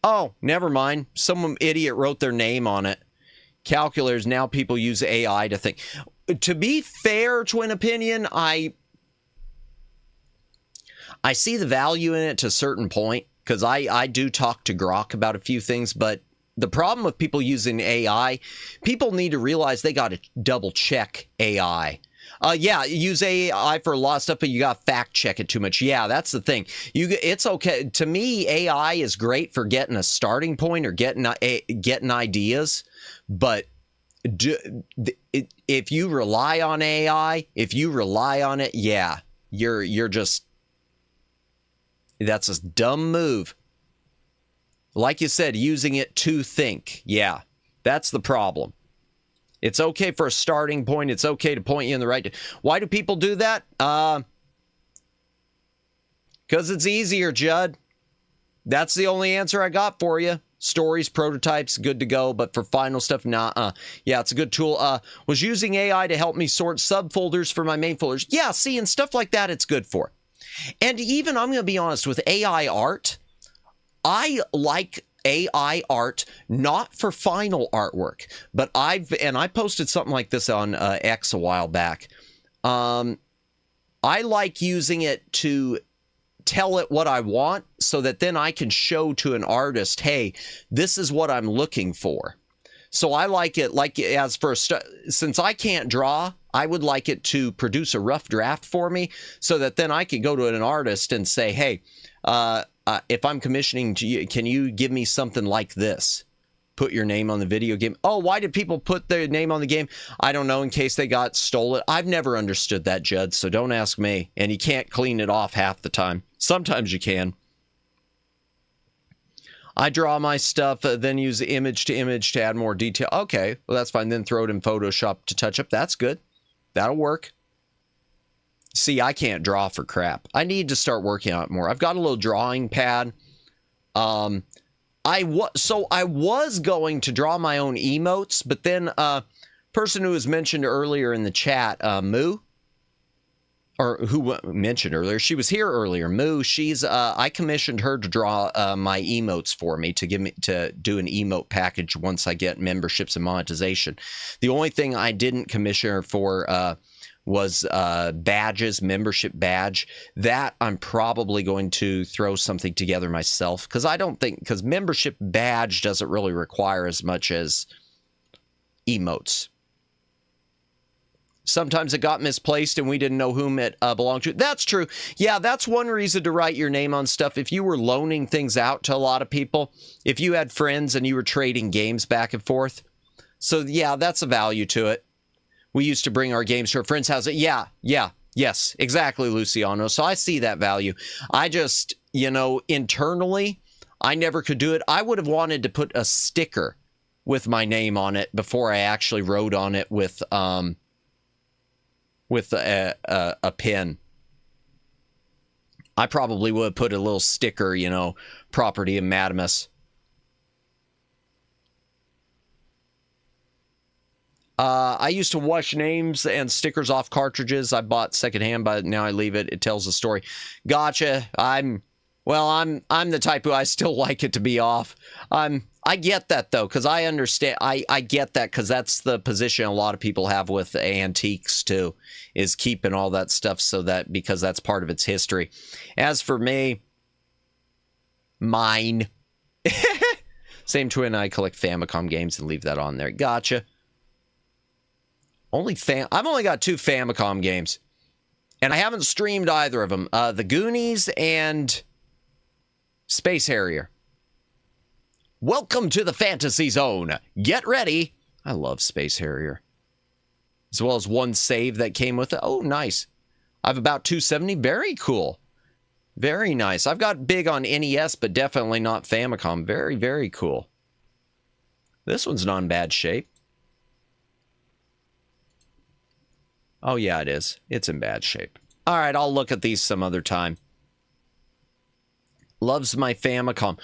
Oh, never mind. Some idiot wrote their name on it. Calculators, now people use AI to think... To be fair, twin opinion, I see the value in it to a certain point, because I do talk to Grok about a few things, but the problem with people using AI, people need to realize they got to double check AI. Yeah, use AI for a lot of stuff, but you got to fact check it too much. Yeah, that's the thing. It's okay. To me, AI is great for getting a starting point or getting ideas, but if you rely on AI, if you rely on it, yeah, you're just, that's a dumb move. Like you said, using it to think. Yeah, that's the problem. It's okay for a starting point. It's okay to point you in the right. Why do people do that? Because it's easier, Judd. That's the only answer I got for you. Stories, prototypes, good to go, but for final stuff, nah. Yeah, it's a good tool. Was using AI to help me sort subfolders for my main folders. Yeah, see, and stuff like that, it's good for. And even, I'm going to be honest, with AI art, I like AI art not for final artwork, but I posted something like this on X a while back. I like using it to tell it what I want so that then I can show to an artist, hey, this is what I'm looking for. So I like it, like as for since I can't draw, I would like it to produce a rough draft for me so that then I could go to an artist and say, hey, if I'm commissioning to you, can you give me something like this? Put your name on the video game. Oh, why did people put their name on the game? I don't know, in case they got stolen. I've never understood that, Judd, so don't ask me. And you can't clean it off half the time. Sometimes you can. I draw my stuff, then use image to image to add more detail. Okay, well, that's fine. Then throw it in Photoshop to touch up. That's good. That'll work. See, I can't draw for crap. I need to start working on it more. I've got a little drawing pad. I was going to draw my own emotes, but then person who was mentioned earlier in the chat, Moo, or who mentioned earlier, she was here earlier. Moo, she's I commissioned her to draw my emotes for me to do an emote package once I get memberships and monetization. The only thing I didn't commission her for was badges, membership badge. That I'm probably going to throw something together myself, because membership badge doesn't really require as much as emotes. Sometimes it got misplaced and we didn't know whom it belonged to. That's true. Yeah, that's one reason to write your name on stuff. If you were loaning things out to a lot of people, if you had friends and you were trading games back and forth. So yeah, that's a value to it. We used to bring our games to our friend's house. Yes, exactly, Luciano. So I see that value. I just, internally, I never could do it. I would have wanted to put a sticker with my name on it before I actually wrote on it with a pen. I probably would have put a little sticker, you know, property of Madamus. I used to wash names and stickers off cartridges I bought secondhand, but now I leave it. It tells the story. Gotcha. I'm the type who I still like it to be off. I get that though, because I understand. I get that because that's the position a lot of people have with antiques too, is keeping all that stuff so that because that's part of its history. As for me, mine. Same twin. I collect Famicom games and leave that on there. Gotcha. I've only got 2 Famicom games, and I haven't streamed either of them. The Goonies and Space Harrier. Welcome to the Fantasy Zone. Get ready. I love Space Harrier. As well as one save that came with it. Oh, nice. I have about 270. Very cool. Very nice. I've got big on NES, but definitely not Famicom. Very, very cool. This one's not in bad shape. Oh, yeah, it is. It's in bad shape. All right, I'll look at these some other time. Loves my Famicom.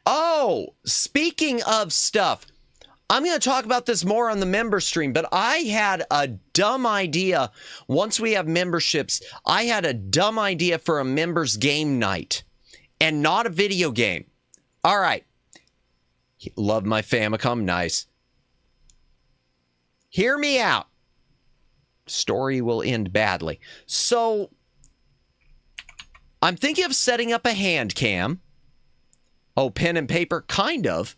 Oh, speaking of stuff, I'm going to talk about this more on the member stream, but I had a dumb idea. Once we have memberships, I had a dumb idea for a members game night and not a video game. All right. Love my Famicom. Nice. Hear me out. Story will end badly. So, I'm thinking of setting up a hand cam. Oh, pen and paper? Kind of.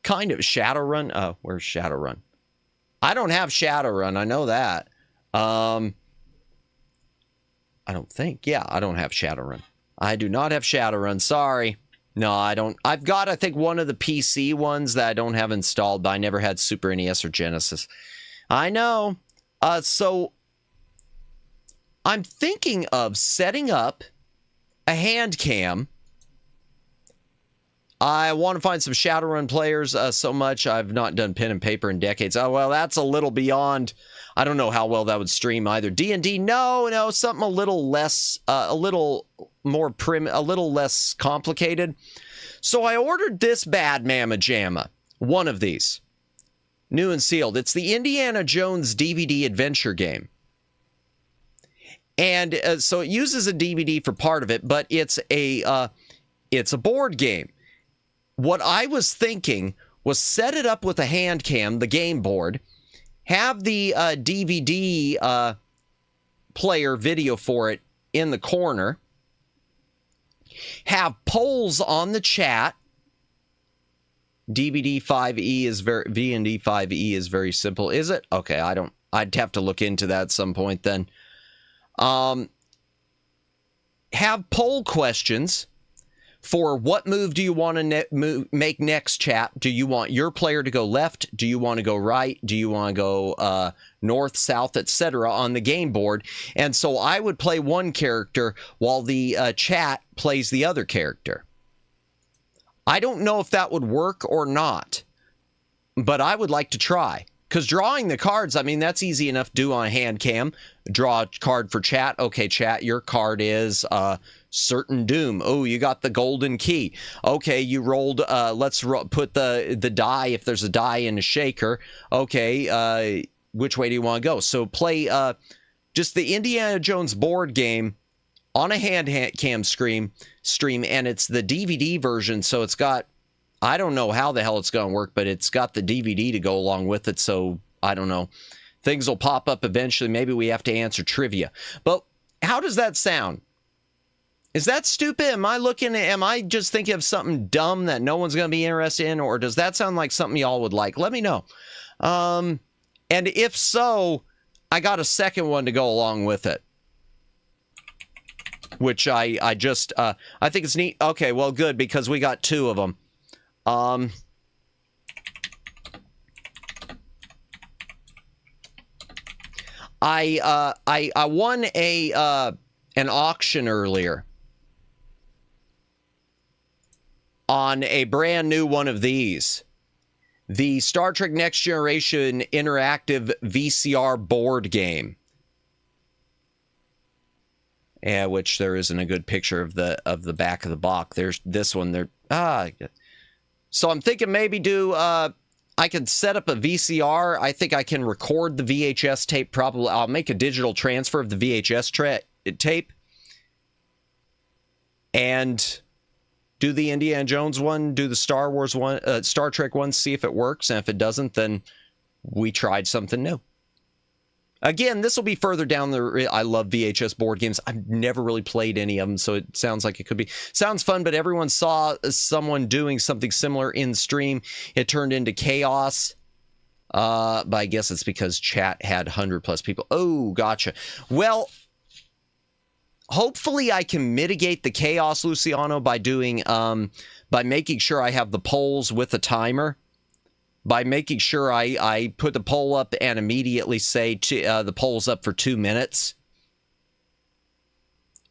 Shadowrun? Oh, where's Shadowrun? I don't have Shadowrun. I know that. I don't think. Yeah, I don't have Shadowrun. I do not have Shadowrun. Sorry. No, I don't. I've got, I think, one of the PC ones that I don't have installed, but I never had Super NES or Genesis. I know. So I'm thinking of setting up a hand cam. I want to find some Shadowrun players so much. I've not done pen and paper in decades. Oh, well, that's a little beyond. I don't know how well that would stream either. D&D, no, something a little less, a little more a little less complicated. So I ordered this bad mamma jamma, one of these. New and sealed. It's the Indiana Jones DVD adventure game. And so it uses a DVD for part of it, but it's a board game. What I was thinking was set it up with a hand cam, the game board, have the DVD player video for it in the corner, have polls on the chat. DVD 5E is V&D 5E is very simple. Is it? Okay, I'd have to look into that at some point then. Have poll questions for what move do you want to make next, chat? Do you want your player to go left? Do you want to go right? Do you want to go north, south, etc. on the game board? And so I would play one character while the chat plays the other character. I don't know if that would work or not, but I would like to try. Because drawing the cards, I mean, that's easy enough to do on a hand cam. Draw a card for chat. Okay, chat, your card is Certain Doom. Oh, you got the golden key. Okay, you rolled, let's put the die, if there's a die in a shaker. Okay, which way do you want to go? So play just the Indiana Jones board game on a hand cam stream, and it's the DVD version, so it's got, I don't know how the hell it's going to work, but it's got the DVD to go along with it, so I don't know. Things will pop up eventually. Maybe we have to answer trivia. But how does that sound? Is that stupid? Am I just thinking of something dumb that no one's going to be interested in, or does that sound like something y'all would like? Let me know. And if so, I got a second one to go along with it, which I think it's neat. Okay, well, good, because we got 2 of them. I won an auction earlier. on a brand new one of these. The Star Trek Next Generation interactive VCR board game. Yeah, which there isn't a good picture of the back of the box. There's this one there. So I'm thinking maybe do I could set up a VCR. I think I can record the VHS tape. Probably I'll make a digital transfer of the VHS tape and do the Indiana Jones one, do the Star Wars one, Star Trek one, see if it works. And if it doesn't, then we tried something new. Again, this will be further down the... I love VHS board games. I've never really played any of them, so it sounds like it could be... Sounds fun, but everyone saw someone doing something similar in stream. It turned into chaos. But I guess it's because chat had 100+ people. Oh, gotcha. Well, hopefully I can mitigate the chaos, Luciano, by doing... by making sure I have the polls with a timer. By making sure I put the poll up and immediately say the poll's up for 2 minutes.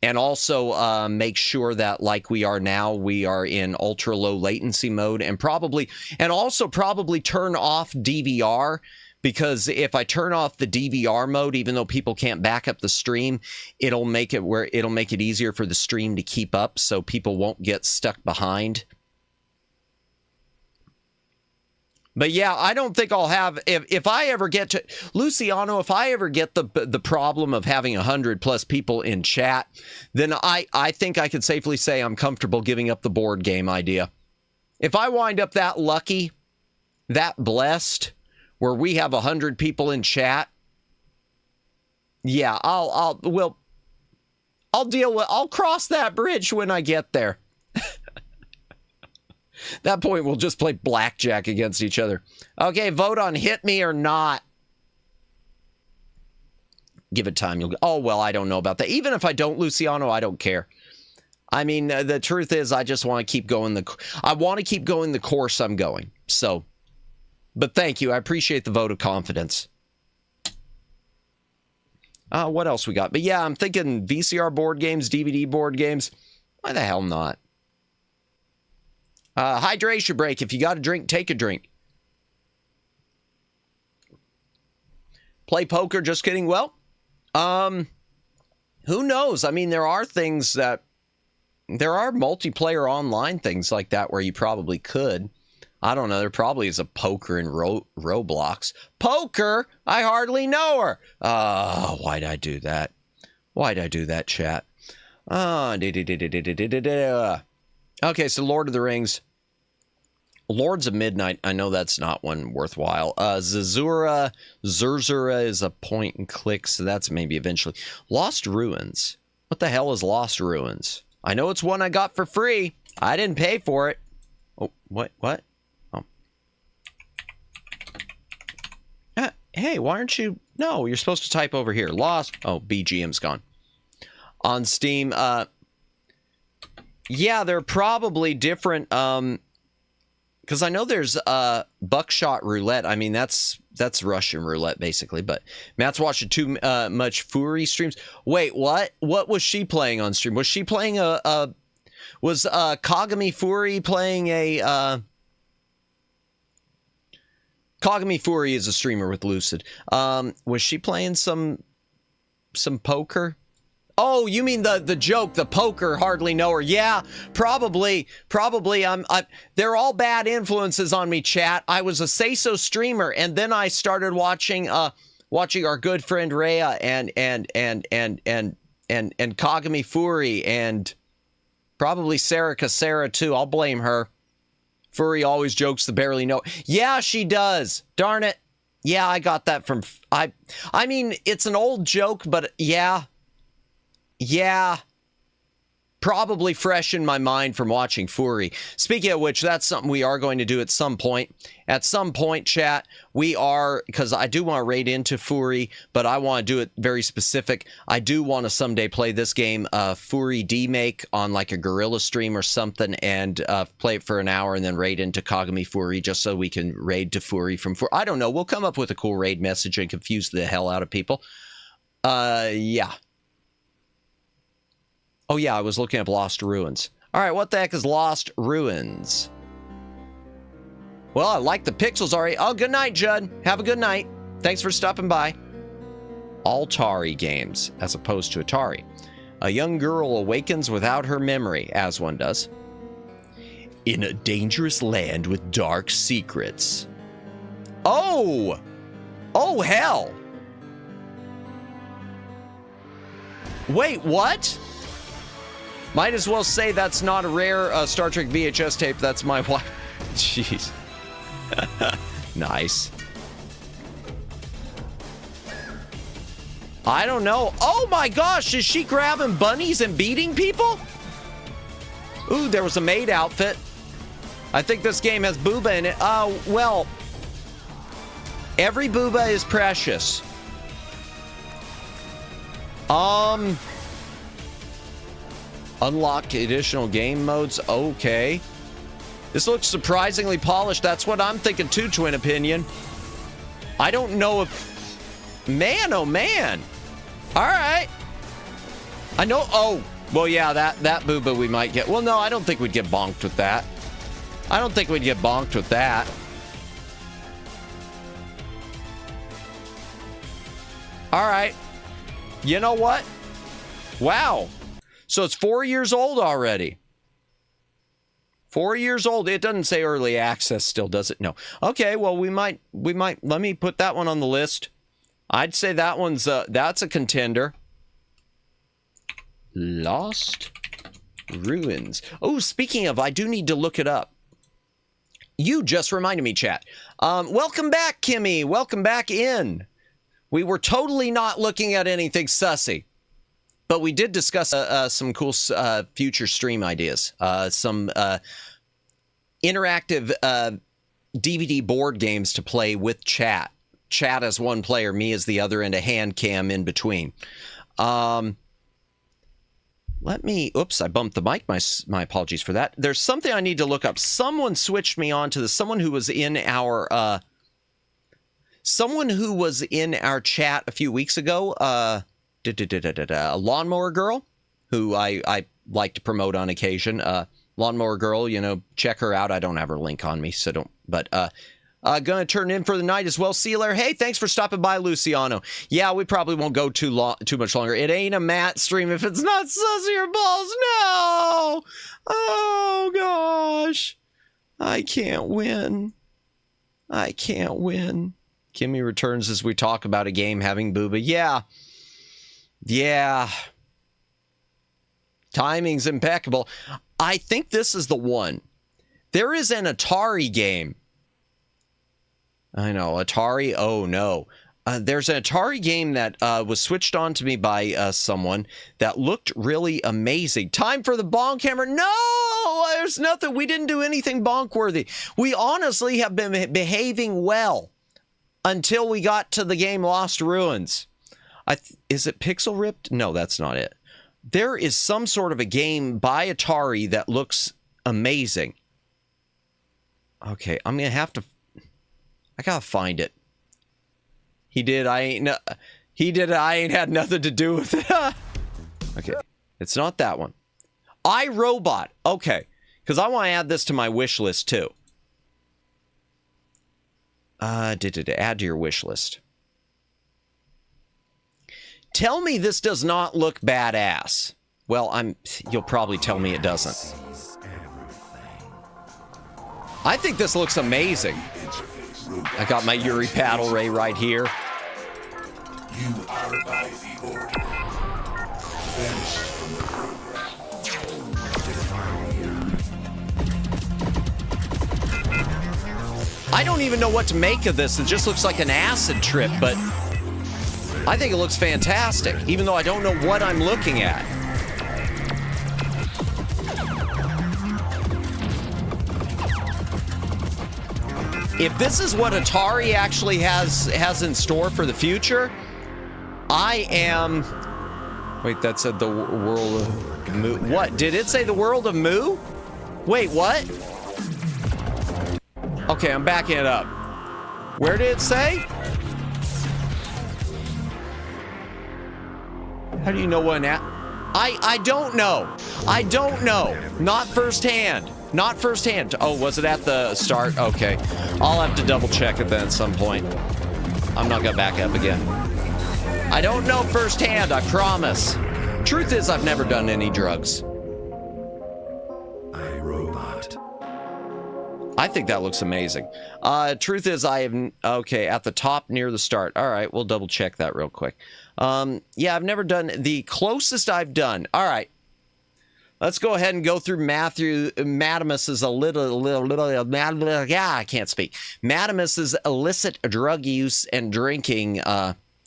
And also make sure that, like we are now, we are in ultra low latency mode, and also probably turn off DVR, because if I turn off the DVR mode, even though people can't back up the stream, it'll make it easier for the stream to keep up, so people won't get stuck behind. But yeah, I don't think I'll have, if I ever get to, Luciano, if I ever get the problem of having 100+ people in chat, then I think I could safely say I'm comfortable giving up the board game idea. If I wind up that lucky, that blessed, where we have 100 people in chat, yeah, I'll cross that bridge when I get there. That point, we'll just play blackjack against each other. Okay, vote on hit me or not. Give it time. Oh, well, I don't know about that. Even if I don't, Luciano, I don't care. I mean, the truth is, I just want to keep going I want to keep going the course I'm going. So, but thank you. I appreciate the vote of confidence. What else we got? But yeah, I'm thinking VCR board games, DVD board games. Why the hell not? Hydration break. If you got a drink, take a drink. Play poker, just kidding. Well, who knows? I mean, there are things that... There are multiplayer online things like that where you probably could. I don't know. There probably is a poker in Roblox. Poker? I hardly know her. Why'd I do that? Why'd I do that, chat? Okay, so Lord of the Rings. Lords of Midnight. I know that's not one worthwhile. Zerzura is a point and click, so that's maybe eventually. Lost Ruins. What the hell is Lost Ruins? I know it's one I got for free. I didn't pay for it. Oh, what? Oh. Hey, why aren't you... No, you're supposed to type over here. Lost... Oh, BGM's gone. On Steam, yeah, they're probably different, because I know there's Buckshot Roulette. I mean, that's Russian roulette, basically, but Matt's watching too much Fury streams. Wait, what? What was she playing on stream? Was she playing was Kagami Fury playing a... Kagami Fury is a streamer with Lucid. Was she playing some poker? Oh, you mean the joke, the poker, hardly know her. Yeah, probably. They're all bad influences on me, chat. I was a say-so streamer, and then I started watching our good friend Rhea and Kagami Fury, and probably Sarah too. I'll blame her. Fury always jokes the barely know. Yeah, she does. Darn it. Yeah, I got that from... I mean, it's an old joke, but yeah. Yeah, probably fresh in my mind from watching Fury. Speaking of which, that's something we are going to do at some point. At some point, chat, we are, because I do want to raid into Fury, but I want to do it very specific. I do want to someday play this game, Fury D-Make, on like a Gorilla stream or something, and play it for an hour and then raid into Kagami Fury, just so we can raid to Fury from Fury. I don't know, we'll come up with a cool raid message and confuse the hell out of people. Yeah. Oh, yeah, I was looking up Lost Ruins. All right, what the heck is Lost Ruins? Well, I like the pixels already. Oh, good night, Judd. Have a good night. Thanks for stopping by. Altari games, as opposed to Atari. A young girl awakens without her memory, as one does, in a dangerous land with dark secrets. Oh! Oh, hell! Wait, what? Might as well say that's not a rare Star Trek VHS tape. That's my wife. Jeez. Nice. I don't know. Oh my gosh, is she grabbing bunnies and beating people? Ooh, there was a maid outfit. I think this game has booba in it. Well, every booba is precious. Unlock additional game modes. Okay. This looks surprisingly polished. That's what I'm thinking too, Twin Opinion. I don't know if... Man, oh man. All right. I know... Oh, well, yeah, that booba we might get. Well, no, I don't think we'd get bonked with that. I don't think we'd get bonked with that. All right. You know what? Wow. So it's 4 years old already. 4 years old. It doesn't say early access still, does it? No. Okay, well, we might, let me put that one on the list. I'd say that one's, that's a contender. Lost Ruins. Oh, speaking of, I do need to look it up. You just reminded me, chat. Welcome back, Kimmy. Welcome back in. We were totally not looking at anything sussy. But we did discuss some cool future stream ideas. Some interactive DVD board games to play with chat. Chat as one player, me as the other, and a hand cam in between. Let me... Oops, I bumped the mic. My apologies for that. There's something I need to look up. Someone switched me on to this. Someone who was in our... someone who was in our chat a few weeks ago... a lawnmower girl who I like to promote on occasion. Lawnmower girl, you know, check her out. I don't have her link on me, so don't. But gonna turn in for the night as well. Sealer, hey, thanks for stopping by, Luciano. Yeah, we probably won't go too much longer. It ain't a Matt stream if it's not Sussy or Balls. No. Oh gosh, I can't win. I can't win. Kimmy returns as we talk about a game having booba. Yeah. Yeah. Timing's impeccable. I think this is the one. There is an Atari game. I know, Atari. Oh, no. There's an Atari game that was switched on to me by someone that looked really amazing. Time for the bonk hammer. No! There's nothing. We didn't do anything bonk-worthy. We honestly have been behaving well until we got to the game Lost Ruins. Is it Pixel Ripped? No, that's not it. There is some sort of a game by Atari that looks amazing. Okay, I'm going to have to... I got to find it. He did, I ain't had nothing to do with it. Okay, it's not that one. iRobot. Okay, because I want to add this to my wish list too. Add to your wish list. Tell me this does not look badass. Well, you'll probably tell me it doesn't. I think this looks amazing. I got my Yuri paddle ray right here. You are by the order. Vanished from the program. I don't even know what to make of this. It just looks like an acid trip, but I think it looks fantastic, even though I don't know what I'm looking at. If this is what Atari actually has in store for the future, I am... Wait, that said the world of Moo. What? Did it say the world of Moo? Wait, what? Okay, I'm backing it up. Where did it say? How do you know what an I don't know. I don't know. Not firsthand. Not firsthand. Oh, was it at the start? Okay. I'll have to double check it then at some point. I'm not gonna back up again. I don't know firsthand, I promise. Truth is, I've never done any drugs. I think that looks amazing. Truth is, I have... Okay, at the top near the start. All right, we'll double check that real quick. Yeah, I've never done... The closest I've done... All right. Let's go ahead and go through Madamus's yeah, I can't speak. Madamus's illicit drug use and drinking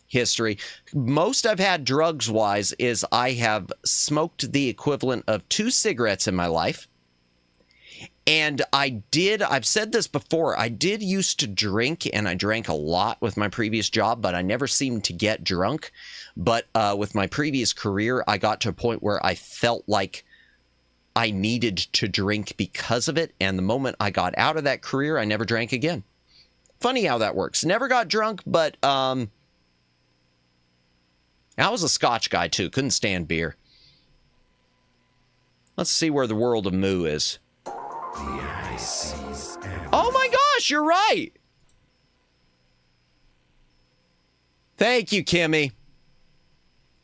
history. Most I've had drugs-wise is I have smoked the equivalent of 2 cigarettes in my life. And I've said this before, I did used to drink, and I drank a lot with my previous job, but I never seemed to get drunk. But with my previous career, I got to a point where I felt like I needed to drink because of it. And the moment I got out of that career, I never drank again. Funny how that works. Never got drunk, but I was a Scotch guy too. Couldn't stand beer. Let's see where the world of Moo is. Oh my gosh, you're right. Thank you, Kimmy.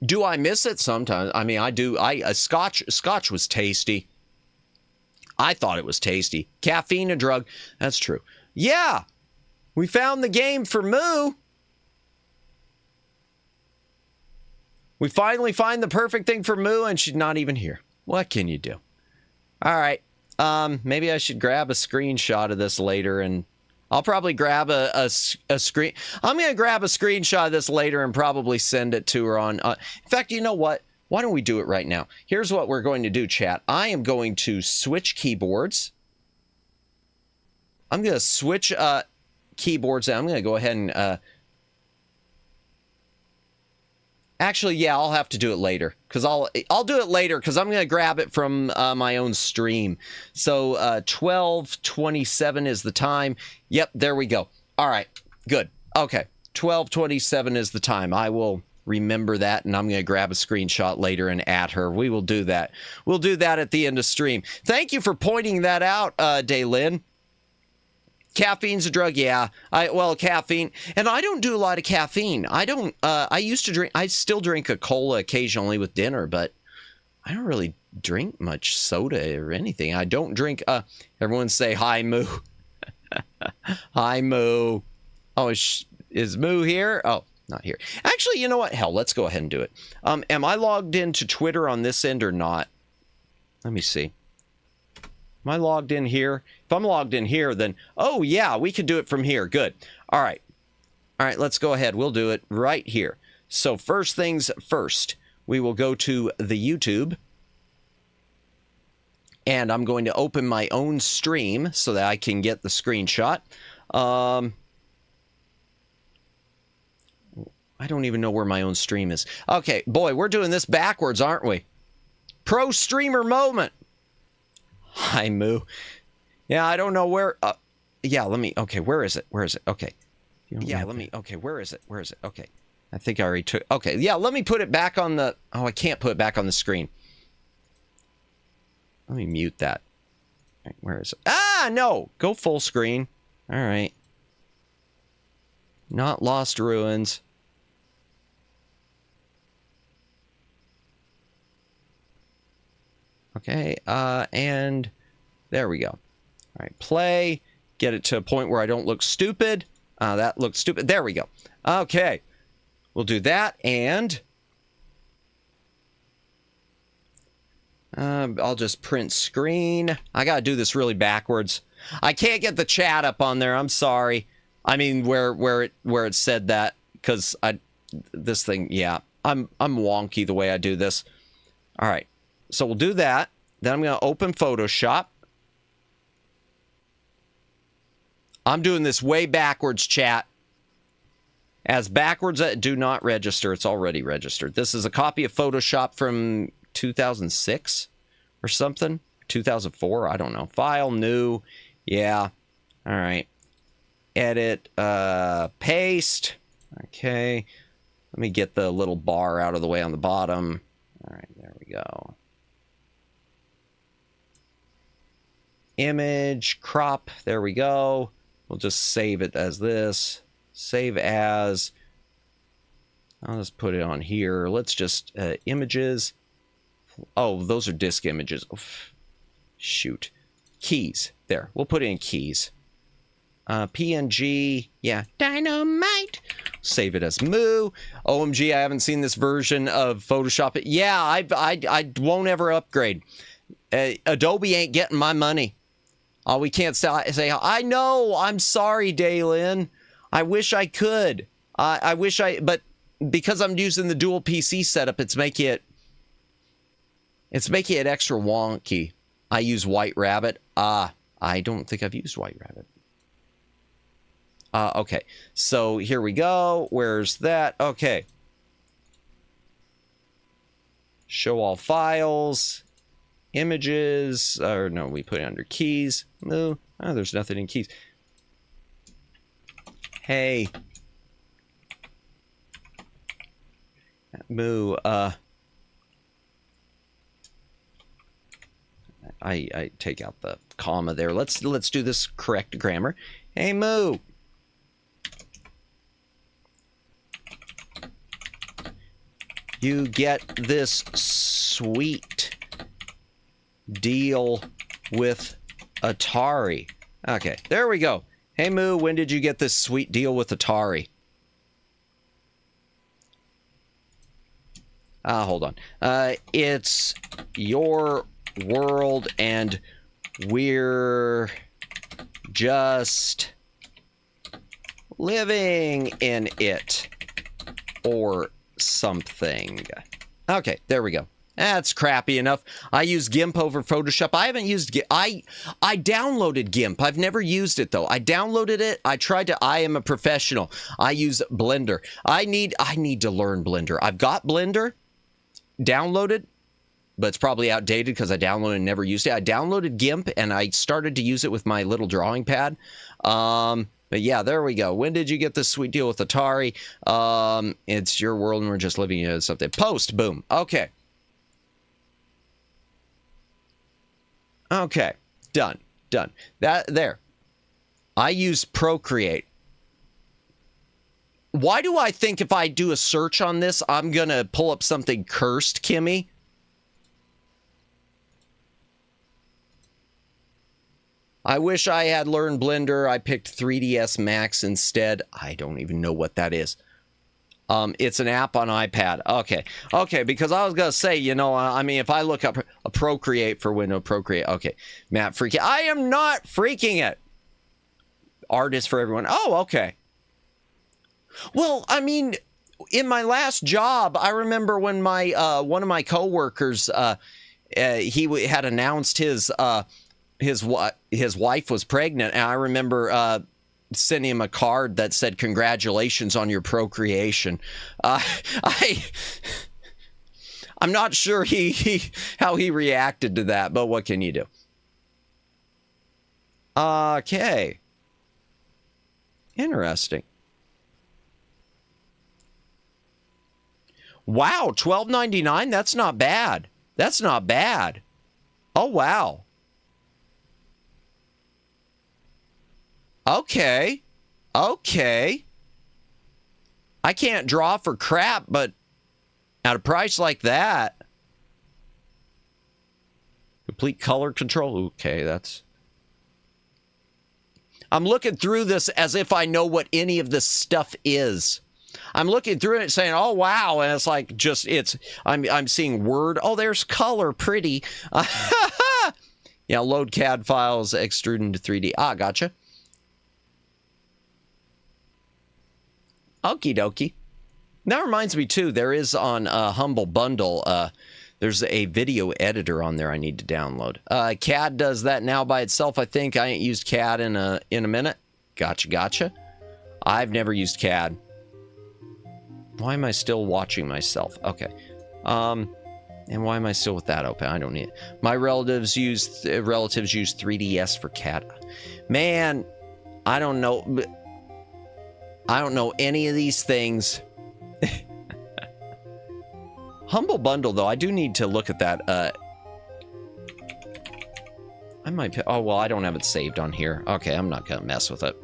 Do I miss it sometimes? I mean, I do. Scotch was tasty. I thought it was tasty. Caffeine, a drug. That's true. Yeah, we found the game for Moo. We finally find the perfect thing for Moo, and she's not even here. What can you do? All right. Maybe I should grab a screenshot of this later, and I'll probably grab a screen. I'm going to grab a screenshot of this later and probably send it to her on. In fact, you know what? Why don't we do it right now? Here's what we're going to do, chat. I am going to switch keyboards. I'm going to switch keyboards. I'm going to go ahead and... Actually, yeah, I'll have to do it later, because I'll do it later, because I'm going to grab it from my own stream. So 12:27 is the time. Yep, there we go. All right, good. Okay, 12:27 is the time. I will remember that, and I'm going to grab a screenshot later and add her. We will do that. We'll do that at the end of stream. Thank you for pointing that out, Daylin. Caffeine's a drug, yeah. Well, caffeine, and I don't do a lot of caffeine. I used to drink, I still drink a cola occasionally with dinner, but I don't really drink much soda or anything. I don't drink, everyone say hi, Moo. Hi, Moo. Oh, is Moo here? Oh, not here. Actually, you know what? Hell, let's go ahead and do it. Am I logged into Twitter on this end or not? Let me see. Am I logged in here? If I'm logged in here, then... Oh, yeah, we can do it from here. Good. All right. All right, let's go ahead. We'll do it right here. So first things first, we will go to the YouTube. And I'm going to open my own stream so that I can get the screenshot. I don't even know where my own stream is. Okay, boy, we're doing this backwards, aren't we? Pro streamer moment. Hi, Moo. Yeah, I don't know where... yeah, let me... Okay, where is it? Where is it? Okay. Yeah, let me... Okay, where is it? Where is it? Okay. I think I already took... Okay, yeah, let me put it back on the... Oh, I can't put it back on the screen. Let me mute that. All right, where is it? Ah, no! Go full screen. All right. Not Lost Ruins. Okay, and there we go. All right, play. Get it to a point where I don't look stupid. That looks stupid. There we go. Okay, we'll do that, and I'll just print screen. I gotta do this really backwards. I can't get the chat up on there. I'm sorry. I mean, where it said that, because this thing, yeah, I'm wonky the way I do this. All right. So we'll do that. Then I'm going to open Photoshop. I'm doing this way backwards, chat. As backwards, do not register. It's already registered. This is a copy of Photoshop from 2006 or something. 2004, I don't know. File, new. Yeah. All right. Edit, paste. Okay. Let me get the little bar out of the way on the bottom. All right. There we go. Image, crop, there we go. We'll just save it as this. Save as. I'll just put it on here. Let's just, images. Oh, those are disk images. Oof. Shoot. Keys. There. We'll put in keys. PNG. Yeah. Dynamite. Save it as moo. OMG, I haven't seen this version of Photoshop. Yeah, I won't ever upgrade. Adobe ain't getting my money. Oh, we can't say, I know, I'm sorry, Daylin. I wish I could. But because I'm using the dual PC setup, it's making it extra wonky. I use White Rabbit. I don't think I've used White Rabbit. Okay, so here we go. Where's that? Okay. Show all files. Images. Or no, we put it under keys. No. Oh, there's nothing in keys. Hey. Moo. I take out the comma there. Let's do this correct grammar. Hey, Moo. You get this sweet deal with Atari. Okay, there we go. Hey, Moo, when did you get this sweet deal with Atari? Hold on. It's your world and we're just living in it or something. Okay, there we go. That's crappy enough. I use GIMP over Photoshop. I haven't used GIMP. I downloaded GIMP. I've never used it though. I downloaded it. I tried to. I am a professional. I use Blender. I need to learn Blender. I've got Blender downloaded, but it's probably outdated because I downloaded and never used it. I downloaded GIMP and I started to use it with my little drawing pad. But yeah, there we go. When did you get this sweet deal with Atari? It's your world and we're just living in something. Post, boom. Okay. Okay, done. There. I use Procreate. Why do I think if I do a search on this, I'm going to pull up something cursed, Kimmy? I wish I had learned Blender. I picked 3ds Max instead. I don't even know what that is. It's an app on iPad. Okay, because I was going to say, you know, I mean, if I look up a Procreate for Windows, Procreate. Okay, Matt freaking. I am not freaking it. Artist for everyone. Oh, okay. Well, I mean, in my last job, I remember when my one of my coworkers, he had announced his wife was pregnant, and I remember sending him a card that said, "Congratulations on your procreation." I'm not sure how he reacted to that, but what can you do? Okay. Interesting. Wow, $12.99? That's not bad. That's not bad. Oh, wow. Okay. Okay. I can't draw for crap, but at a price like that. Complete color control. Okay, that's... I'm looking through this as if I know what any of this stuff is. I'm looking through it saying, oh, wow. And it's like, just, I'm seeing word. Oh, there's color. Pretty. Yeah, load CAD files, extrude into 3D. Ah, gotcha. Okie dokie. That reminds me, too, there is on Humble Bundle, there's a video editor on there I need to download. CAD does that now by itself, I think. I ain't used CAD in a minute. Gotcha. I've never used CAD. Why am I still watching myself? Okay. And why am I still with that open? I don't need it. My relatives use 3DS for CAD. Man, I don't know. I don't know any of these things. Humble Bundle, though, I do need to look at that. I might... Oh, well, I don't have it saved on here. Okay, I'm not going to mess with it.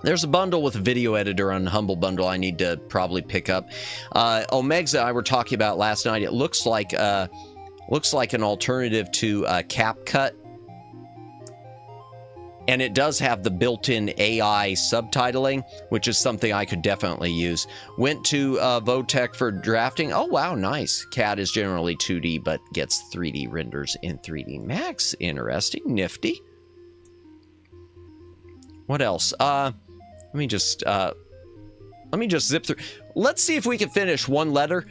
There's a bundle with a video editor on Humble Bundle I need to probably pick up. Omegs and I were talking about last night. It looks like an alternative to CapCut. And it does have the built-in AI subtitling, which is something I could definitely use. Went to Votech for drafting. Oh, wow, nice. CAD is generally 2D, but gets 3D renders in 3D Max. Interesting. Nifty. What else? Let me just zip through. Let's see if we can finish one letter.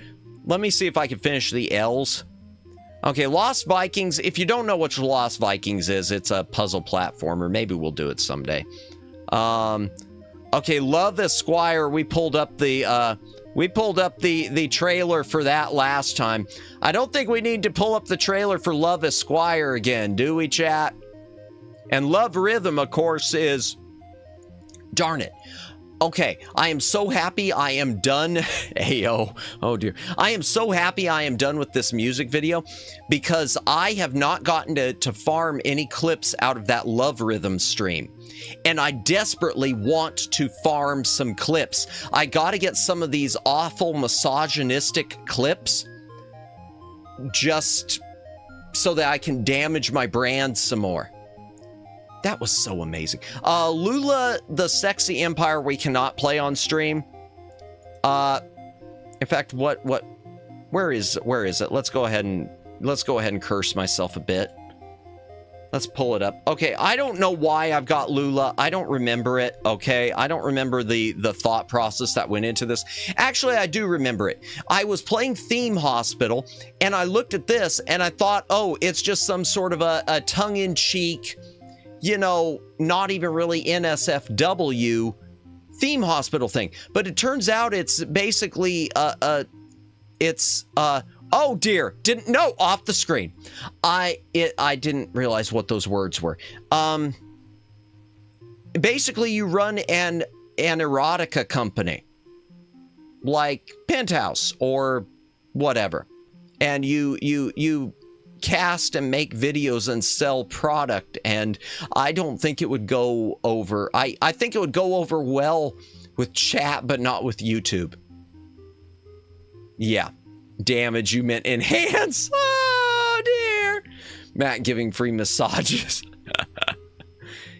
Let me see if I can finish the L's. Okay, Lost Vikings. If you don't know what Lost Vikings is, it's a puzzle platformer. Maybe we'll do it someday. Okay, Love Esquire. We pulled up the trailer for that last time. I don't think we need to pull up the trailer for Love Esquire again, do we, chat? And Love Rhythm, of course, is... Darn it. Okay, I am so happy I am done. Ayo. Oh dear. I am so happy I am done with this music video because I have not gotten to farm any clips out of that Love Rhythm stream. And I desperately want to farm some clips. I gotta get some of these awful misogynistic clips just so that I can damage my brand some more. That was so amazing. Lula, the Sexy Empire, we cannot play on stream. In fact, where is it? Let's go ahead and curse myself a bit. Let's pull it up. Okay, I don't know why I've got Lula. I don't remember it, okay? I don't remember the thought process that went into this. Actually, I do remember it. I was playing Theme Hospital, and I looked at this, and I thought, oh, it's just some sort of a tongue-in-cheek, you know, not even really NSFW Theme Hospital thing. But it turns out it's basically, oh dear, off the screen. I didn't realize what those words were. Basically you run an erotica company, like Penthouse or whatever. And you cast and make videos and sell product, and I don't think it would go over. I think it would go over well with chat, but not with YouTube. Yeah. Damage, you meant enhance. Oh dear. Matt giving free massages.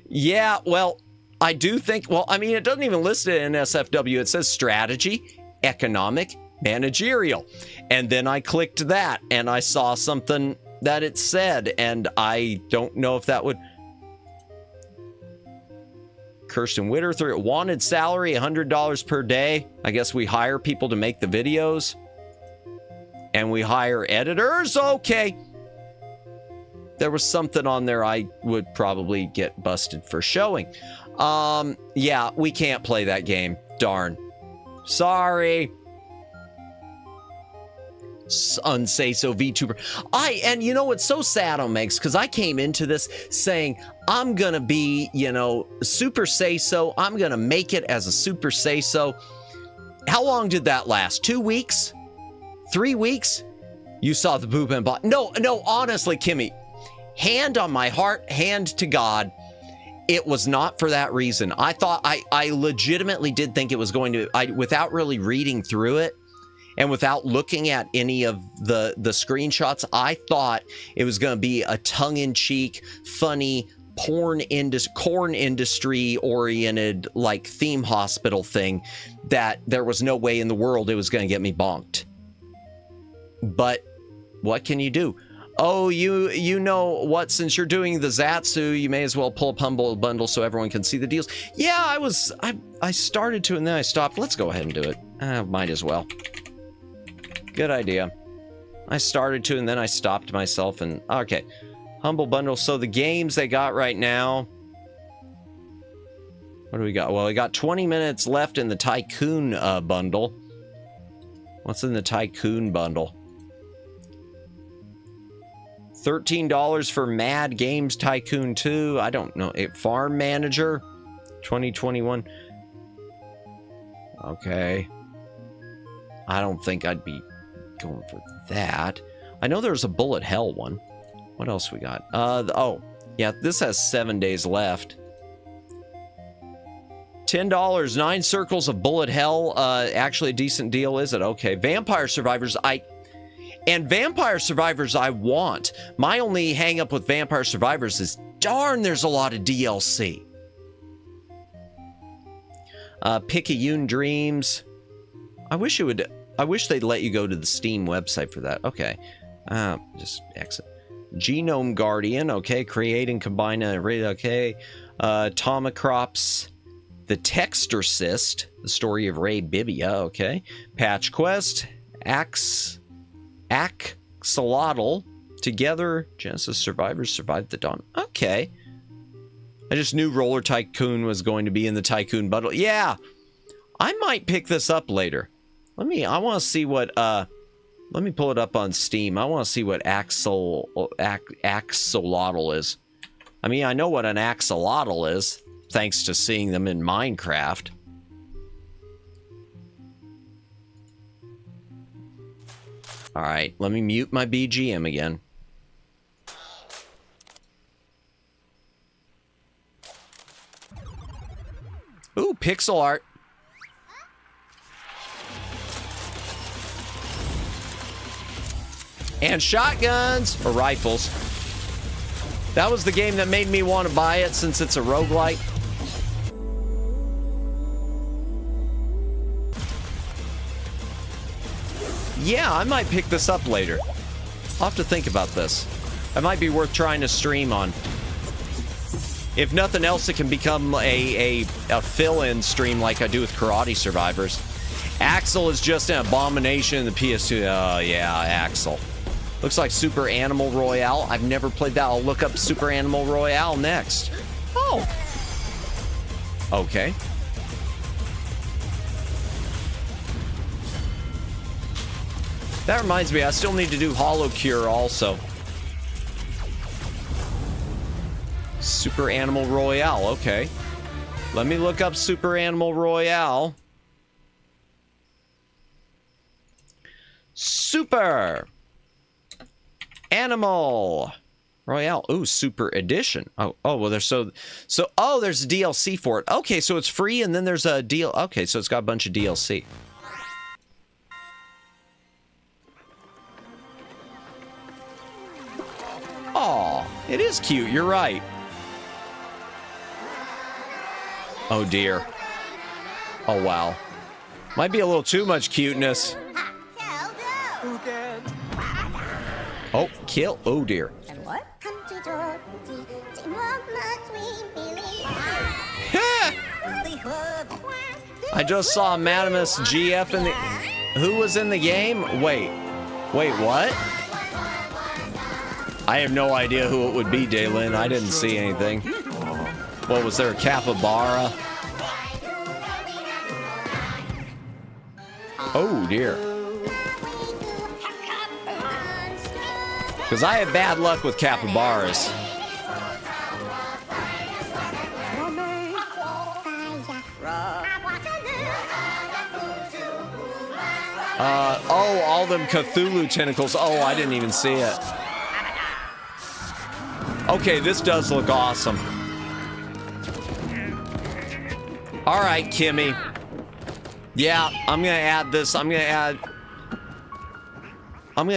Yeah, well, I do think, well, I mean, it doesn't even list it in SFW. It says strategy, economic, managerial. And then I clicked that and I saw something that it said, and I don't know if that would... Kirsten Witter, wanted salary, $100 per day. I guess we hire people to make the videos. And we hire editors? Okay. There was something on there I would probably get busted for showing. Yeah, we can't play that game. Darn. Sorry. Unsay so VTuber. And you know what's so sad, Omegs, because I came into this saying I'm gonna be, you know, super say so. I'm gonna make it as a super say so. How long did that last? 2 weeks? 3 weeks? You saw the boob and bot. No, honestly, Kimmy, hand on my heart, hand to God, it was not for that reason. I thought, I legitimately did think it was going to, without really reading through it, and without looking at any of the screenshots, I thought it was going to be a tongue-in-cheek, funny, corn industry-oriented, like, Theme Hospital thing that there was no way in the world it was going to get me bonked. But what can you do? Oh, you know what? Since you're doing the Zatsu, you may as well pull up Humble Bundle so everyone can see the deals. Yeah, I started to and then I stopped. Let's go ahead and do it. Might as well. Good idea. I started to and then I stopped myself and... Okay. Humble Bundle. So the games they got right now... What do we got? Well, we got 20 minutes left in the Tycoon bundle. What's in the Tycoon bundle? $13 for Mad Games Tycoon 2. I don't know. Farm Manager 2021. Okay. I don't think I'd be going for that. I know there's a bullet hell one. What else we got? Oh, yeah, this has 7 days left. $10, 9 circles of bullet hell. Actually a decent deal, is it? Okay, Vampire Survivors, Vampire Survivors I want. My only hang up with Vampire Survivors is, darn, there's a lot of DLC. Picayune Dreams. I wish they'd let you go to the Steam website for that. Okay. Just exit. Genome Guardian. Okay. Create and combine a raid. Okay. Tomacrops. The Textorcist. The story of Ray Bibia. Okay. Patch Quest. Axolotl. Together. Genesis Survivors survived the dawn. Okay. I just knew Roller Tycoon was going to be in the Tycoon bundle. Yeah. I might pick this up later. I want to see what, let me pull it up on Steam. I want to see what axolotl is. I mean, I know what an axolotl is, thanks to seeing them in Minecraft. Alright, let me mute my BGM again. Ooh, pixel art. And shotguns, or rifles. That was the game that made me want to buy it since it's a roguelike. Yeah, I might pick this up later. I'll have to think about this. It might be worth trying to stream on. If nothing else, it can become a fill-in stream like I do with Karate Survivors. Axel is just an abomination in the PS2. Oh, yeah, Axel. Looks like Super Animal Royale. I've never played that. I'll look up Super Animal Royale next. Oh. Okay. That reminds me, I still need to do Hollow Cure also. Super Animal Royale, okay. Let me look up Super Animal Royale. Super Animal Royale. Ooh, Super Edition. Oh, well, there's oh, there's a DLC for it. Okay, so it's free and then there's a deal. Okay, so it's got a bunch of DLC. Oh, it is cute. You're right. Oh, dear. Oh, wow. Might be a little too much cuteness. Oh, kill. Oh, dear. I just saw Madamus GF in the... Who was in the game? Wait, what? I have no idea who it would be, Daylin. I didn't see anything. What, was there a capybara? Oh, dear. Because I have bad luck with capybaras. Oh, all them Cthulhu tentacles. Oh, I didn't even see it. Okay, this does look awesome. All right, Kimmy. Yeah, I'm gonna add this. I'm gonna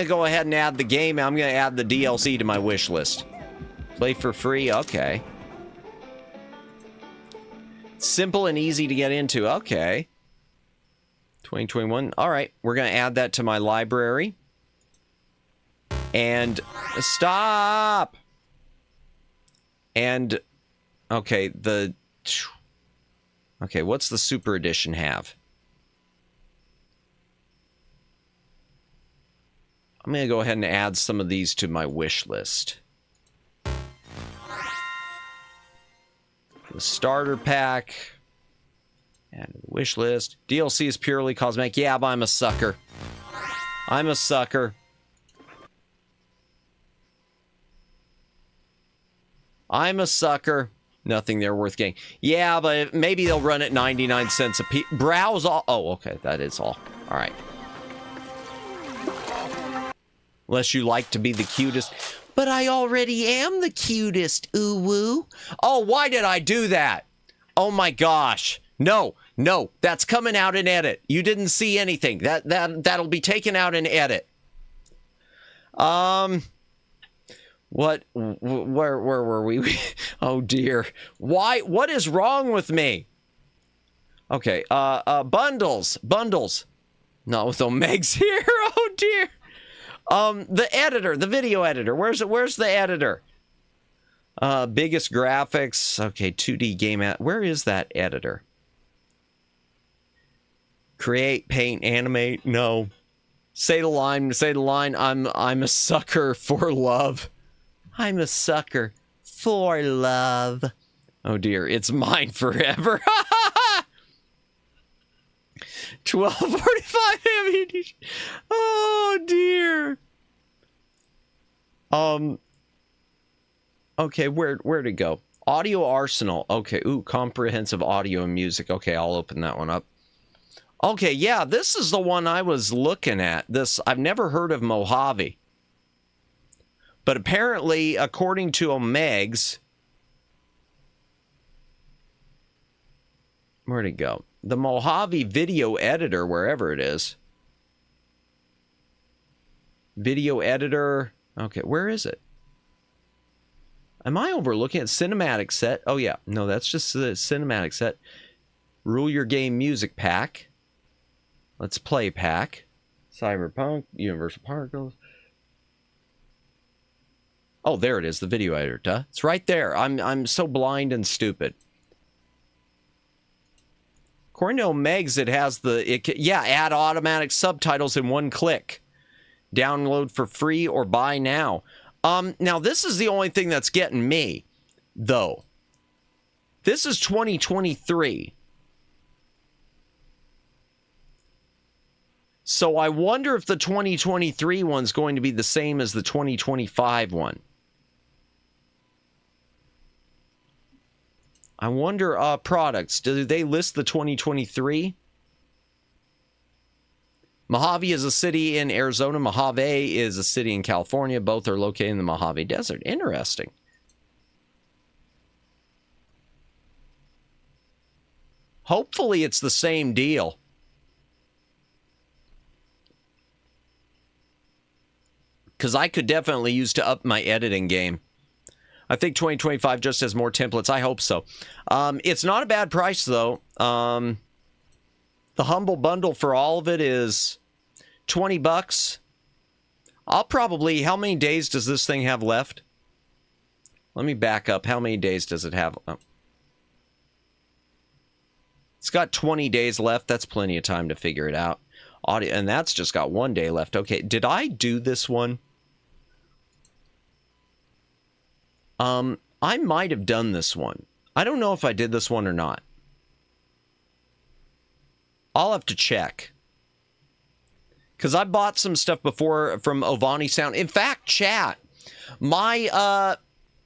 go ahead and add the game. I'm gonna add the DLC to my wish list. Play for free. Okay. Simple and easy to get into. Okay. 2021. All right, we're gonna add that to my library. And stop. And okay, what's the Super Edition have? I'm going to go ahead and add some of these to my wish list. The starter pack. Add to the wish list. DLC is purely cosmetic. Yeah, but I'm a sucker. I'm a sucker. I'm a sucker. Nothing there worth getting. Yeah, but maybe they'll run at 99 cents a piece. Browse all. Oh, okay. That is all. All right. Unless you like to be the cutest. But I already am the cutest, ooh-woo. Oh, why did I do that? Oh my gosh. No, that's coming out in edit. You didn't see anything. That'll be taken out in edit. Where were we? Oh dear. Why? What is wrong with me? Okay, bundles. Not with Omegs here. Oh dear. The editor, the video editor. Where's the editor? Biggest graphics. Okay, 2D game. Where is that editor? Create, paint, animate. No. Say the line. I'm a sucker for love. I'm a sucker for love. Oh dear, it's mine forever. 12:45 a.m. Oh dear. Okay, where'd it go? Audio Arsenal. Okay, ooh, comprehensive audio and music. Okay, I'll open that one up. Okay, yeah, this is the one I was looking at. I've never heard of Mojave. But apparently, according to Omegs, where'd it go? The Mojave video editor, wherever it is. Video editor. Okay, where is it? Am I overlooking at cinematic set? Oh, yeah. No, that's just the cinematic set. Rule Your Game music pack. Let's play pack. Cyberpunk, Universal Particles. Oh, there it is, the video editor. Duh. It's right there. I'm so blind and stupid. According to Omegs, it has add automatic subtitles in one click. Download for free or buy now. Now this is the only thing that's getting me, though. This is 2023. So I wonder if the 2023 one's going to be the same as the 2025 one. I wonder, products, do they list the 2023? Mojave is a city in Arizona. Mojave is a city in California. Both are located in the Mojave Desert. Interesting. Hopefully it's the same deal. Because I could definitely use to up my editing game. I think 2025 just has more templates. I hope so. It's not a bad price, though. The Humble Bundle for all of it is $20. I'll probably... How many days does this thing have left? Let me back up. How many days does it have? Oh. It's got 20 days left. That's plenty of time to figure it out. Audio, and that's just got 1 day left. Okay, did I do this one? I might have done this one. I don't know if I did this one or not. I'll have to check. Because I bought some stuff before from Ovani Sound. In fact, chat, my,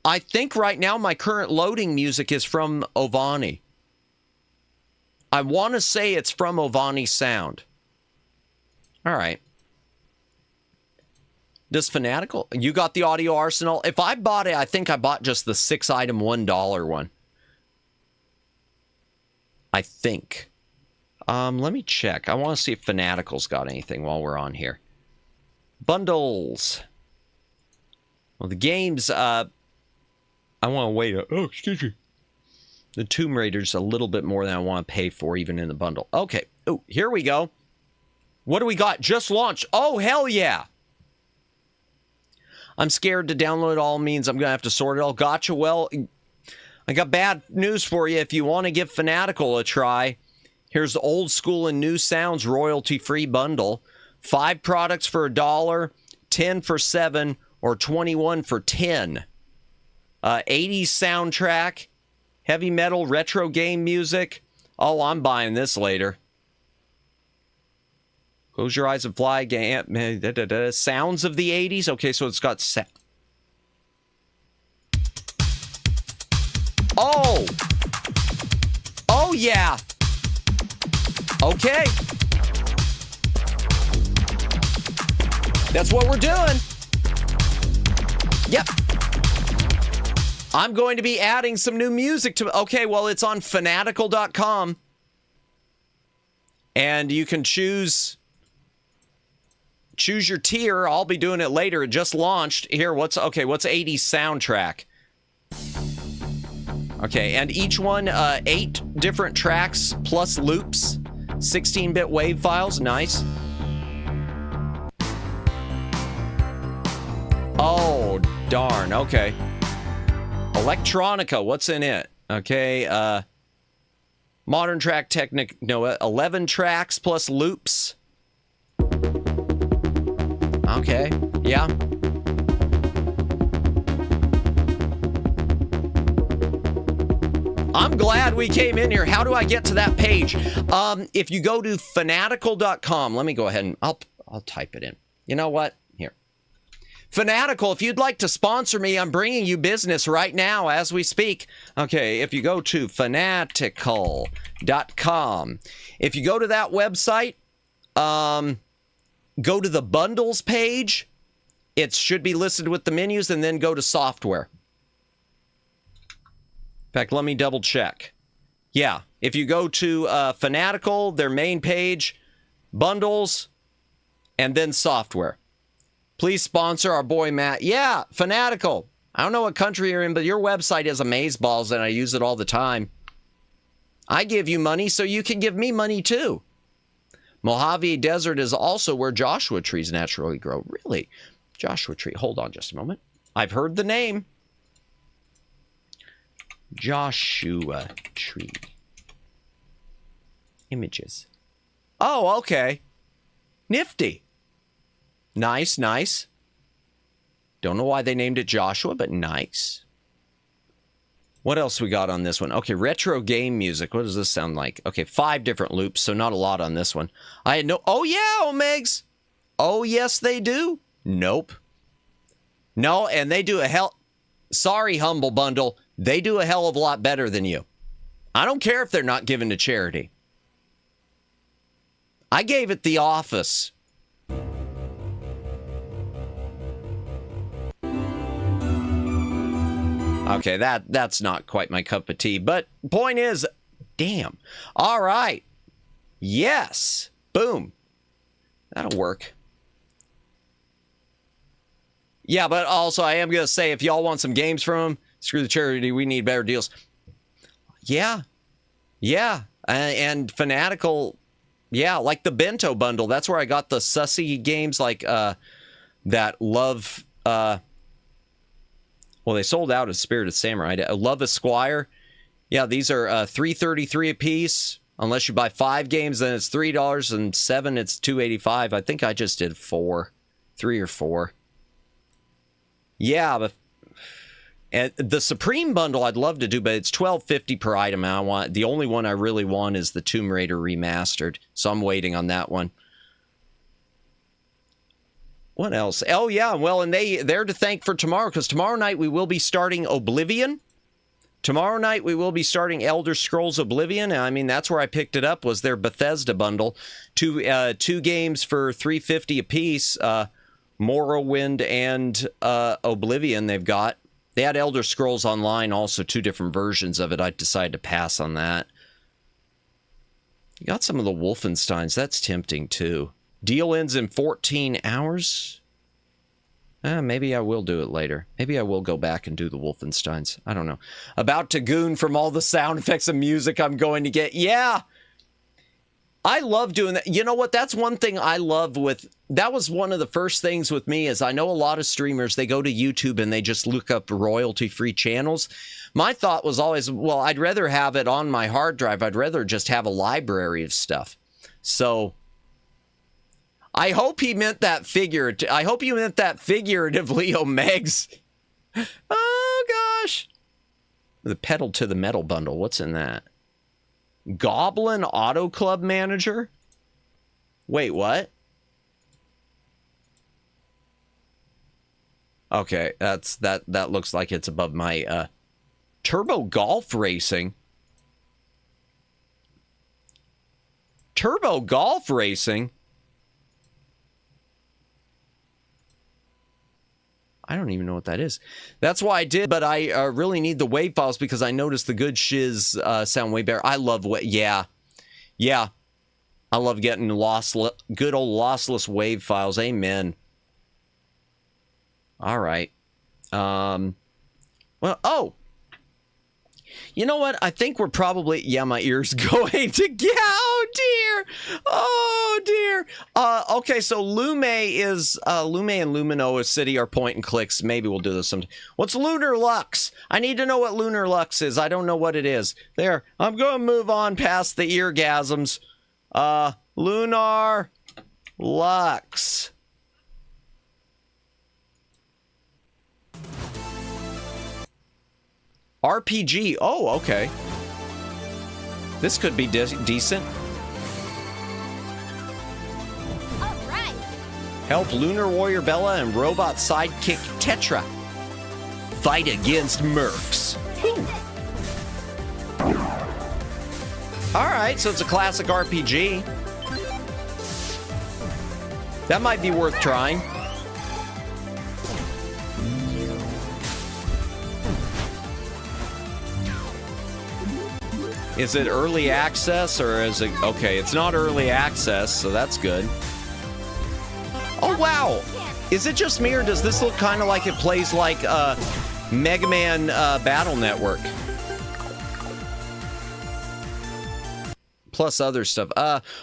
I think right now my current loading music is from Ovani. I want to say it's from Ovani Sound. All right. Does Fanatical? You got the Audio Arsenal? If I bought it, I think I bought just the 6-item $1 one. I think. Let me check. I want to see if Fanatical's got anything while we're on here. Bundles. Well, the games, I want to wait. Oh, excuse me. The Tomb Raider's a little bit more than I want to pay for, even in the bundle. Okay. Oh, here we go. What do we got? Just launched. Oh, hell yeah. I'm scared to download it all means I'm going to have to sort it all. Gotcha. Well, I got bad news for you. If you want to give Fanatical a try, here's the old school and new sounds royalty-free bundle. 5 products for $1, 10 for $7, or 21 for 10. 80s soundtrack, heavy metal, retro game music. Oh, I'm buying this later. Close your eyes and fly. Sounds of the 80s. Okay, so it's got Oh! Oh, yeah! Okay. That's what we're doing. Yep. I'm going to be adding some new music to... Okay, well, it's on fanatical.com. And you can choose your tier. I'll be doing it later. It just launched. Here, what's 80s soundtrack? Okay, and each one, 8 different tracks plus loops. 16-bit wave files. Nice. Oh, darn. Okay. Electronica, what's in it? Okay, modern track technic, no, 11 tracks plus loops. Okay, yeah. I'm glad we came in here. How do I get to that page? If you go to fanatical.com, let me go ahead and I'll type it in. You know what? Here. Fanatical, if you'd like to sponsor me, I'm bringing you business right now as we speak. Okay, if you go to fanatical.com, if you go to that website, go to the bundles page. It should be listed with the menus, and then go to software. In fact, let me double check. Yeah, if you go to Fanatical, their main page, bundles, and then software. Please sponsor our boy Matt. Yeah, Fanatical. I don't know what country you're in, but your website is amazeballs, and I use it all the time. I give you money, so you can give me money too. Mojave Desert is also where Joshua trees naturally grow. Really? Joshua tree. Hold on just a moment. I've heard the name. Joshua tree. Images. Oh, okay. Nifty. Nice, nice. Don't know why they named it Joshua, but nice. What else we got on this one? Okay, retro game music. What does this sound like? Okay, 5 different loops, so not a lot on this one. I had no... Oh, yeah, Omegs. Oh, yes, they do. Nope. No, and they do a hell... Sorry, Humble Bundle. They do a hell of a lot better than you. I don't care if they're not given to charity. I gave it The Office. Okay, that's not quite my cup of tea. But point is, damn. All right. Yes. Boom. That'll work. Yeah, but also I am going to say, if y'all want some games from them, screw the charity. We need better deals. Yeah. Yeah. And Fanatical, yeah, like the Bento Bundle. That's where I got the sussy games like that Love... Well, they sold out of Spirited Samurai. Love Esquire. Yeah, these are $3.33 a piece. Unless you buy 5 games, then it's $3, and 7, it's $2.85. I think I just did 3 or 4. Yeah, but and the Supreme Bundle I'd love to do, but it's $12.50 per item. And the only one I really want is the Tomb Raider Remastered, so I'm waiting on that one. What else? Oh, yeah. Well, and they're to thank for tomorrow, because tomorrow night we will be starting Oblivion. Tomorrow night we will be starting Elder Scrolls Oblivion. I mean, that's where I picked it up, was their Bethesda bundle. Two games for $3.50 a piece. Morrowind and Oblivion they've got. They had Elder Scrolls Online also, 2 different versions of it. I decided to pass on that. You got some of the Wolfensteins. That's tempting, too. Deal ends in 14 hours. Maybe I will do it later. Maybe I will go back and do the Wolfensteins. I don't know. About to goon from all the sound effects and music I'm going to get. Yeah. I love doing that. You know what? That's one thing I love with... That was one of the first things with me, is I know a lot of streamers, they go to YouTube and they just look up royalty-free channels. My thought was always, well, I'd rather have it on my hard drive. I'd rather just have a library of stuff. So... I hope he meant that I hope you meant that figuratively, Omegs. Oh, gosh. The Pedal to the Metal bundle. What's in that? Goblin Auto Club Manager? Wait, what? Okay, that looks like it's above my Turbo Golf Racing. Turbo Golf Racing? I don't even know what that is. That's why I did, but I really need the WAV files because I noticed the good shiz sound way better. I love yeah. I love getting good old lossless WAV files. Amen. All right. Well, oh. You know what? I think we're probably... Yeah, my ear's going to get... Oh, dear. Oh, dear. Okay, so Lume is... Lume and Luminoa City are point and clicks. Maybe we'll do this sometime. What's Lunar Lux? I need to know what Lunar Lux is. I don't know what it is. There. I'm going to move on past the eargasms. Lunar Lux. RPG. Oh, okay. This could be decent. All right. Help Lunar Warrior Bella and Robot Sidekick Tetra fight against mercs. All right, so it's a classic RPG. That might be worth trying. Is it early access or is it... Okay, it's not early access, so that's good. Oh, wow. Is it just me or does this look kind of like it plays like Mega Man Battle Network? Plus other stuff.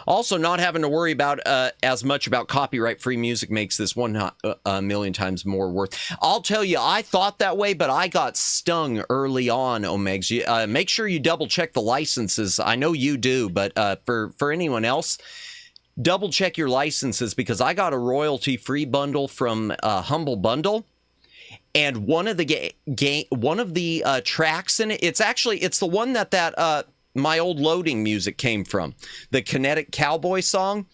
Also, not having to worry about as much about copyright-free music makes this a million times more worth. I'll tell you, I thought that way, but I got stung early on, Omegs. Make sure you double-check the licenses. I know you do, but for anyone else, double-check your licenses because I got a royalty-free bundle from Humble Bundle. And one of the tracks in it, it's the one that my old loading music came from, the Kinetic Cowboy song.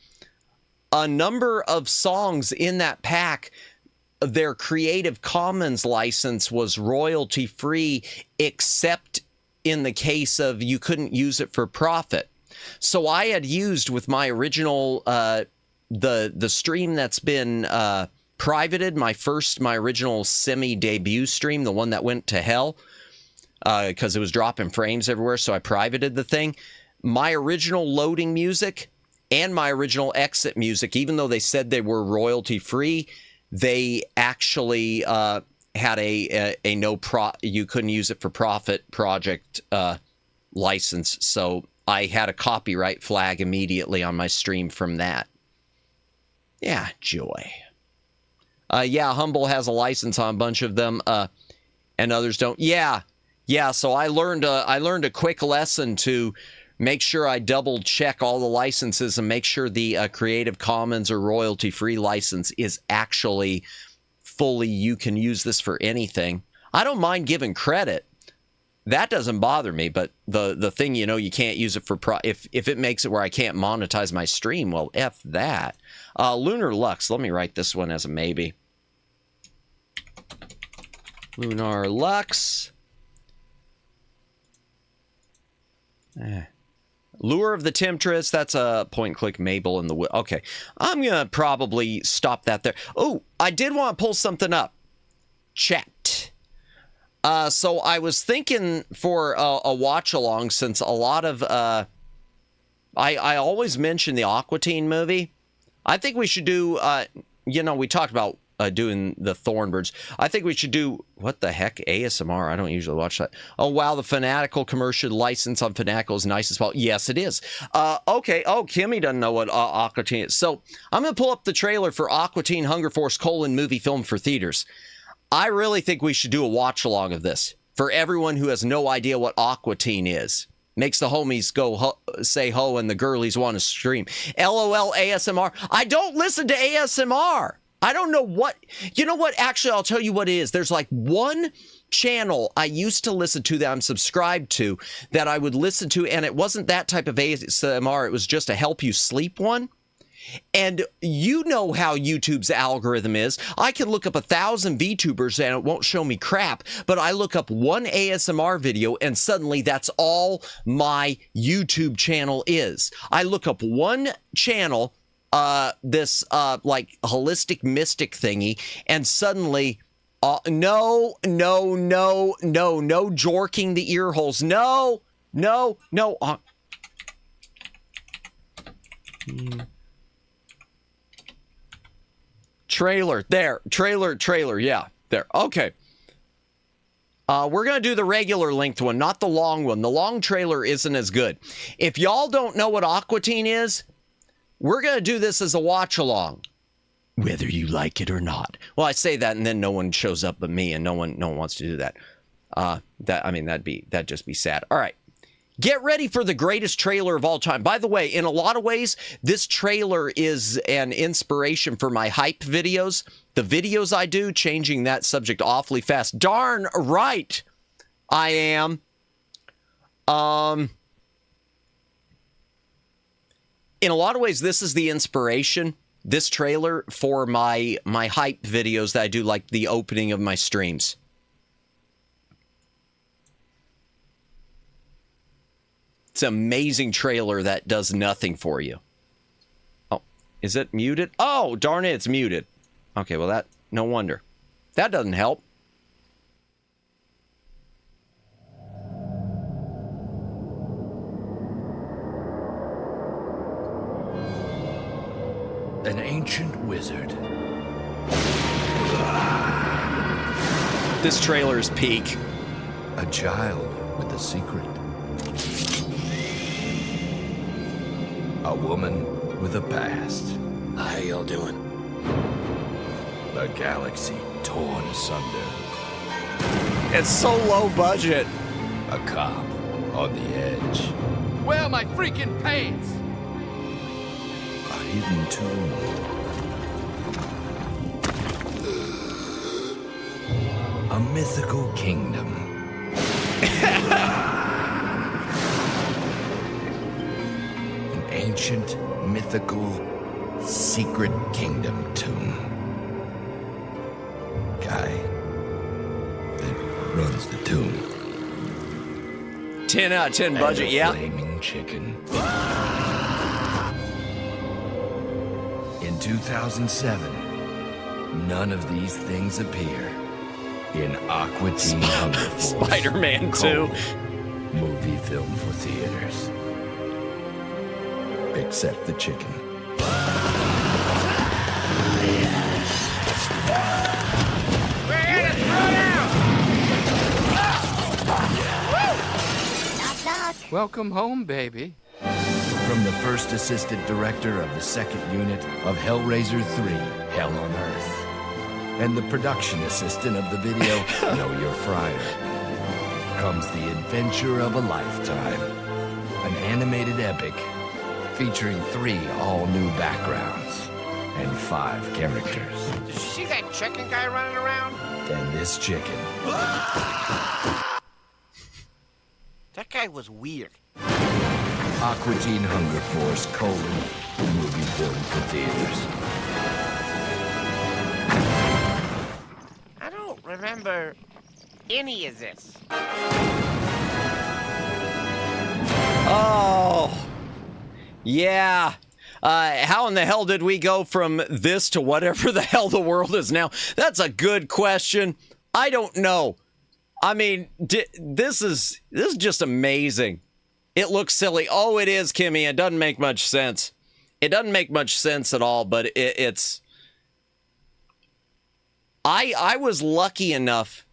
A number of songs in that pack, their Creative Commons license was royalty free, except in the case of you couldn't use it for profit. So I had used with my original, the stream that's been privated, my original semi-debut stream, the one that went to hell, because it was dropping frames everywhere, so I privated the thing. My original loading music and my original exit music, even though they said they were royalty-free, they actually had a you couldn't use it for profit project license, so I had a copyright flag immediately on my stream from that. Yeah, joy. Yeah, Humble has a license on a bunch of them, and others don't. Yeah, so I learned a quick lesson to make sure I double check all the licenses and make sure the Creative Commons or royalty-free license is actually fully, you can use this for anything. I don't mind giving credit. That doesn't bother me, but the thing, you can't use it for if it makes it where I can't monetize my stream, well, F that. Lunar Lux, let me write this one as a maybe. Lunar Lux. Lure of the Temptress, that's a point-and-click Mabel in the... Okay, I'm going to probably stop that there. Oh, I did want to pull something up. Chat. So I was thinking for a watch-along, since a lot of... I always mention the Aqua Teen movie. I think we should do... we talked about doing the Thornbirds. I think we should do... What the heck? ASMR? I don't usually watch that. Oh, wow. The Fanatical commercial license on Fanatical is nice as well. Yes, it is. Okay. Oh, Kimmy doesn't know what Aqua Teen is. So I'm going to pull up the trailer for Aqua Teen Hunger Force : movie film for theaters. I really think we should do a watch-along of this for everyone who has no idea what Aqua Teen is. Makes the homies go say ho and the girlies want to stream. LOL ASMR. I don't listen to ASMR. I don't know what... You know what? Actually, I'll tell you what it is. There's like one channel I used to listen to that I'm subscribed to that I would listen to, and it wasn't that type of ASMR. It was just a help you sleep one. And you know how YouTube's algorithm is. I can look up 1,000 VTubers and it won't show me crap, but I look up one ASMR video and suddenly that's all my YouTube channel is. I look up one channel, this like holistic mystic thingy, and suddenly No jorking the ear holes. No. Trailer. There. Trailer. Yeah. There. Okay. We're going to do the regular length one, not the long one. The long trailer isn't as good. If y'all don't know what aquatine is, we're going to do this as a watch-along, whether you like it or not. Well, I say that, and then no one shows up but me, and no one wants to do that. That'd just be sad. All right. Get ready for the greatest trailer of all time. By the way, in a lot of ways, this trailer is an inspiration for my hype videos. The videos I do, changing that subject awfully fast. Darn right I am. In a lot of ways, this is the inspiration, this trailer, for my hype videos that I do, like the opening of my streams. It's an amazing trailer that does nothing for you. Oh, is it muted? Oh, darn it, it's muted. Okay, well, no wonder. That doesn't help. An ancient wizard. This trailer is peak. A child with a secret. A woman with a past. How y'all doing? A galaxy torn asunder. It's so low budget. A cop on the edge. Where are my freaking pants? A hidden tomb. A mythical kingdom. An ancient, mythical, secret kingdom tomb. Guy that runs the tomb. 10 out of 10 budget, yeah. Flaming chicken. In 2007, none of these things appear in Aquatine Hunger Force. Spider-Man 2. Movie film for theaters. Except the chicken. Welcome home, baby. From the first assistant director of the second unit of Hellraiser 3, Hell on Earth, and the production assistant of the video, Know Your Fryer, comes the adventure of a lifetime. An animated epic featuring 3 all-new backgrounds and 5 characters. Did you see that chicken guy running around? And this chicken. That guy was weird. Aquatine Hunger Force, movie film for theaters. I don't remember any of this. Oh, yeah. How in the hell did we go from this to whatever the hell the world is now? That's a good question. I don't know. I mean, this is just amazing. It looks silly. Oh, it is, Kimmy. It doesn't make much sense. It doesn't make much sense at all, but it's... I was lucky enough...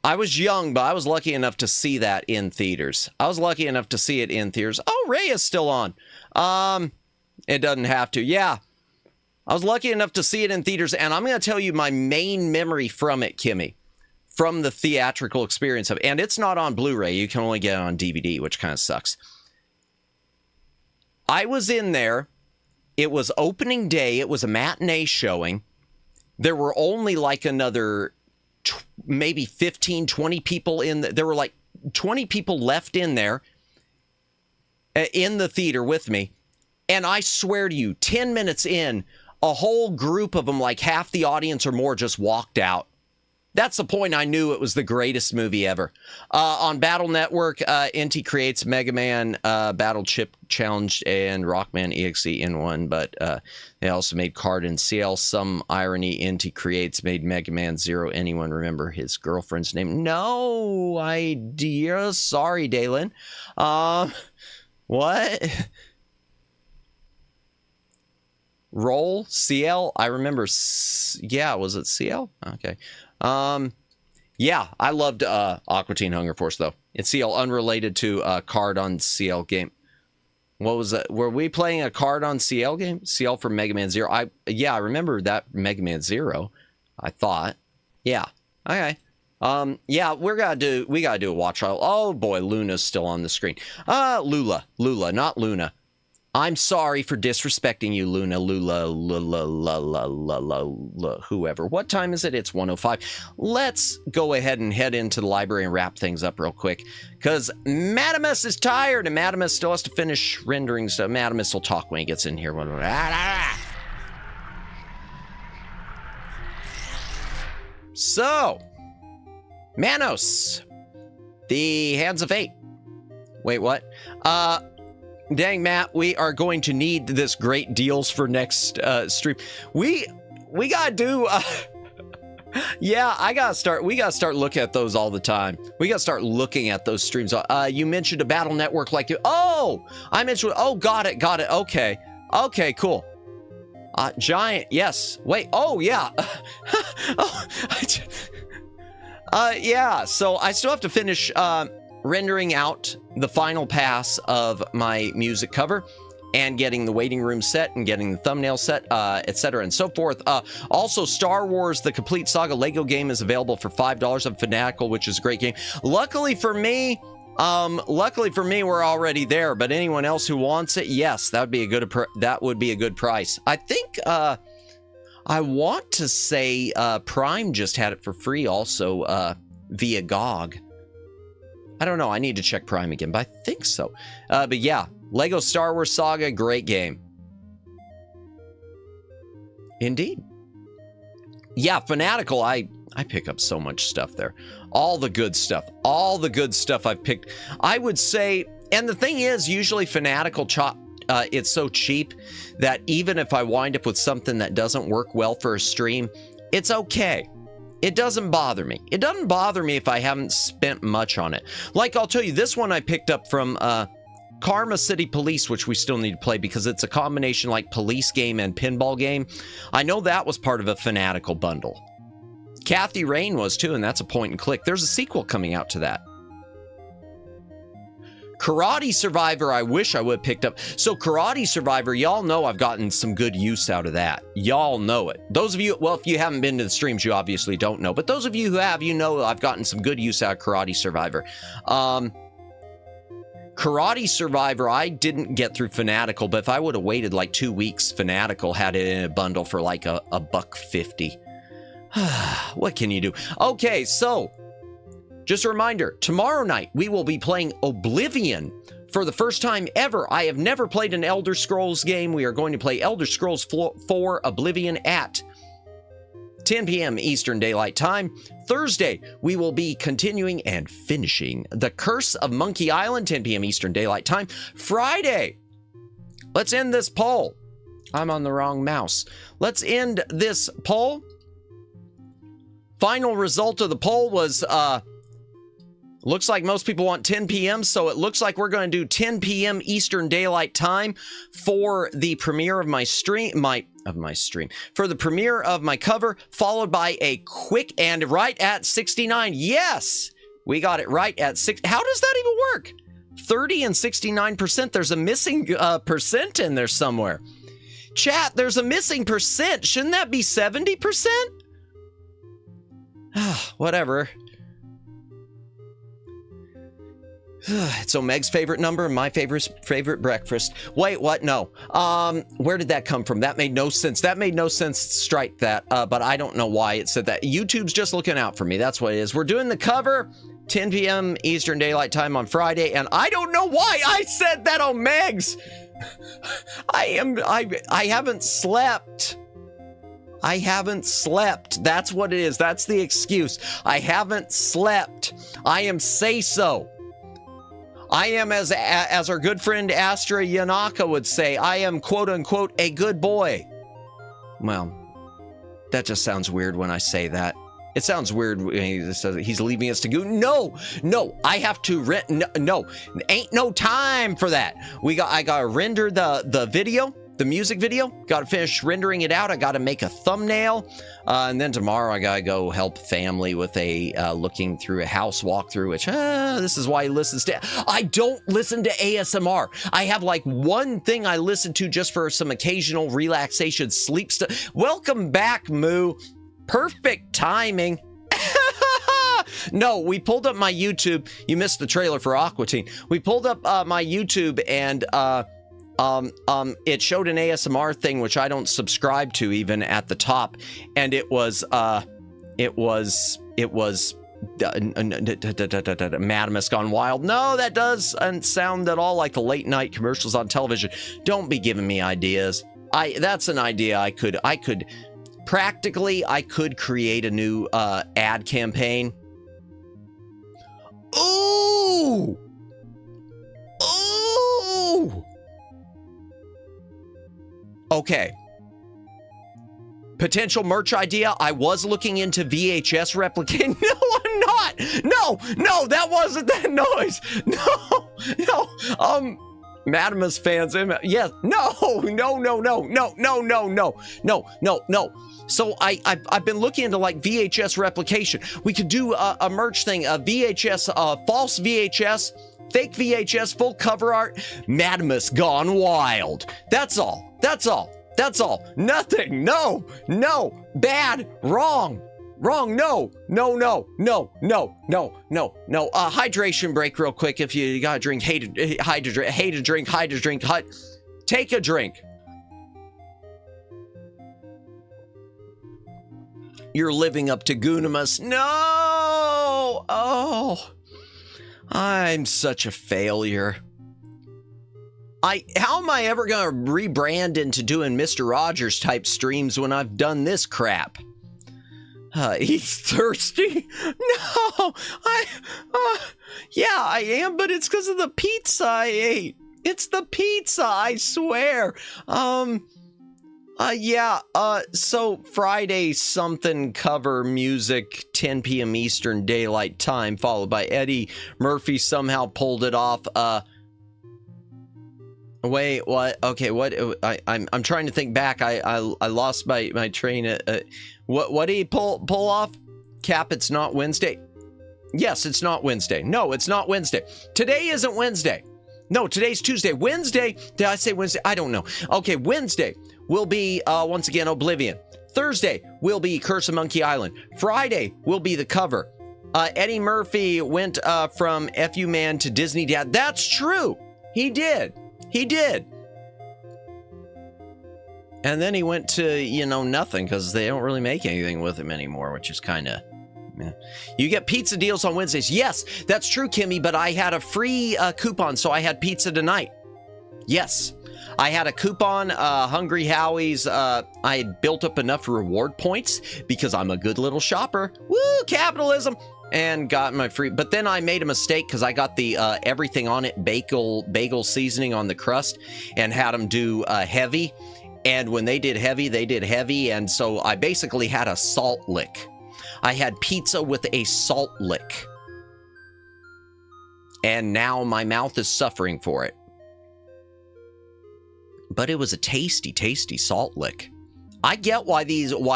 I was young, but I was lucky enough to see that in theaters. I was lucky enough to see it in theaters. Oh, Ray is still on. It doesn't have to. Yeah. I was lucky enough to see it in theaters, and I'm going to tell you my main memory from it, Kimmy. From the theatrical experience of it. And it's not on Blu-ray. You can only get it on DVD, which kind of sucks. I was in there. It was opening day. It was a matinee showing. There were only like another maybe 15, 20 people in. There were like 20 people left in there in the theater with me. And I swear to you, 10 minutes in, a whole group of them, like half the audience or more, just walked out. That's the point I knew it was the greatest movie ever. On Battle Network, NT creates Mega Man Battle Chip Challenge and Rockman EXE in one, but they also made Card and CL. Some irony, NT creates made Mega Man Zero. Anyone remember his girlfriend's name? No idea. Sorry, Dalen. What? Roll CL? I remember. Yeah, was it CL? Okay. Yeah, I loved Aqua Teen Hunger Force though. It's CL, unrelated to card on CL game. What was that? Were we playing a card on CL game? CL for Mega Man Zero. I remember that Mega Man Zero. I thought. Yeah. Okay. Yeah, we gotta do a watch trial. Oh boy, Luna's still on the screen. Lula, not Luna. I'm sorry for disrespecting you, Luna, whoever. What time is it? It's 1:05. Let's go ahead and head into the library and wrap things up real quick, because Madamus is tired, and Madamus still has to finish rendering stuff. Madamus will talk when he gets in here. So, Manos, the Hands of Fate. Wait, what? Dang, Matt, we are going to need this great deals for next stream. We gotta do. Yeah, we gotta start looking at those all the time. We gotta start looking at those streams. You mentioned a Battle Network like you. Oh, I mentioned. Oh, got it. Okay, cool. Giant. Yes. Wait. Oh, yeah. Yeah. So I still have to finish rendering out the final pass of my music cover and getting the waiting room set and getting the thumbnail set, etc. and so forth. Also, Star Wars The Complete Saga Lego game is available for $5 on Fanatical, which is a great game. Luckily for me, we're already there, but anyone else who wants it, yes, that would be a good price. I think I want to say Prime just had it for free also via GOG. I don't know. I need to check Prime again, but I think so. But yeah, Lego Star Wars Saga, great game. Indeed. Yeah, Fanatical, I pick up so much stuff there. All the good stuff I've picked. I would say, and the thing is, usually Fanatical it's so cheap that even if I wind up with something that doesn't work well for a stream, it's okay. It doesn't bother me. It doesn't bother me if I haven't spent much on it. Like, I'll tell you, this one I picked up from Karma City Police, which we still need to play because it's a combination like police game and pinball game. I know that was part of a Fanatical bundle. Kathy Rain was too, and that's a point and click. There's a sequel coming out to that. Karate Survivor, I wish I would have picked up. So Karate Survivor, y'all know I've gotten some good use out of that. Y'all know it. Those of you, well, if you haven't been to the streams, you obviously don't know. But those of you who have, you know I've gotten some good use out of Karate Survivor. Karate Survivor, I didn't get through Fanatical, but if I would have waited like 2 weeks, Fanatical had it in a bundle for like a $1.50. What can you do? Okay, so just a reminder, tomorrow night we will be playing Oblivion for the first time ever. I have never played an Elder Scrolls game. We are going to play Elder Scrolls 4 Oblivion at 10 p.m. Eastern Daylight Time. Thursday, we will be continuing and finishing The Curse of Monkey Island, 10 p.m. Eastern Daylight Time. Friday, let's end this poll. I'm on the wrong mouse. Let's end this poll. Final result of the poll was, looks like most people want 10 p.m., so it looks like we're going to do 10 p.m. Eastern Daylight Time for the premiere of my stream, for the premiere of my cover, followed by a quick and right at 69. Yes, we got it right at 6. How does that even work? 30 and 69%. There's a missing percent in there somewhere. Chat, there's a missing percent. Shouldn't that be 70%? Whatever. It's Omeg's favorite number and my favorite breakfast. Wait, what? No. Where did that come from? That made no sense. That made no sense. Strike that. But I don't know why it said that. YouTube's just looking out for me. That's what it is. We're doing the cover 10 p.m. Eastern Daylight Time on Friday, and I don't know why I said that, Omegs. I haven't slept. I haven't slept. That's what it is. That's the excuse. I haven't slept. I am say-so. I am, as our good friend Astra Yanaka would say, I am, quote-unquote, a good boy. Well, that just sounds weird when I say that. It sounds weird when he says he's leaving us to go. No, I have to rent. No, ain't no time for that. I got to render the video. The music video, got to finish rendering it out. I got to make a thumbnail. And then tomorrow I got to go help family with a looking through a house walkthrough, which this is why he listens to. I don't listen to ASMR. I have like one thing I listen to just for some occasional relaxation, sleep stuff. Welcome back, Moo. Perfect timing. No, we pulled up my YouTube. You missed the trailer for Aqua Teen. We pulled up my YouTube and it showed an ASMR thing, which I don't subscribe to even at the top. And it was Madamus Gone Wild. No, that doesn't sound at all like the late night commercials on television. Don't be giving me ideas. That's an idea I could practically create a new ad campaign. Ooh! Ooh! Okay. Potential merch idea. I was looking into VHS replicating. No, I'm not. No, that wasn't that noise. No. Madamus fans. Yes. No. So I've been looking into like VHS replication. We could do a merch thing. A VHS, false VHS, fake VHS, full cover art. Madamus Gone Wild. That's all. Nothing. No. Bad. Wrong. No. Hydration break real quick. If you gotta drink, hate to drink. Take a drink. You're living up to Goonimus. No. Oh, I'm such a failure. How am I ever going to rebrand into doing Mr. Rogers type streams when I've done this crap? He's thirsty? No, yeah, I am, but it's because of the pizza I ate. It's the pizza, I swear. So Friday something cover music, 10 p.m. Eastern Daylight Time, followed by Eddie Murphy somehow pulled it off. Wait, what? Okay, what? I'm trying to think back. I lost my train. What did he pull off? Cap, it's not Wednesday. Yes, it's not Wednesday. No, it's not Wednesday. Today isn't Wednesday. No, today's Tuesday. Wednesday, did I say Wednesday? I don't know. Okay, Wednesday will be, once again, Oblivion. Thursday will be Curse of Monkey Island. Friday will be the cover. Eddie Murphy went from FU Man to Disney Dad. That's true. He did. And then he went to, nothing, because they don't really make anything with him anymore, which is kind of... Yeah. You get pizza deals on Wednesdays. Yes, that's true, Kimmy, but I had a free coupon, so I had pizza tonight. Yes, I had a coupon, Hungry Howie's. I had built up enough reward points because I'm a good little shopper. Woo, capitalism. And got my free, but then I made a mistake because I got the everything on it bagel seasoning on the crust and had them do heavy. And when they did heavy, and so I basically had a salt lick. I had pizza with a salt lick. And now my mouth is suffering for it. But it was a tasty, tasty salt lick. I get why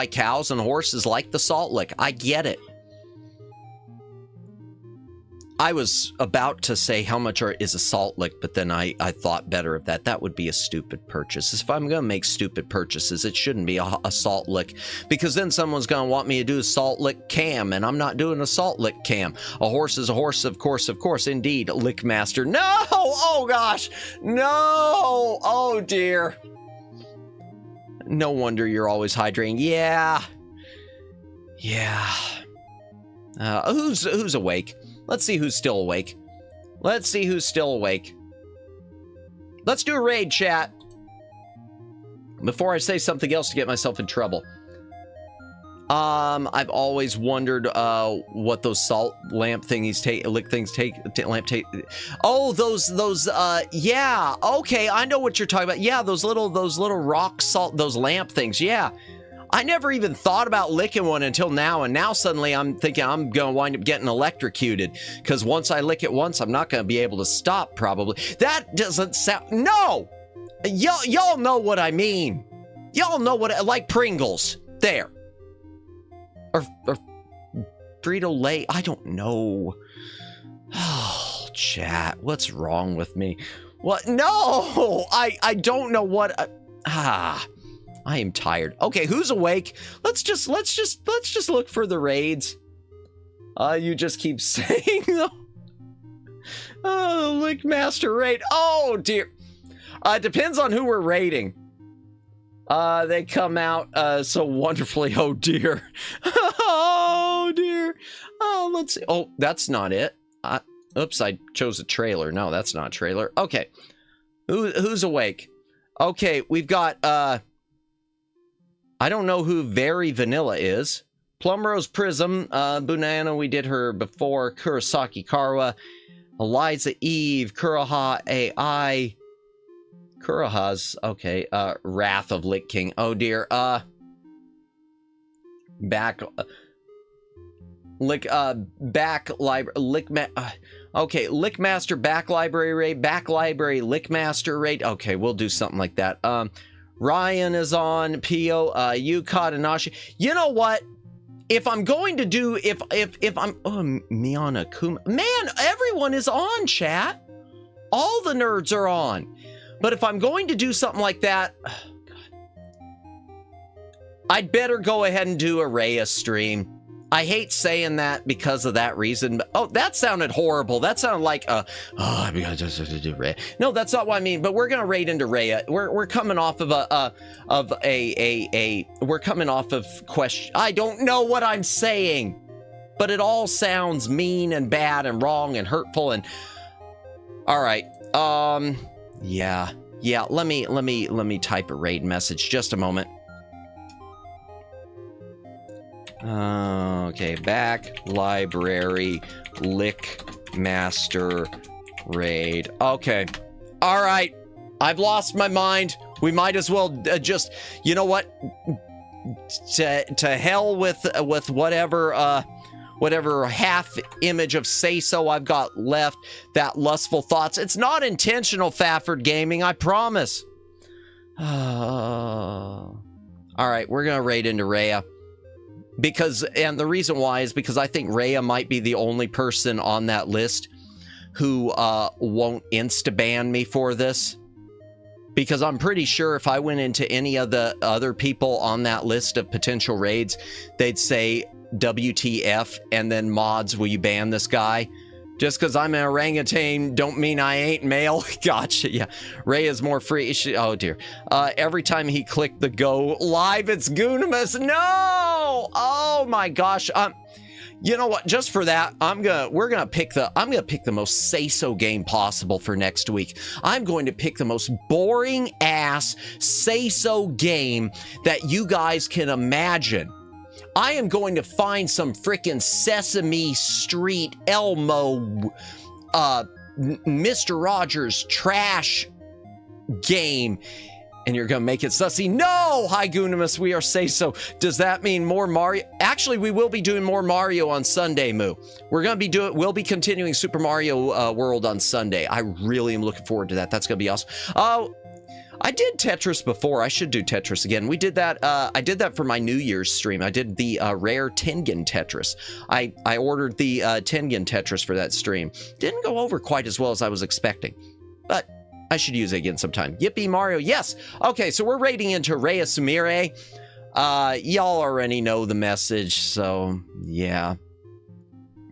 cows and horses like the salt lick. I get it. I was about to say how much is a salt lick, but then I thought better of that. That would be a stupid purchase. If I'm going to make stupid purchases, it shouldn't be a salt lick, because then someone's going to want me to do a salt lick cam, and I'm not doing a salt lick cam. A horse is a horse, of course, indeed. Lick master. No! Oh, gosh! No! Oh, dear. No wonder you're always hydrating. Yeah. Who's awake? Let's see who's still awake. Let's do a raid, chat. Before I say something else to get myself in trouble. I've always wondered what those salt lamp thingies take, lamp take. Oh, those yeah, okay, I know what you're talking about. Yeah, those little rock salt, those lamp things. Yeah, I never even thought about licking one until now, and now suddenly I'm thinking I'm gonna wind up getting electrocuted because once I lick it once, I'm not gonna be able to stop probably. That doesn't sound, no, y'all know what I mean. Y'all know what, like Pringles, there. Or Frito-Lay, I don't know. Oh, chat, what's wrong with me? What? No, I don't know what. I am tired. Okay, who's awake? Let's just look for the raids. You just keep saying though. Oh, Lick Master raid. Oh dear. It depends on who we're raiding. They come out so wonderfully. Oh dear. Oh dear. Oh, let's see. Oh, that's not it. Oops, I chose a trailer. No, that's not a trailer. Okay. Who's awake? Okay, we've got I don't know who Very Vanilla is. Plumrose Prism, Bunana, we did her before. Kurosaki Karwa, Eliza Eve, Kuroha AI. Kuroha's okay. Wrath of Lick King. Oh dear. Back library. Okay, Lickmaster back library raid. Back library Lickmaster raid. Okay, we'll do something like that. Ryan is on. Pio. Yukata Nashi. You know what? If I'm going to do, if I'm, Miana Kuma. Man, everyone is on, chat. All the nerds are on. But if I'm going to do something like that, oh God, I'd better go ahead and do a Rhea stream. I hate saying that because of that reason. But, oh, that sounded horrible. That sounded like I'm gonna just do Rhea. No, that's not what I mean. But we're gonna raid into Rhea. We're coming off of we're coming off of question. I don't know what I'm saying, but it all sounds mean and bad and wrong and hurtful and. All right. Yeah. Let me type a raid message. Just a moment. Okay, back library Lick Master raid. Okay. All right. I've lost my mind. We might as well just, you know what? To hell with whatever whatever half image of say-so I've got left, that lustful thoughts. It's not intentional, Fafford Gaming, I promise. All right, we're going to raid into Rhea. And the reason why is because I think Rhea might be the only person on that list who won't insta-ban me for this. Because I'm pretty sure if I went into any of the other people on that list of potential raids, they'd say, WTF, and then mods, will you ban this guy? Just because I'm an orangutan don't mean I ain't male. Gotcha, yeah. Ray is more free. Oh dear. Every time he clicked the go live, it's Goonimus. No! Oh my gosh. You know what? Just for that, I'm gonna pick the most say-so game possible for next week. I'm going to pick the most boring ass say-so game that you guys can imagine. I am going to find some frickin' Sesame Street, Elmo, Mr. Rogers trash game, and you're gonna make it sussy. No! Hi, Goonimus, we are say-so. Does that mean more Mario? Actually, we will be doing more Mario on Sunday, Moo. We'll be continuing Super Mario World on Sunday. I really am looking forward to that. That's gonna be awesome. I did Tetris before. I should do Tetris again. We did that. I did that for my New Year's stream. I did the rare Tengen Tetris. I ordered the Tengen Tetris for that stream. Didn't go over quite as well as I was expecting, but I should use it again sometime. Yippee Mario, yes. Okay, so we're raiding into Rhea Sumire. Y'all already know the message, so yeah.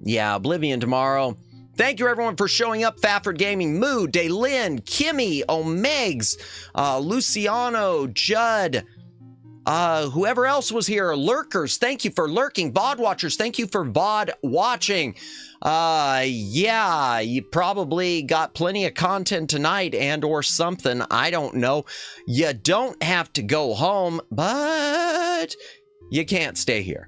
Yeah, Oblivion tomorrow. Thank you, everyone, for showing up. Fafford Gaming, Moo, Daylin, Kimmy, Omegs, Luciano, Judd, whoever else was here, lurkers, thank you for lurking. VOD watchers, thank you for VOD watching. Yeah, you probably got plenty of content tonight and or something. I don't know. You don't have to go home, but You can't stay here.